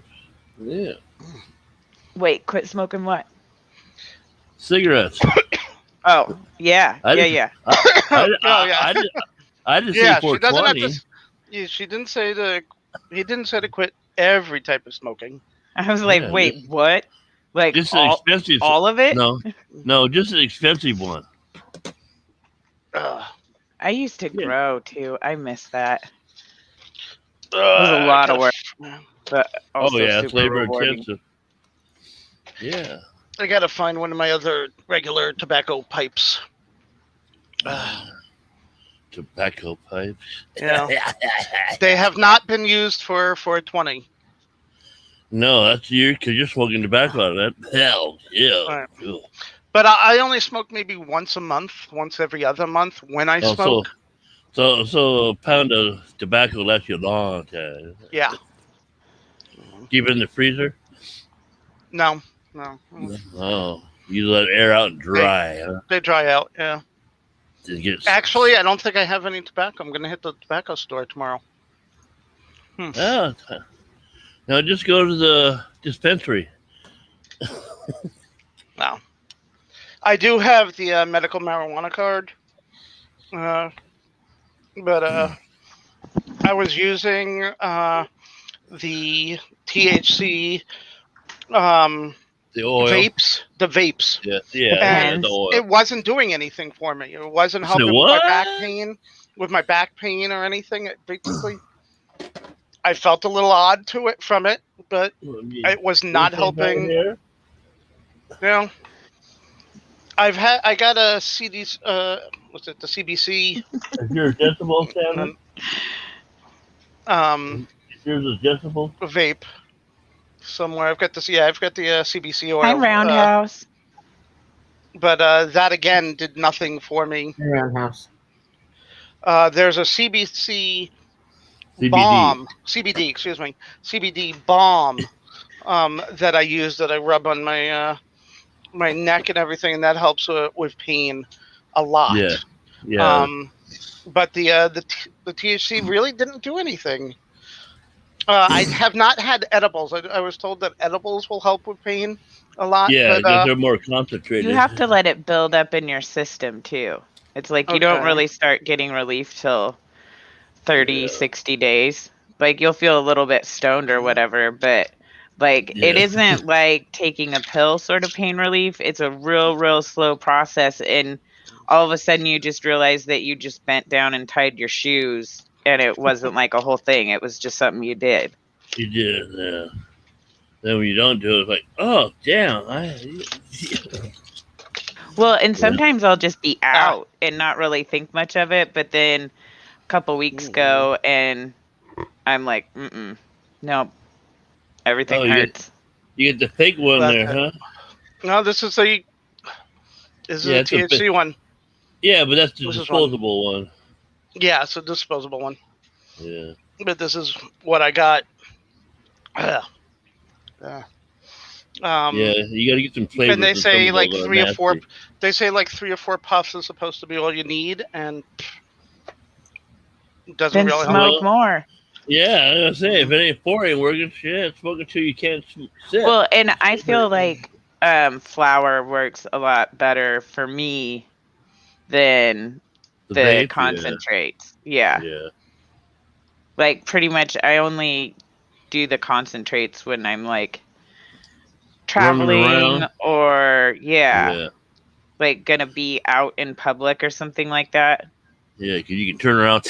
Yeah, Wait, quit smoking what? cigarettes. Oh, yeah. I Yeah. I just Yeah, say she doesn't have 420. to. Yeah, she didn't say to. He didn't say to quit every type of smoking. I was like, Yeah, wait, what? Like Just an expensive. all of it? No, just an expensive one. Ugh. I used to Yeah. grow too. I miss that. It was a lot of work, but also Oh yeah, super it's labor rewarding. intensive. Yeah. I gotta find one of my other regular tobacco pipes. Tobacco pipes. Yeah, they have not been used for 420. No, that's you because you're smoking tobacco out of that. Hell, yeah. Right. Ew. But I only smoke maybe once a month, once every other month when I Oh, smoke. so a pound of tobacco lasts you a long time. Yeah. Keep it in the freezer. No. Oh, you let it air out and dry. Huh? They dry out, yeah. It gets, Actually, I don't think I have any tobacco. I'm going to hit the tobacco store tomorrow. oh, now just go to the dispensary. No. I do have the medical marijuana card. But I was using the THC The oil. the vapes. Yeah, And the oil. it wasn't doing anything for me. It wasn't So helping with what? my back pain or anything. It basically, I felt a little odd to it from it, but it was not helping. Here? You know, I got a CD's, what's it, the CBC? Is your adjustable, Shanna? Is yours adjustable? Vape somewhere. I've got the CBC oil. Hi, Roundhouse. But that again did nothing for me. Roundhouse. There's a CBD, CBD balm that I use that I rub on my my neck and everything, and that helps with pain a lot. Yeah. But the THC really didn't do anything. I have not had edibles. I was told that edibles will help with pain a lot. Yeah, but, because they're more concentrated. You have to let it build up in your system too. It's like you don't Okay. really start getting relief till 30, 60 days. Like you'll feel a little bit stoned or whatever, but like it isn't like taking a pill sort of pain relief. It's a real slow process, and all of a sudden you just realize that you just bent down and tied your shoes, and it wasn't like a whole thing. It was just something you did. You did, yeah. Then when you don't do it, it's like, oh, damn. Well, and sometimes I'll just be out and not really think much of it, but then a couple weeks go and I'm like, nope, everything hurts. You get the fake one there, huh? No, this is a THC one. Yeah, but that's the disposable one. Yeah, it's a disposable one. Yeah. But this is what I got. Yeah, you got to get some flavor. And they say like 3 or 4. They say like 3 or 4 puffs is supposed to be all you need, and it doesn't then really smoke help. more. Yeah, I was gonna say if it ain't for you working, shit, smoke until you can't sit. Well, and I feel like flour works a lot better for me than the vape, concentrates. Yeah. Like pretty much, I only do the concentrates when I'm like traveling or like gonna be out in public or something like that. Yeah, because you can turn around.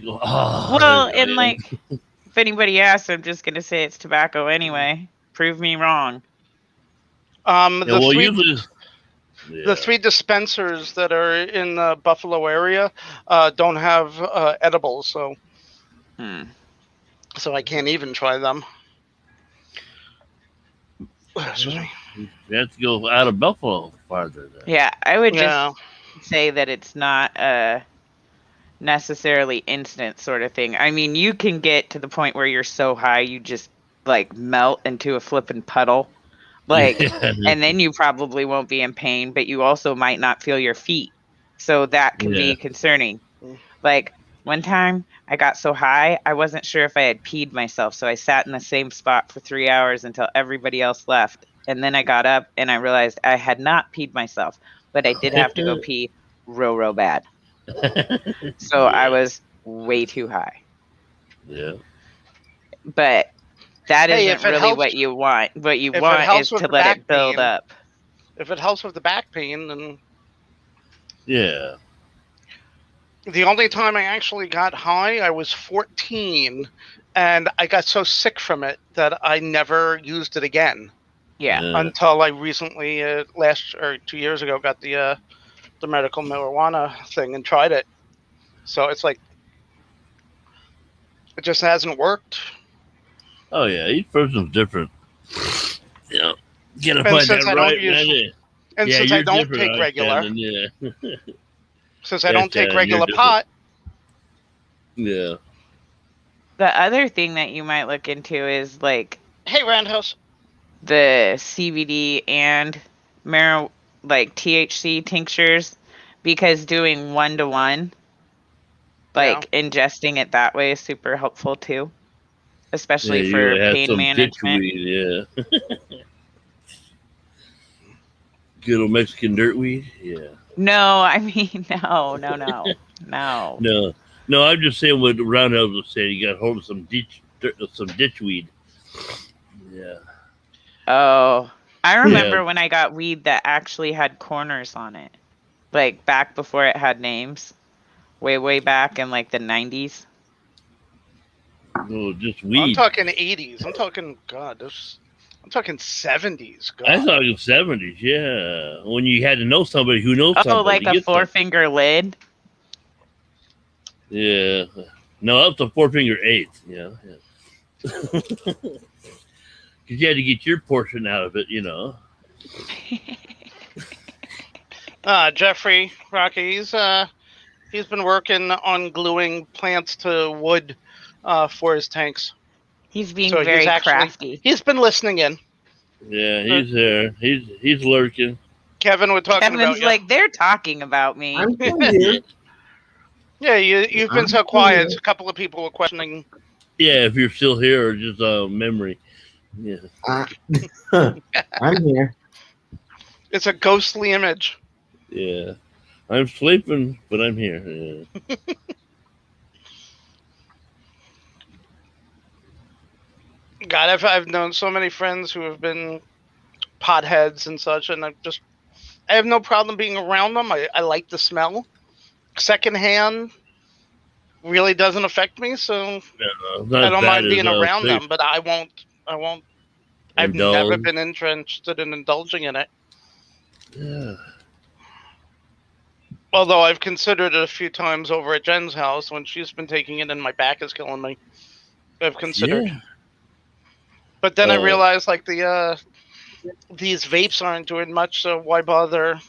Well, and like if anybody asks, I'm just gonna say it's tobacco anyway. Prove me wrong. The 3 dispensers that are in the Buffalo area don't have edibles, so I can't even try them. Excuse me. You have to go out of Buffalo farther. Then. Yeah, I would just say that it's not a necessarily instant sort of thing. I mean, you can get to the point where you're so high you just like melt into a flippin' puddle. Like, and then you probably won't be in pain, but you also might not feel your feet. So that can be concerning. Like one time I got so high, I wasn't sure if I had peed myself. So I sat in the same spot for 3 hours until everybody else left. And then I got up and I realized I had not peed myself, but I did have to go pee real bad. So I was way too high. Yeah. But that isn't really what you want. What you want is to let it build up. If it helps with the back pain, then... Yeah. The only time I actually got high, I was 14, and I got so sick from it that I never used it again. Yeah. Until I recently, 2 years ago, got the medical marijuana thing and tried it. So it's like, it just hasn't worked. Oh yeah, each person's different. You know, get to And find since that I right. And Yeah, since I you're don't different, take regular, Shannon, yeah. since I don't take You're regular different. pot, Yeah. The other thing that you might look into is like hey, Roundhouse. the CBD and like THC tinctures, because doing 1-to-1, like ingesting it that way is super helpful too, especially Yeah, for you have pain some management. ditchweed, yeah. Good old Mexican dirtweed, yeah. No, I mean no. No, I'm just saying what Roundhouse was saying. You got hold of some ditchweed. Yeah. Oh, I Yeah. remember when I got weed that actually had corners on it, like back before it had names, way back in like the 90s. Oh, just I'm weed. talking 80s. I'm talking I'm talking 70s. God. I thought it was 70s, yeah. When you had to know somebody who knows Oh, somebody like to a get something. 4-finger lid. Yeah. No, up to 4-finger 8. Yeah. Because you had to get your portion out of it, you know. Jeffrey Rocky, he's been working on gluing plants to wood for his tanks. He's being So very crafty. He's been listening in. Yeah, he's there. He's lurking. Kevin, we're talking Kevin's about you. like, they're talking about me. I'm still here. Yeah, you've been so quiet. A couple of people were questioning. Yeah, if you're still here or just memory. Yeah. I'm here. It's a ghostly image. Yeah. I'm sleeping, but I'm here. Yeah. God, I've known so many friends who have been potheads and such, and I have no problem being around them. I like the smell. Secondhand really doesn't affect me, so Not I don't bad mind as being around sleep. them, but I won't. I've never been interested in indulging in it. Yeah. Although I've considered it a few times over at Jen's house when she's been taking it and my back is killing me. I've considered. Yeah. But then I realized like these vapes aren't doing much, so why bother?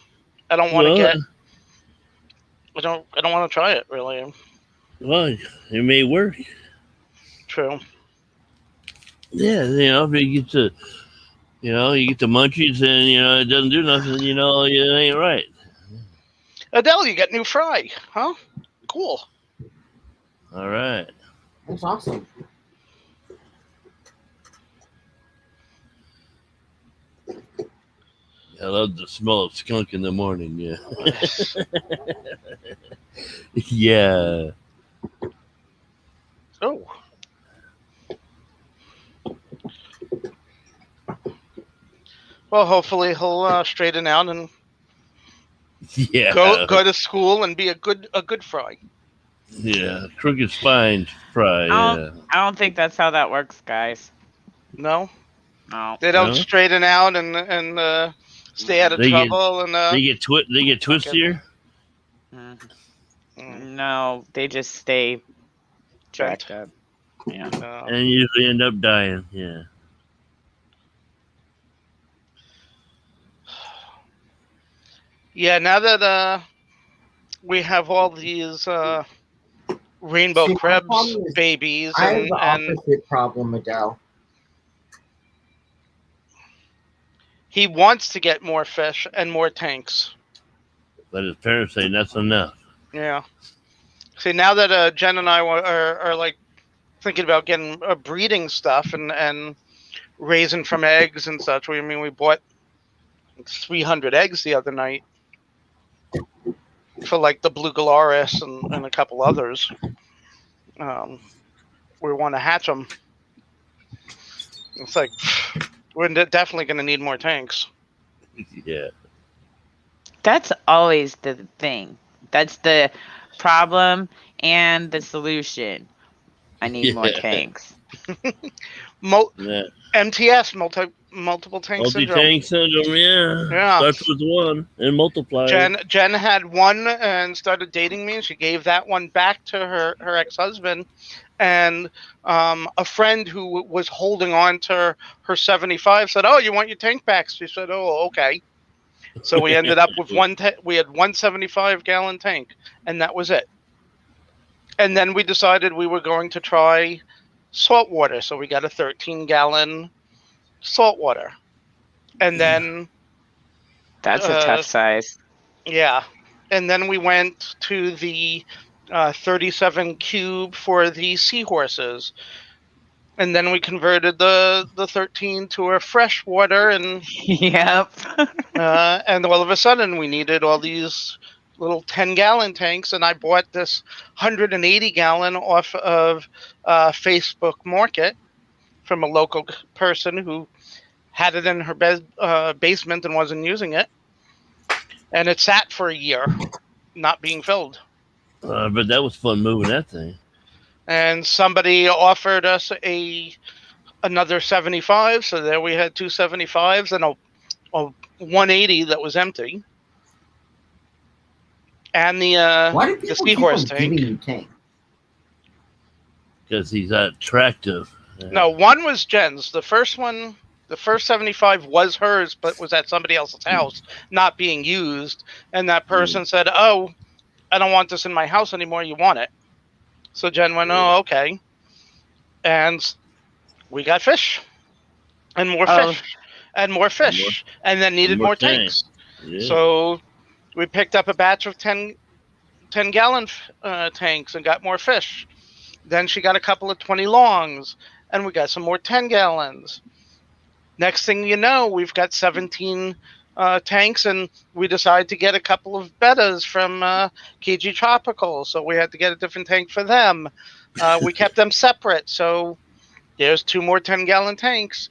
I don't want to I don't want to try it really. Well, it may work. True. Yeah, if you get the you get the munchies and it doesn't do nothing, it ain't right. Adele, you got new fry, huh? Cool. All right. That's awesome. I love the smell of skunk in the morning. Yeah. Yeah. Oh. Well, hopefully he'll straighten out and Yeah. go to school and be a good fry. Yeah. Crooked spine fry. Yeah. I don't think that's how that works, guys. No, No. they don't No? straighten out and stay out of trouble. They get twistier. No, they just stay jacked up. Yeah. And usually end up dying. Yeah. Yeah, now that we have all these rainbow See, my Krebs problem is babies, I have the and opposite problem, Miguel. he wants to get more fish and more tanks. But his parents say that's enough. Yeah. See, now that Jen and I are like thinking about getting breeding stuff and raising from eggs and such. We bought 300 eggs the other night for like the blue Galaris and a couple others. We want to hatch them. It's like we're definitely going to need more tanks. Yeah. That's always the thing. That's the problem and the solution. I need more tanks. MTS, multiple tank syndrome. Multi-tank syndrome, Yeah. Starts with one and multiplies. Jen had one and started dating me. She gave that one back to her ex-husband. And a friend who was holding on to her 75 said, "Oh, you want your tank back?" She said, "Oh, okay." So we ended up with we had 175-gallon tank, and that was it. And then we decided we were going to try salt water. So we got a 13-gallon salt water. And then That's a tough size. yeah. And then we went to the 37 cube for the seahorses. And then we converted the 13 to a fresh water, and Yep. and all of a sudden we needed all these little 10-gallon tanks, and I bought this 180-gallon off of Facebook Market from a local person who had it in her basement and wasn't using it, and it sat for a year, not being filled. But that was fun moving that thing. And somebody offered us another 75, so there we had two 75s and a 180 that was empty. And the Why do people keep seahorse on tank. giving you tank? Because he's attractive. No, one was Jen's. The first 75 was hers, but was at somebody else's house, not being used. And that person said, "Oh, I don't want this in my house anymore. You want it?" So Jen went, "Oh, okay." And we got fish. And more fish. And more fish. And then needed more tanks. Yeah. So we picked up a batch of 10-gallon tanks and got more fish. Then she got a couple of 20 longs, and we got some more 10 gallons. Next thing you know, we've got 17 tanks, and we decided to get a couple of bettas from KG Tropical, so we had to get a different tank for them. We kept them separate, so there's 2 more 10-gallon tanks.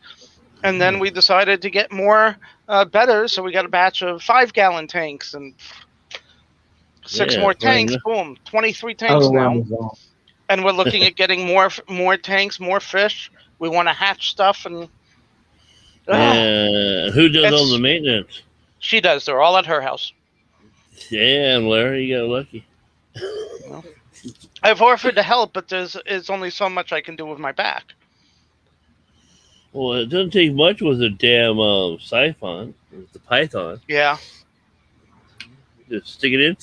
And then we decided to get more bettas, so we got a batch of 5-gallon tanks and 6 more tanks. Boom, 23 tanks now. And we're looking at getting more tanks, more fish. We want to hatch stuff, and who does all the maintenance? She does. They're all at her house. Damn, Larry, you got lucky. Well, I've offered to help, but there's only so much I can do with my back. Well, it doesn't take much with a damn siphon, the python. Yeah. Just stick it in,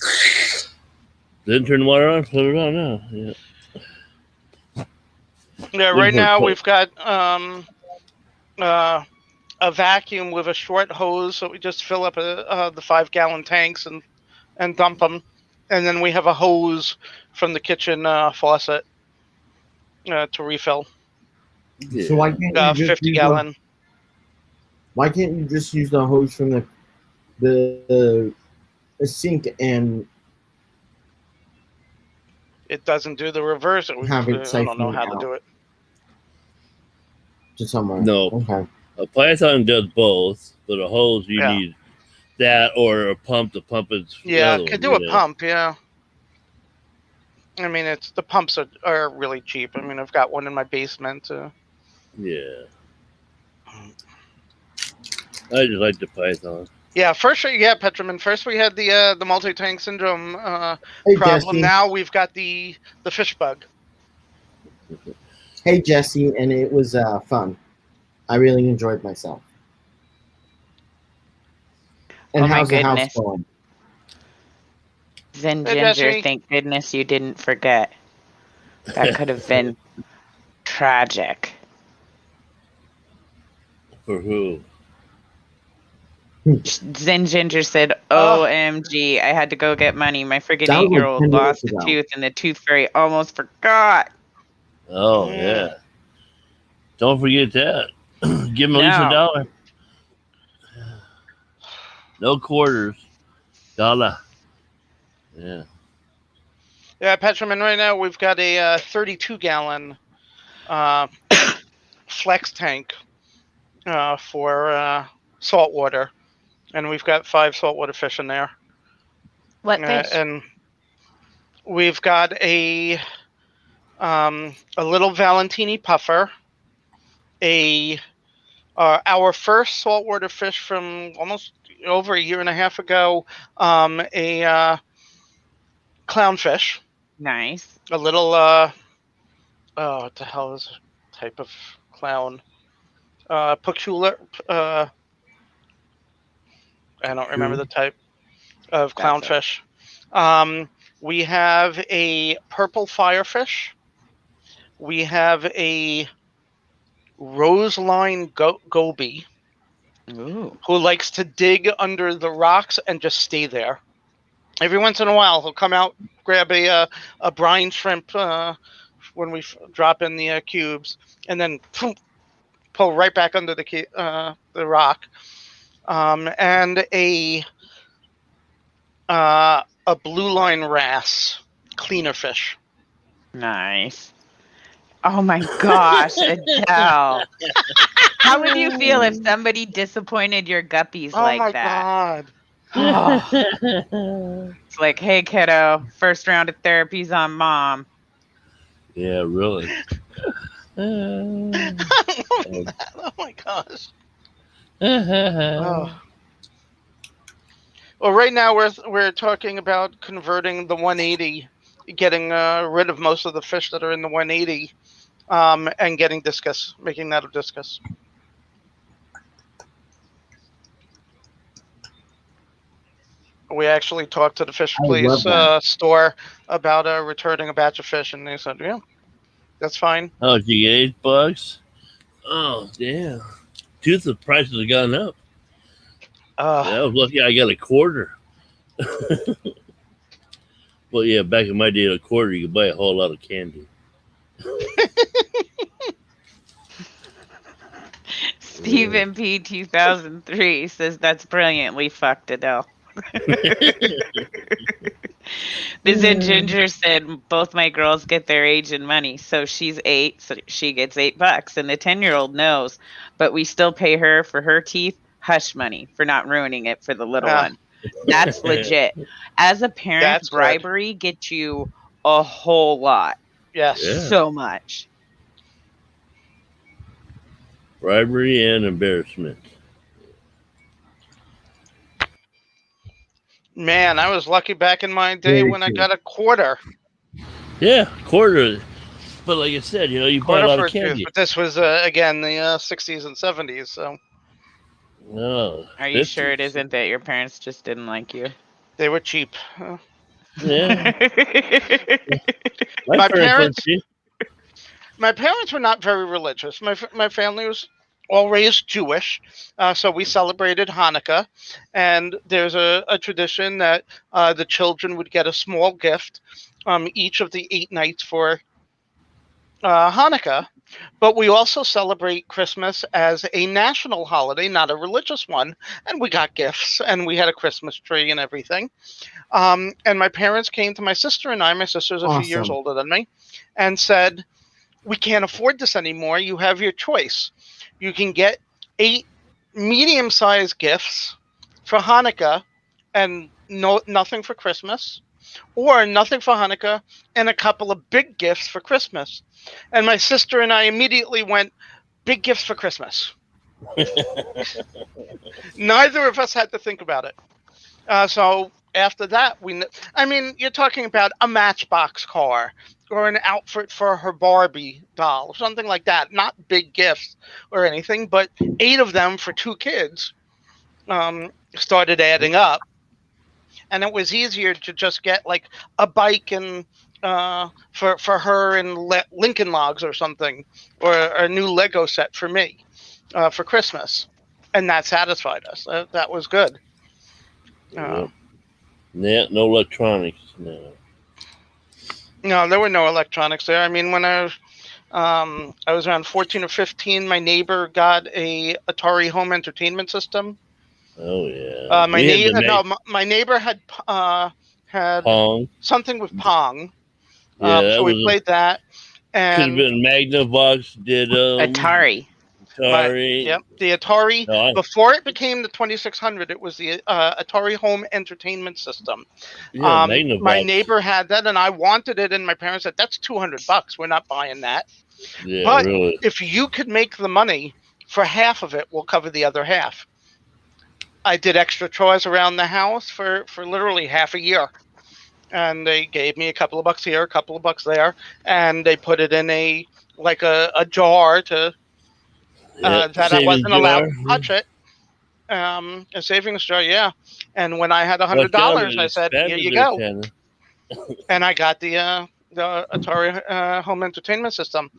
then turn the water on, put it on now. Yeah. Yeah, right now we've got a vacuum with a short hose, so we just fill up the 5-gallon tanks and dump them, and then we have a hose from the kitchen faucet to refill. Yeah. So why can't you just 50-gallon? Why can't you just use the hose from the sink and it doesn't do the reverse? I don't know how to do it. To somewhere. No. Okay. A python does both, but a hose you need that or a pump to pump it. Yeah, could do a pump. Yeah. I mean, the pumps are really cheap. I mean, I've got one in my basement. Yeah. I just like the python. Yeah, Petroman. First we had the multi-tank syndrome Hey, problem. Jesse. Now we've got the fish bug. Hey, Jesse, and it was fun. I really enjoyed myself. And how's the house going? Zen Hey, Ginger, Jesse. thank goodness you didn't forget. That could have been tragic. For who? Zen Ginger said, OMG, I had to go get money. My friggin' That was 8-year-old 10 lost minutes a ago. tooth and the tooth fairy almost forgot. Oh, yeah. Don't forget that. Give him at least $1. No quarters. $1. Yeah. Yeah, Petroman. Right now we've got a 32-gallon flex tank for salt water, and we've got 5 saltwater fish in there. What fish? And we've got a little Valentini puffer, our first saltwater fish from almost over a year and a half ago, a clownfish. Nice. A little what the hell is the type of clown? Peculiar. I don't remember the type of Gotcha. clownfish. We have a purple firefish. We have a roseline goby Ooh. who likes to dig under the rocks and just stay there. Every once in a while, he'll come out, grab a brine shrimp when we drop in the cubes, and then pull right back under the rock. And a blue line wrasse, cleaner fish. Nice. Oh my gosh, Adele. How would you feel if somebody disappointed your guppies Oh like my that? god! Oh, it's like, hey kiddo, first round of therapy's on mom. Yeah, really. Oh my gosh! Oh. Well, right now we're talking about converting the 180, getting rid of most of the fish that are in the 180, and getting discus, making that a discus. We actually talked to the fish I place love store about returning a batch of fish, and they said, "Yeah, that's fine." Oh, did you get $8? Oh, damn. Dude, the prices have gone up. I was lucky I got a quarter. Well, yeah, back in my day, a quarter, you could buy a whole lot of candy. Stephen P. 2003 says that's brilliantly fucked, Adele. Visit Ginger said both my girls get their age and money. So she's 8, so she gets $8, and the 10-year-old knows, but we still pay her for her teeth hush money for not ruining it for the little one. That's legit. As a parent, That's bribery gets you a whole lot. Yes. Yeah. So much. Bribery and embarrassment. Man, I was lucky back in my day Very when I true. got a quarter. Yeah, quarter. But like I said, you buy a Quarter lot for of a tooth. candy. But this was again the 60s and 70s. So No, Are you 50s. sure it isn't that your parents just didn't like you? they were cheap. Yeah. My parents. My parents were not very religious. My family was all raised Jewish, so we celebrated Hanukkah, and there's a tradition that the children would get a small gift each of the 8 nights for Hanukkah. But we also celebrate Christmas as a national holiday, not a religious one, and we got gifts, and we had a Christmas tree and everything. And my parents came to my sister and I. My sister's a few years Awesome. older than me, and said, "We can't afford this anymore. You have your choice. You can get 8 medium-sized gifts for Hanukkah and nothing for Christmas, or nothing for Hanukkah and a couple of big gifts for Christmas." And my sister and I immediately went, big gifts for Christmas. Neither of us had to think about it. So after that, you're talking about a Matchbox car or an outfit for her Barbie doll or something like that. Not big gifts or anything, but 8 of them for 2 kids started adding up. And it was easier to just get like a bike and for her and Lincoln Logs or something, or a new Lego set for me for Christmas. And that satisfied us. That was good. Yeah, no electronics. No. No, there were no electronics there. I mean, when I was around 14 or 15, my neighbor got a Atari home entertainment system. Oh yeah. My neighbor had Pong. something with Pong. Yeah, so we played that. And could have been Magnavox. Did Atari. Yep, the Atari. Before it became the 2600, it was the Atari home entertainment system. Yeah, my neighbor had that, and I wanted it, and my parents said, "That's $200. We're not buying that." Yeah, but really. If you could make the money for half of it, we'll cover the other half. I did extra chores around the house for literally half a year. And they gave me a couple of bucks here, a couple of bucks there, and they put it in a jar to that I wasn't allowed to touch it. a savings jar, yeah. And when I had Watch out, $100, it I said, "Here expanded you there, go," Shanna. and I got the Atari home entertainment system.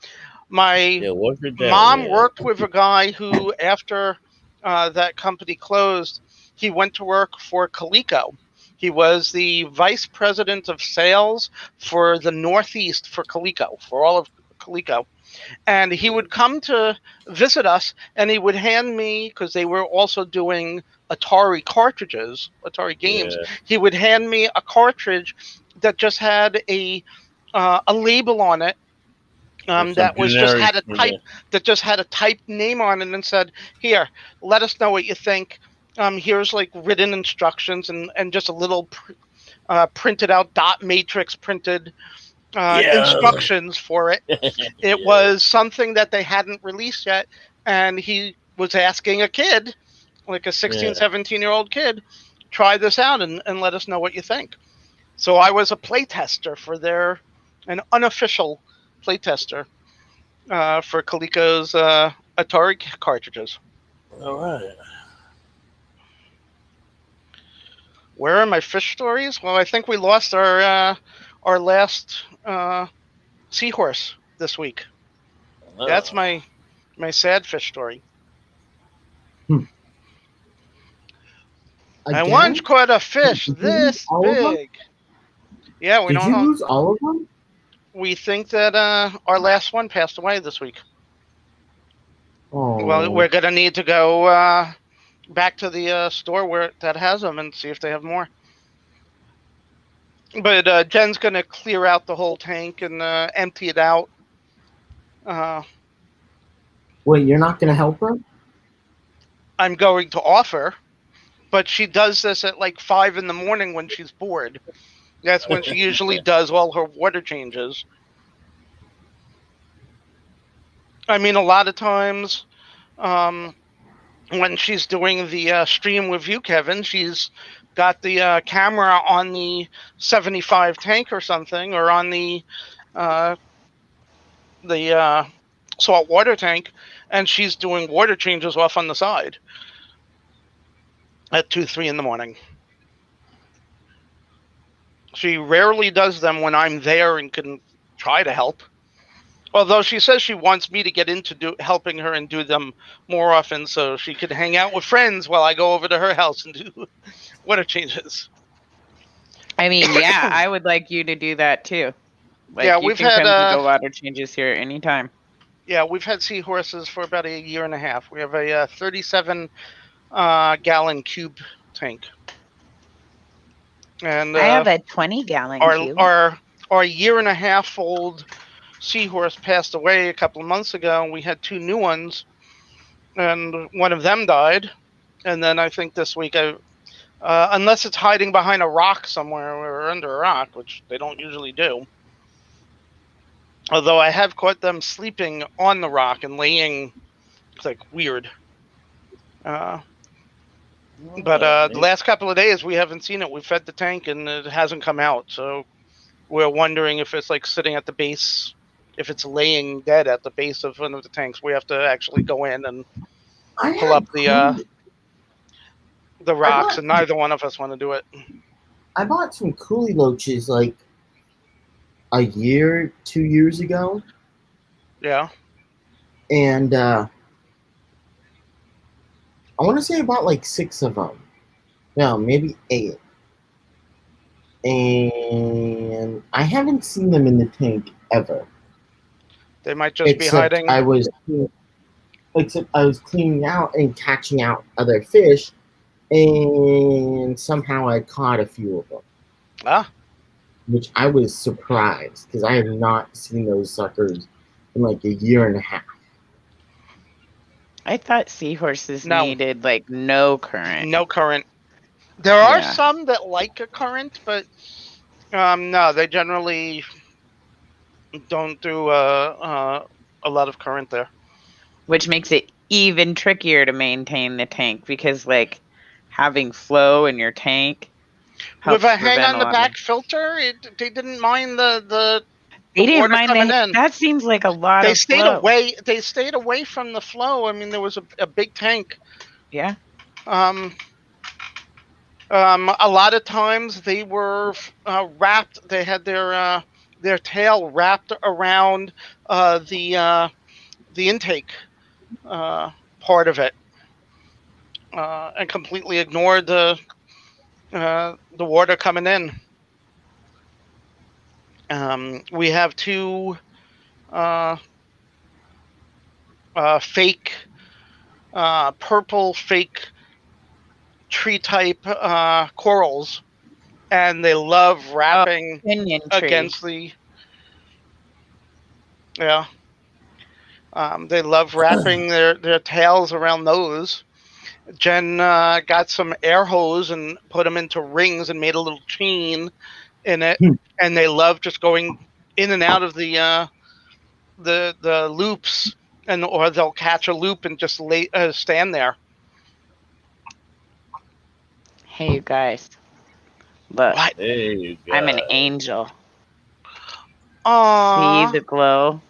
My Yeah, watch it down, mom yeah. worked with a guy who, after that company closed, he went to work for Coleco. He was the vice president of sales for the Northeast for Coleco, for all of Coleco. And he would come to visit us, and he would hand me, because they were also doing Atari cartridges, Atari games. Yeah. He would hand me a cartridge that just had a label on it, Some that was just had a generics in type, there. that just had a typed name on it, and said, "Here, let us know what you think. Here's like written instructions and just a little printed out dot matrix printed Yeah. instructions for it." It was something that they hadn't released yet, and he was asking a kid, like a 16, Yeah. 17-year-old kid, try this out and let us know what you think. So I was a playtester for an unofficial playtester for Coleco's Atari cartridges. All right. Where are my fish stories? Well, I think we lost our last seahorse this week. Oh. That's my sad fish story. I Again? once caught a fish Did you lose this all of them? big. Yeah, we Did you don't. lose all of them? We think that our last one passed away this week. Oh, Well, we're gonna need to go back to the store that has them and see if they have more. But Jen's gonna clear out the whole tank and empty it out. wait, you're not gonna help her? I'm going to offer, but she does this at like 5 a.m. when she's bored. That's when she usually does all her water changes. I mean, a lot of times, when she's doing the stream with you, Kevin, she's got the camera on the 75 tank or something, or on the salt water tank, and she's doing water changes off on the side at 2, 3 a.m. She rarely does them when I'm there and can try to help. Although she says she wants me to get into helping her and do them more often, so she could hang out with friends while I go over to her house and do water changes. I mean, yeah, I would like you to do that too. Like, Yeah, you we've can had come to the water changes here anytime. yeah, we've had seahorses for about a year and a half. We have a 37 gallon cube tank, and I have a 20-gallon cube. our year and a half old seahorse passed away a couple of months ago, and we had 2 new ones, and one of them died. And then I think this week, unless it's hiding behind a rock somewhere or under a rock, which they don't usually do. Although I have caught them sleeping on the rock and laying, it's like weird. But the last couple of days we haven't seen it. We fed the tank and it hasn't come out. So we're wondering if it's like sitting at the base, if it's laying dead at the base of one of the tanks. We have to actually go in and pull up the rocks, and neither one of us want to do it. I bought some coolie loaches like a year, 2 years ago. Yeah. And I want to say I bought like 6 of them. No, maybe 8. And I haven't seen them in the tank ever. They might just be hiding. Except I was cleaning out and catching out other fish, and somehow I caught a few of them. Ah. Which I was surprised, because I have not seen those suckers in like a year and a half. I thought seahorses needed like no current. No current. There are some that like a current, but no, they generally don't do a lot of current there. Which makes it even trickier to maintain the tank, because like having flow in your tank with a hang on the back filter, they didn't mind the they didn't water mind coming in. That seems like a lot of flow. They stayed away from the flow. I mean, there was a big tank. Yeah. A lot of times they were wrapped. They had their tail wrapped around the intake part of it, and completely ignored the water coming in. We have two fake purple fake tree type corals, and they love wrapping Pinyon tree. against the yeah. They love wrapping their tails around those. Jen got some air hose and put them into rings and made a little chain in it, and they love just going in and out of the loops, or they'll catch a loop and just stand there. Hey, you guys. Look, What? Hey, you I'm an guys. angel. Aww. See the glow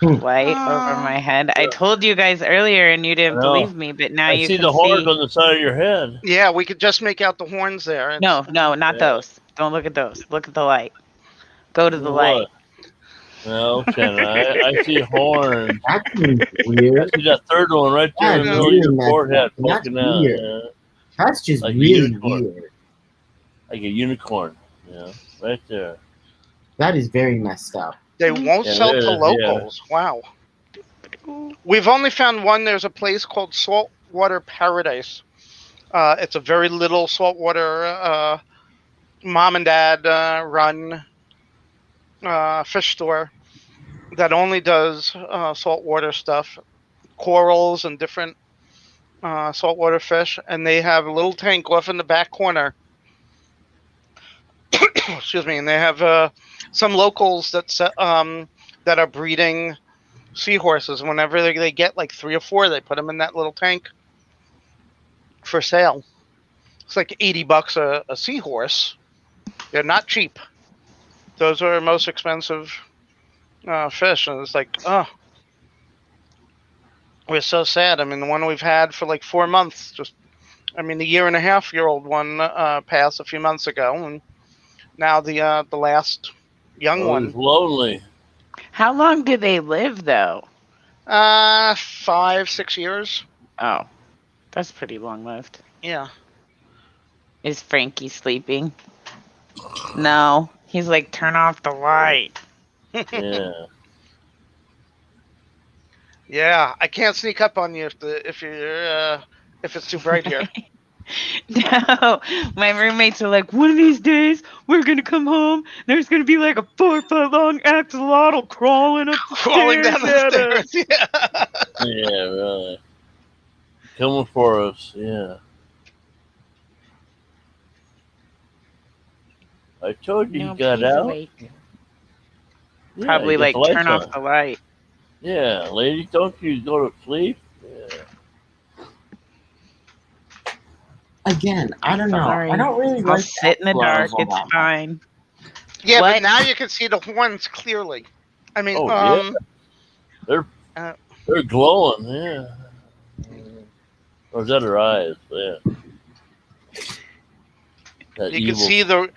light over my head? I told you guys earlier and you didn't I know. believe me, but now I you see can the horns see. on the side of your head. Yeah, we could just make out the horns there. It's- No, not Yeah. those. Don't look at those. Look at the light. Go to the What? light. No, Shanna, I see horns. That seems I weird. see that third one right there in the That's middle of your really messed forehead up. That's poking out. weird. Yeah. That's just Like a really unicorn. weird. Like a unicorn. Yeah, right there. That is very messed up. They won't Yeah, sell it to is, locals. Wow. We've only found one. There's a place called Saltwater Paradise. It's a very little saltwater mom and dad run fish store that only does saltwater stuff, corals and different saltwater fish, and they have a little tank off in the back corner. Excuse me, and they have some locals that are breeding seahorses. Whenever they get like 3 or 4, they put them in that little tank for sale. It's like $80 a seahorse. They're not cheap. Those are most expensive fish, and it's like, oh, we're so sad. I mean, the one we've had for like 4 months, the 1.5-year-old one passed a few months ago, and now the last young Oh, one, he's lonely. How long do they live, though? 5-6 years. Oh, that's pretty long lived. Yeah. Is Frankie sleeping? No. He's like, turn off the light. Yeah. Yeah, I can't sneak up on you if it's too bright here. No, my roommates are like, one of these days we're gonna come home. There's gonna be like a 4-foot long axolotl crawling up the Crawling stairs down the at us. stairs. Yeah. Yeah, really. Coming for us, yeah. I told you No, he got he's out. awake. Yeah, Probably get like the lights turn off on. the light. Yeah, lady, don't you go to sleep? Yeah. Again, I don't know. Sorry. I don't really I'll like sit in the dark. axolotls all It's that much. fine. Yeah, What? but now you can see the horns clearly. I mean, Oh, yeah. They're glowing, yeah. Or is that her eyes? Yeah. That you can evil.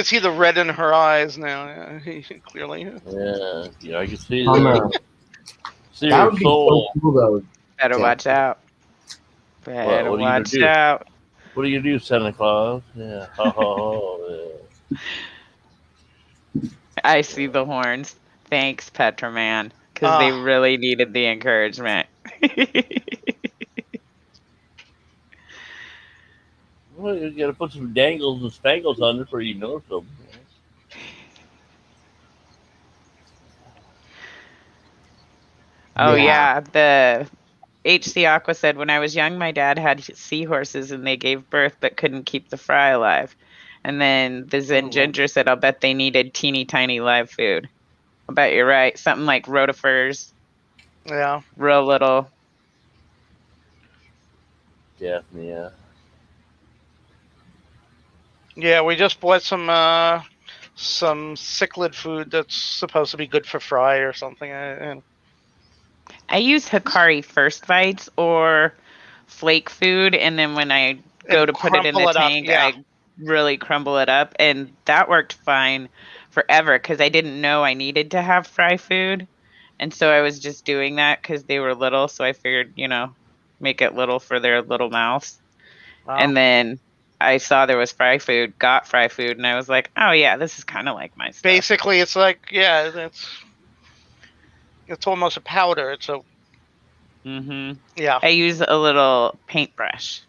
see the red in her eyes now. Clearly. Yeah, I can see Bummer. that. See That her would be soul. so cool, though. Better Yeah. watch out. Better what are you gonna watch do? out. What do you do, Santa Claus? Yeah. Ho, ho, ho, yeah. I see the horns. Thanks, Petraman, because they really needed the encouragement. Well, you gotta put some dangles and spangles on it before you know them. Oh, Yeah. yeah. The HC Aqua said, when I was young, my dad had seahorses and they gave birth but couldn't keep the fry alive. And then the Zen Ginger said, I'll bet they needed teeny tiny live food. I bet you're right. Something like rotifers. Yeah. Real little. Definitely, yeah. Yeah, we just bought some cichlid food that's supposed to be good for fry or something. I use Hikari First Bites or flake food, and then when I go And to put it in the crumple it up, tank, yeah. I really crumble it up, and that worked fine forever because I didn't know I needed to have fry food, and so I was just doing that because they were little, so I figured, make it little for their little mouths. Wow. And then I saw there was fry food, got fry food, and I was like, oh yeah, this is kind of like my stuff. Basically, it's like, yeah, it's almost a powder. It's a, yeah. I use a little paintbrush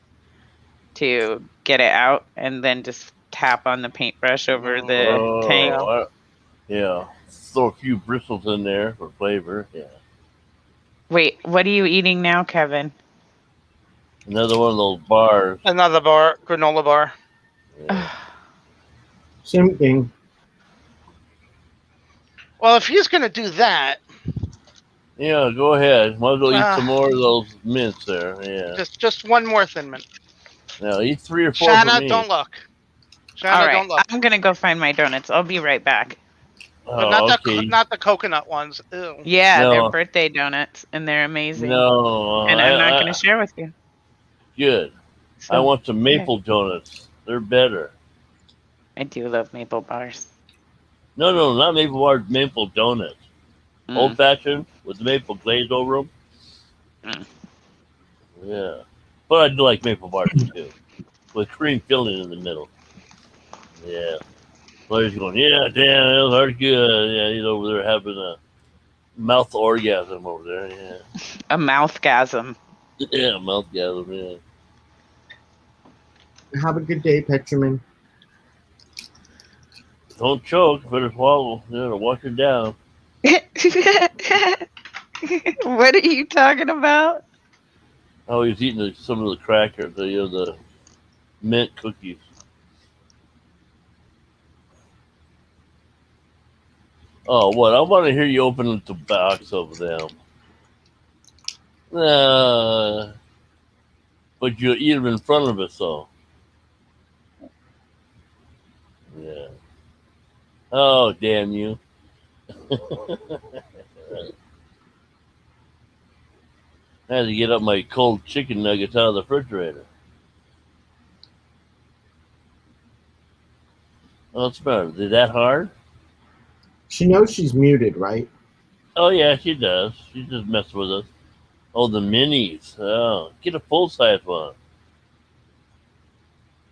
to get it out, and then just tap on the paintbrush over the tank. Yeah. Throw a few bristles in there for flavor. Yeah. Wait, what are you eating now, Kevin? Another one of those bars. Another bar, granola bar. Yeah. Same thing. Well, if he's going to do that, Yeah, go ahead. Might as well eat some more of those mints there. Yeah. just one more Thin Mint. Now eat 3 or 4 for Shanna, me. don't look. Shanna, All right, don't look. I'm gonna go find my donuts. I'll be right back. But not the coconut ones. Ew. Yeah, No. they're birthday donuts, and they're amazing. No. And I'm not gonna share with you. Good. So, I want some maple donuts. They're better. I do love maple bars. No, not maple bars, maple donuts. Mm. Old fashioned with the maple glaze over them. Mm. Yeah. But I do like maple bars too. With cream filling in the middle. Yeah. Larry's going, yeah, damn, those are good. Yeah, he's over there having a mouth orgasm over there. Yeah. A mouthgasm. Yeah, mouth gasm, yeah. Have a good day, Petraman. Don't choke, better swallow. Yeah, wash it down. What are you talking about? Oh, he's eating some of the crackers, the mint cookies. Oh, what? I want to hear you open the box of them. But you eat them in front of us, though. Yeah. Oh, damn you. I had to get up my cold chicken nuggets out of the refrigerator. Oh, what's the matter? Is it that hard? She knows she's muted, right? Oh, yeah, she does. She just messed with us. Oh, the minis. Oh, get a full-size one.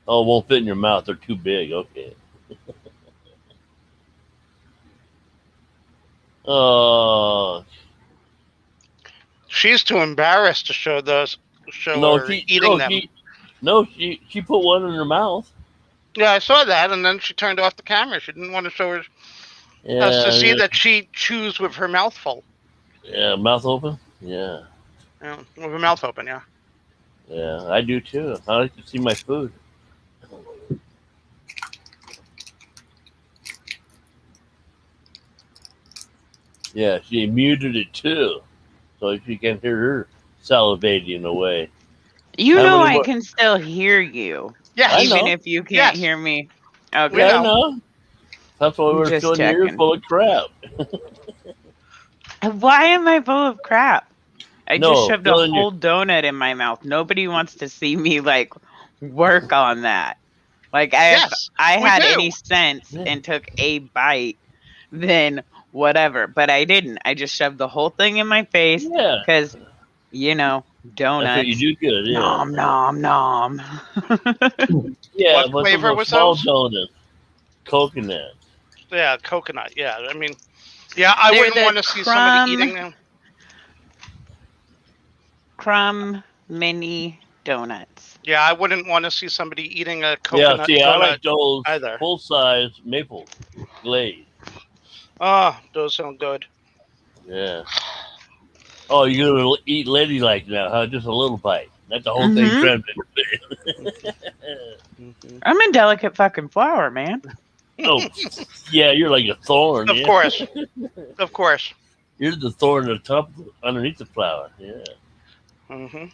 Oh, it won't fit in your mouth. They're too big. Okay. Oh. She's too embarrassed to show her eating them. She put one in her mouth. Yeah, I saw that, and then she turned off the camera. She didn't want to show us to see that she chews with her mouth full. Yeah, mouth open? Yeah. Yeah, with her mouth open, yeah. Yeah, I do too. I like to see my food. Yeah, she muted it too, so you can hear her salivating away. You know I can still hear you. Yeah, even if you can't hear me. Okay. Yeah, I know. That's why we're Just filling your ears full of crap. Why am I full of crap? I just shoved a filling whole donut in my mouth. Nobody wants to see me work on that. Like if I had any sense and took a bite, then whatever. But I didn't. I just shoved the whole thing in my face because, donuts. That's what you do good, yeah. Nom, nom, nom. Yeah, what flavor was small those? donuts. Coconut. Yeah, coconut. Yeah, I mean, yeah, I wouldn't want to see somebody eating them. Crumb mini donuts. Yeah, I wouldn't want to see somebody eating a coconut donut I like those either. full-size maple glaze. Oh, those sound good. Yeah. Oh, you're going to eat ladylike now, huh? Just a little bite. Not the whole thing crammed in your face. I'm a delicate fucking flower, man. Oh, yeah, you're like a thorn. Of course. Of course. You're the thorn at the top, underneath the flower. Yeah. Mm-hmm.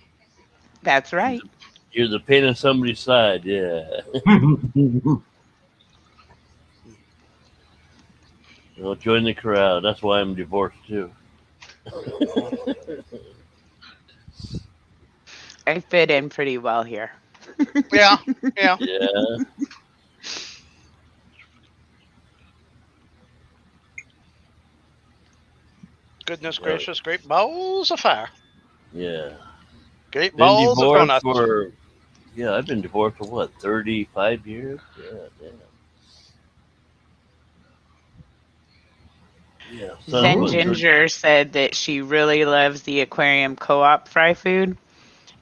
That's right. You're the pain on somebody's side. Yeah. Well, join the crowd. That's why I'm divorced too. I fit in pretty well here. Yeah, yeah. Yeah. Goodness Yeah. gracious, great bowls of fire. Yeah. Great Been bowls of divorced donuts. for, yeah, I've been divorced for what, 35 years? Yeah, damn. Yeah, son Zen was 30. Ginger said that she really loves the aquarium co-op fry food.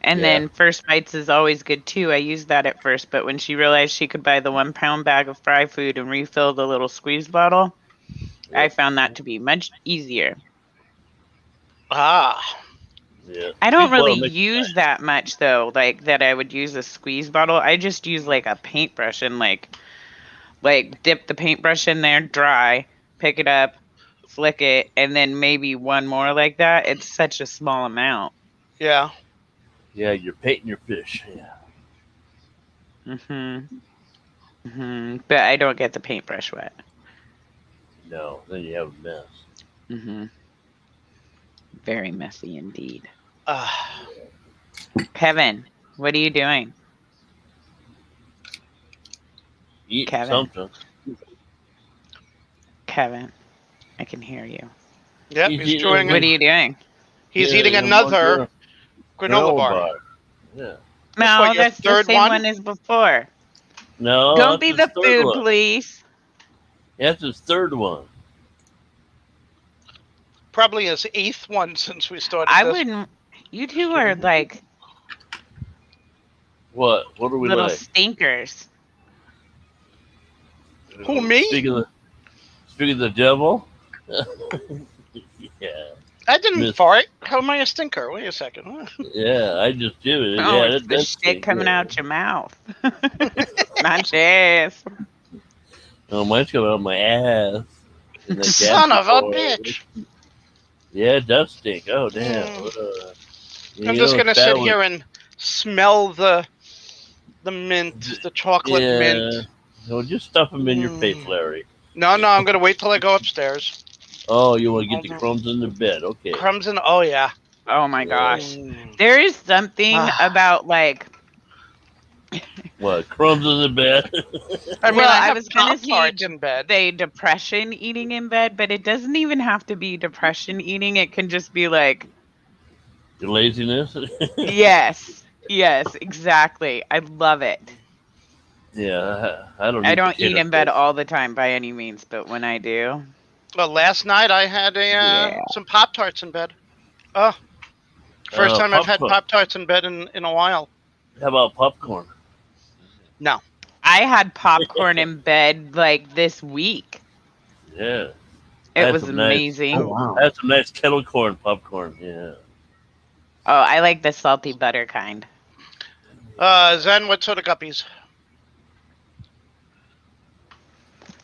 And Yeah. then First Bites is always good too. I used that at first, but when she realized she could buy the 1 pound bag of fry food and refill the little squeeze bottle, I Yep. found that to be much easier. Ah, Yeah. I don't Squeeze really bottle makes it use that much though, like that I would use a squeeze bottle. I just use like a paintbrush and like dip the paintbrush in there dry, pick it up, flick it, and then maybe one more like that. It's such a small amount. yeah. Yeah, you're painting your fish. Yeah. But I don't get the paintbrush wet. No, then you have a mess. Very messy indeed. Ah, Kevin, what are you doing? Eating Kevin. something. Kevin, I can hear you. yep. He's He's eating chewing. What are you doing? He's Yeah, eating yeah, another granola granola bar. bar. Yeah. No, what, your that's the third same one? one as before. No, Don't that's be his the third food one. police. That's his third one. Probably his 8th one since we started I this. wouldn't. You two are like What? What are we little like? stinkers. Who, me? Speaking of the devil. Yeah. I didn't Miss- fart. How am I a stinker? Wait a second. Huh? Yeah, I just did it. Oh, Yeah, it's the that's shit coming out your mouth. Not your ass. Oh, mine's coming out my ass. And the Son gas of a before. bitch. Yeah, it does stink. Oh, damn. I'm just gonna sit here and smell the mint, the chocolate mint. No, just stuff them in your face, Larry. No, I'm gonna wait till I go upstairs. Oh, you want to get the crumbs in the bed? Okay. Crumbs in. Oh yeah. Oh my gosh. Mm. There is something about like. What, crumbs in the bed? I mean, Well, I I have was gonna Pop-Tarts say in bed. They depression eating in bed, but it doesn't even have to be depression eating. It can just be like Your laziness? yes, exactly. I love it. Yeah, I don't. I don't eat in bed all the time by any means, but when I do, Well, last night I had some Pop-Tarts in bed. Oh, first time I've had Pop-Tarts in bed in a while. How about popcorn? No. I had popcorn in bed like this week. Yeah. It was amazing. Oh, wow. That's some nice kettle corn popcorn. Yeah. Oh, I like the salty butter kind. Zen, what sort of guppies?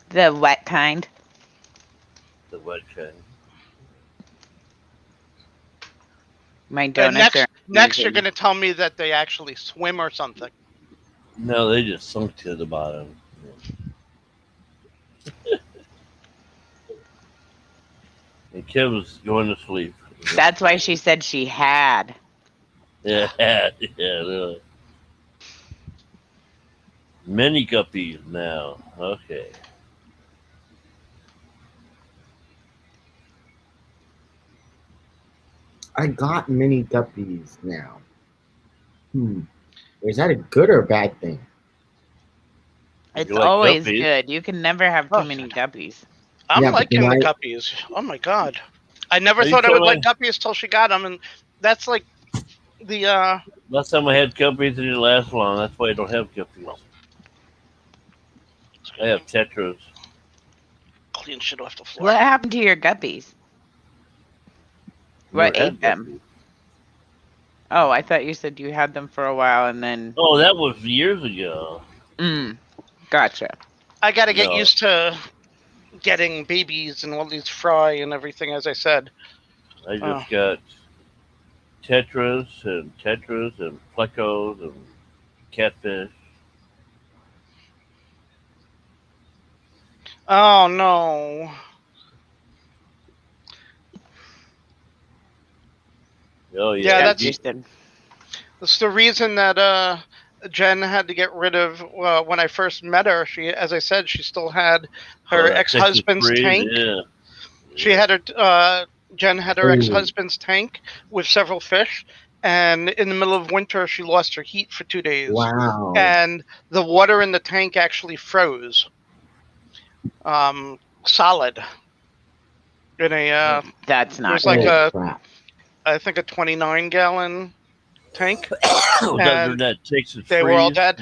The wet kind. The wet kind. My donuts are Next, you're going to tell me that they actually swim or something. No, they just sunk to the bottom. And Kev was going to sleep. That's why she said she had. Yeah, really. Many guppies now. Okay. I got mini guppies now. Is that a good or a bad thing? It's You like always guppies? good. You can never have too many guppies. I'm Yeah, but liking then the guppies. Oh my god. I never Are you thought I would telling- like guppies till she got them, and that's like the Last time I had guppies, it didn't last long. That's why I don't have guppies. I have tetras. clean shit off the floor. What happened to your guppies? What Never had ate them? guppies. Oh, I thought you said you had them for a while and then. Oh, that was years ago. Gotcha. I got to get No. used to getting babies and all these fry and everything, as I said. I just got tetras and plecos and catfish. Oh no. Oh Yeah, yeah, that's- Interested. It's the reason that Jen had to get rid of when I first met her. She, as I said, she still had her that Texas ex-husband's freeze, tank. Yeah. She had her Jen had her Ooh. ex-husband's tank with several fish, and in the middle of winter, she lost her heat for 2 days. Wow. And the water in the tank actually froze, solid. In a That's it not was like good. Crap. I think a 29-gallon tank. Was that during And that Texas they freeze? were all dead.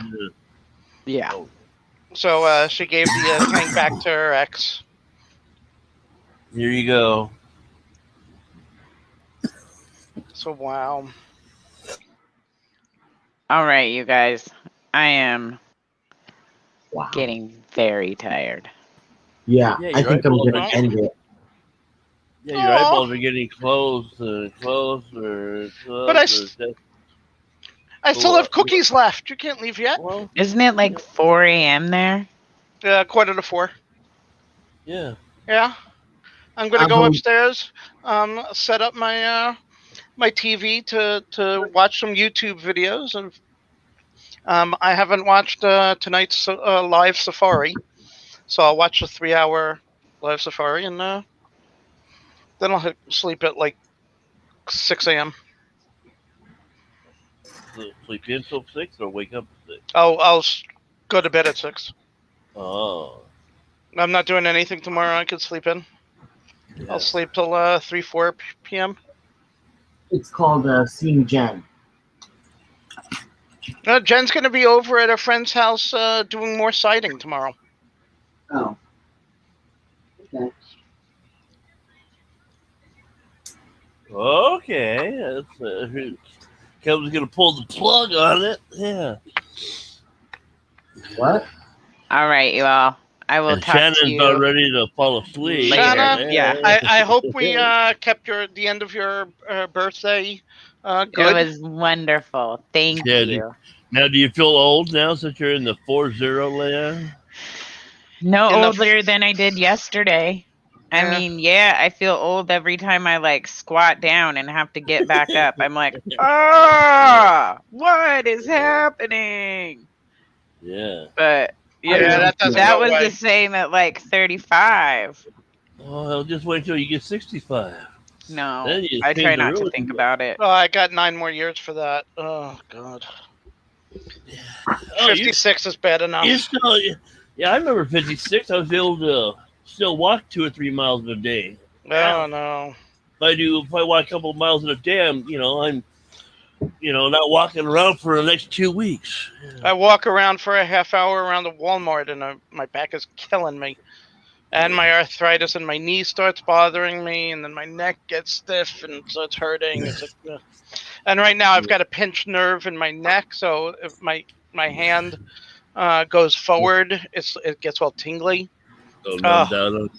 Yeah. So she gave the tank back to her ex. Here you go. So wow. All right, you guys. I am Wow. getting very tired. Yeah, Yeah, I you're think right. I'm gonna end it. Yeah, your Aw. eyeballs are getting closer and closer. But I still have cookies left. You can't leave yet. Well, Isn't it like 4 a.m. there? 4:45. yeah. Yeah. I'm gonna I'm go home. upstairs, set up my my TV to watch some YouTube videos. And I haven't watched tonight's live safari, so I'll watch the 3-hour live safari, and then I'll sleep at like 6 a.m. Sleep in till 6 or wake up at 6? I'll go to bed at 6. Oh. I'm not doing anything tomorrow. I could sleep in. Yeah. I'll sleep till 3-4 p.m. It's called Seeing Jen. Jen's gonna be over at a friend's house doing more sighting tomorrow. Oh. Okay. Okay. That's, Kevin's going to pull the plug on it. Yeah. What? All right, you all. I will And talk Shannon's to you. about ready to fall asleep. Later. Shanna, Yeah. I hope we kept the end of your birthday It good. was wonderful. Thank Yeah, you. Now, do you feel old now since you're in the 4-0 land? No In the older than I did yesterday. I Yeah. mean, yeah, I feel old every time I like squat down and have to get back up. I'm like, what is happening? Yeah. But you Yeah, know, that doesn't that go was away. the same at like 35. Well, just wait till you get 65. No, Then you I change try the not to rules. think about it. Oh, I got 9 more years for that. Oh God. Oh, 56 is bad enough. you're still, yeah, I remember 56. I was able to still walk 2 or 3 miles a day. Oh no. If I walk a couple of miles a day, I'm not walking around for the next 2 weeks. I walk around for a half hour around the Walmart, and my back is killing me. And my arthritis and my knee starts bothering me, and then my neck gets stiff and so it's hurting. It's like, ugh. And right now I've got a pinched nerve in my neck, so if my hand goes forward, it gets all tingly. So numbed out.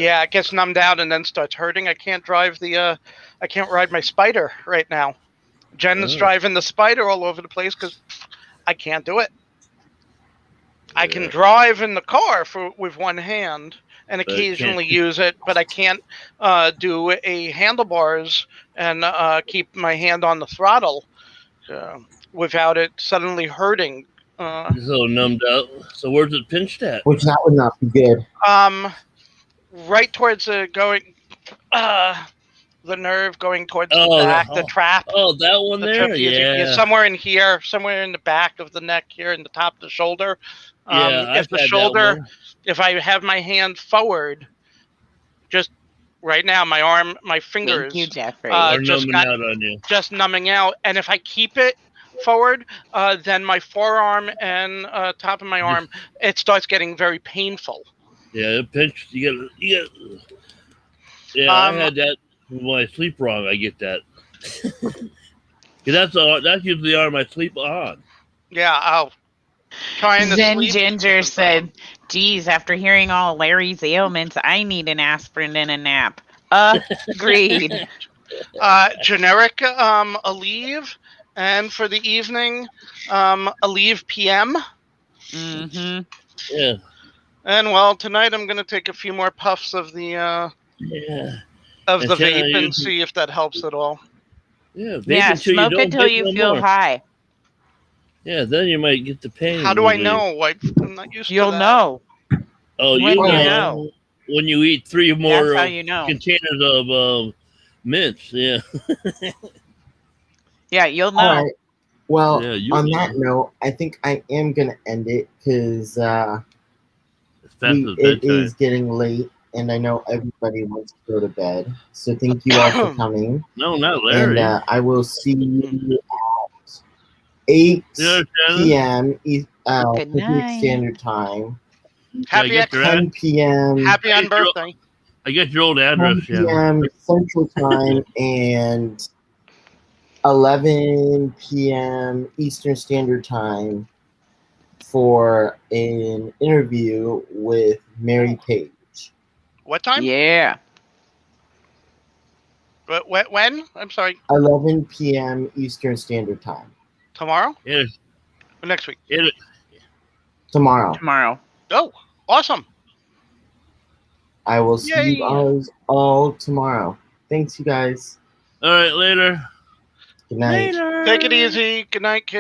Yeah, it gets numbed out and then starts hurting. I can't ride my Spider right now. Jen is driving the Spider all over the place because I can't do it. I can drive in the car with one hand and occasionally use it, but I can't do a handlebars and keep my hand on the throttle without it suddenly hurting. So numbed out. So where's it pinched at? Which that would not be good. Right towards the nerve going towards the back, the trap. Oh, that one there? Yeah. Somewhere in here, somewhere in the back of the neck here, in the top of the shoulder. If I have my hand forward, just right now, my fingers, Thank you, Jeffrey. just numbing out. And if I keep it forward, then my forearm and top of my arm, it starts getting very painful. Yeah, it pinched. You get. Yeah, I had that when I sleep wrong. I get that. That's usually the arm I sleep on. Yeah, I'll trying to Zen sleep. Ginger said, geez, after hearing all Larry's ailments, I need an aspirin and a nap. Agreed. Generic Aleve, and for the evening, Aleve PM. Mm-hmm. Yeah. And well, tonight I'm gonna take a few more puffs of the vape and see if that helps at all. Yeah, vape Yeah, until you smoke don't it till vape you no feel more. high. Yeah, then you might get the pain. How do I relief. know? I'm not used You'll to that. know Oh, when you you Alright. know. when you eat 3 or That's more how you know. containers of mints. Yeah, Yeah, you'll All know. right. Well, yeah. You on know. that note, I think I am gonna end it because As fast as it bedtime. is getting late, and I know everybody wants to go to bed. So thank you all for coming, No, not and Larry. I will see you at 8 Yeah, Shannon. p.m. Good Pacific night. Standard Time, I Happy get your 10 p.m. happy I on get your- birthday. I get your old address, 10 Shannon. p.m. Central Time and 11 p.m. Eastern Standard Time for an interview with Mary Page. What time? Yeah. When? I'm sorry. 11 p.m. Eastern Standard Time. Tomorrow? It, Or next week? it, Tomorrow. Tomorrow. Oh, awesome. I will see you Yay. guys all tomorrow. Thanks, you guys. all right, later. Good night. Later. Take it easy. Good night, kids.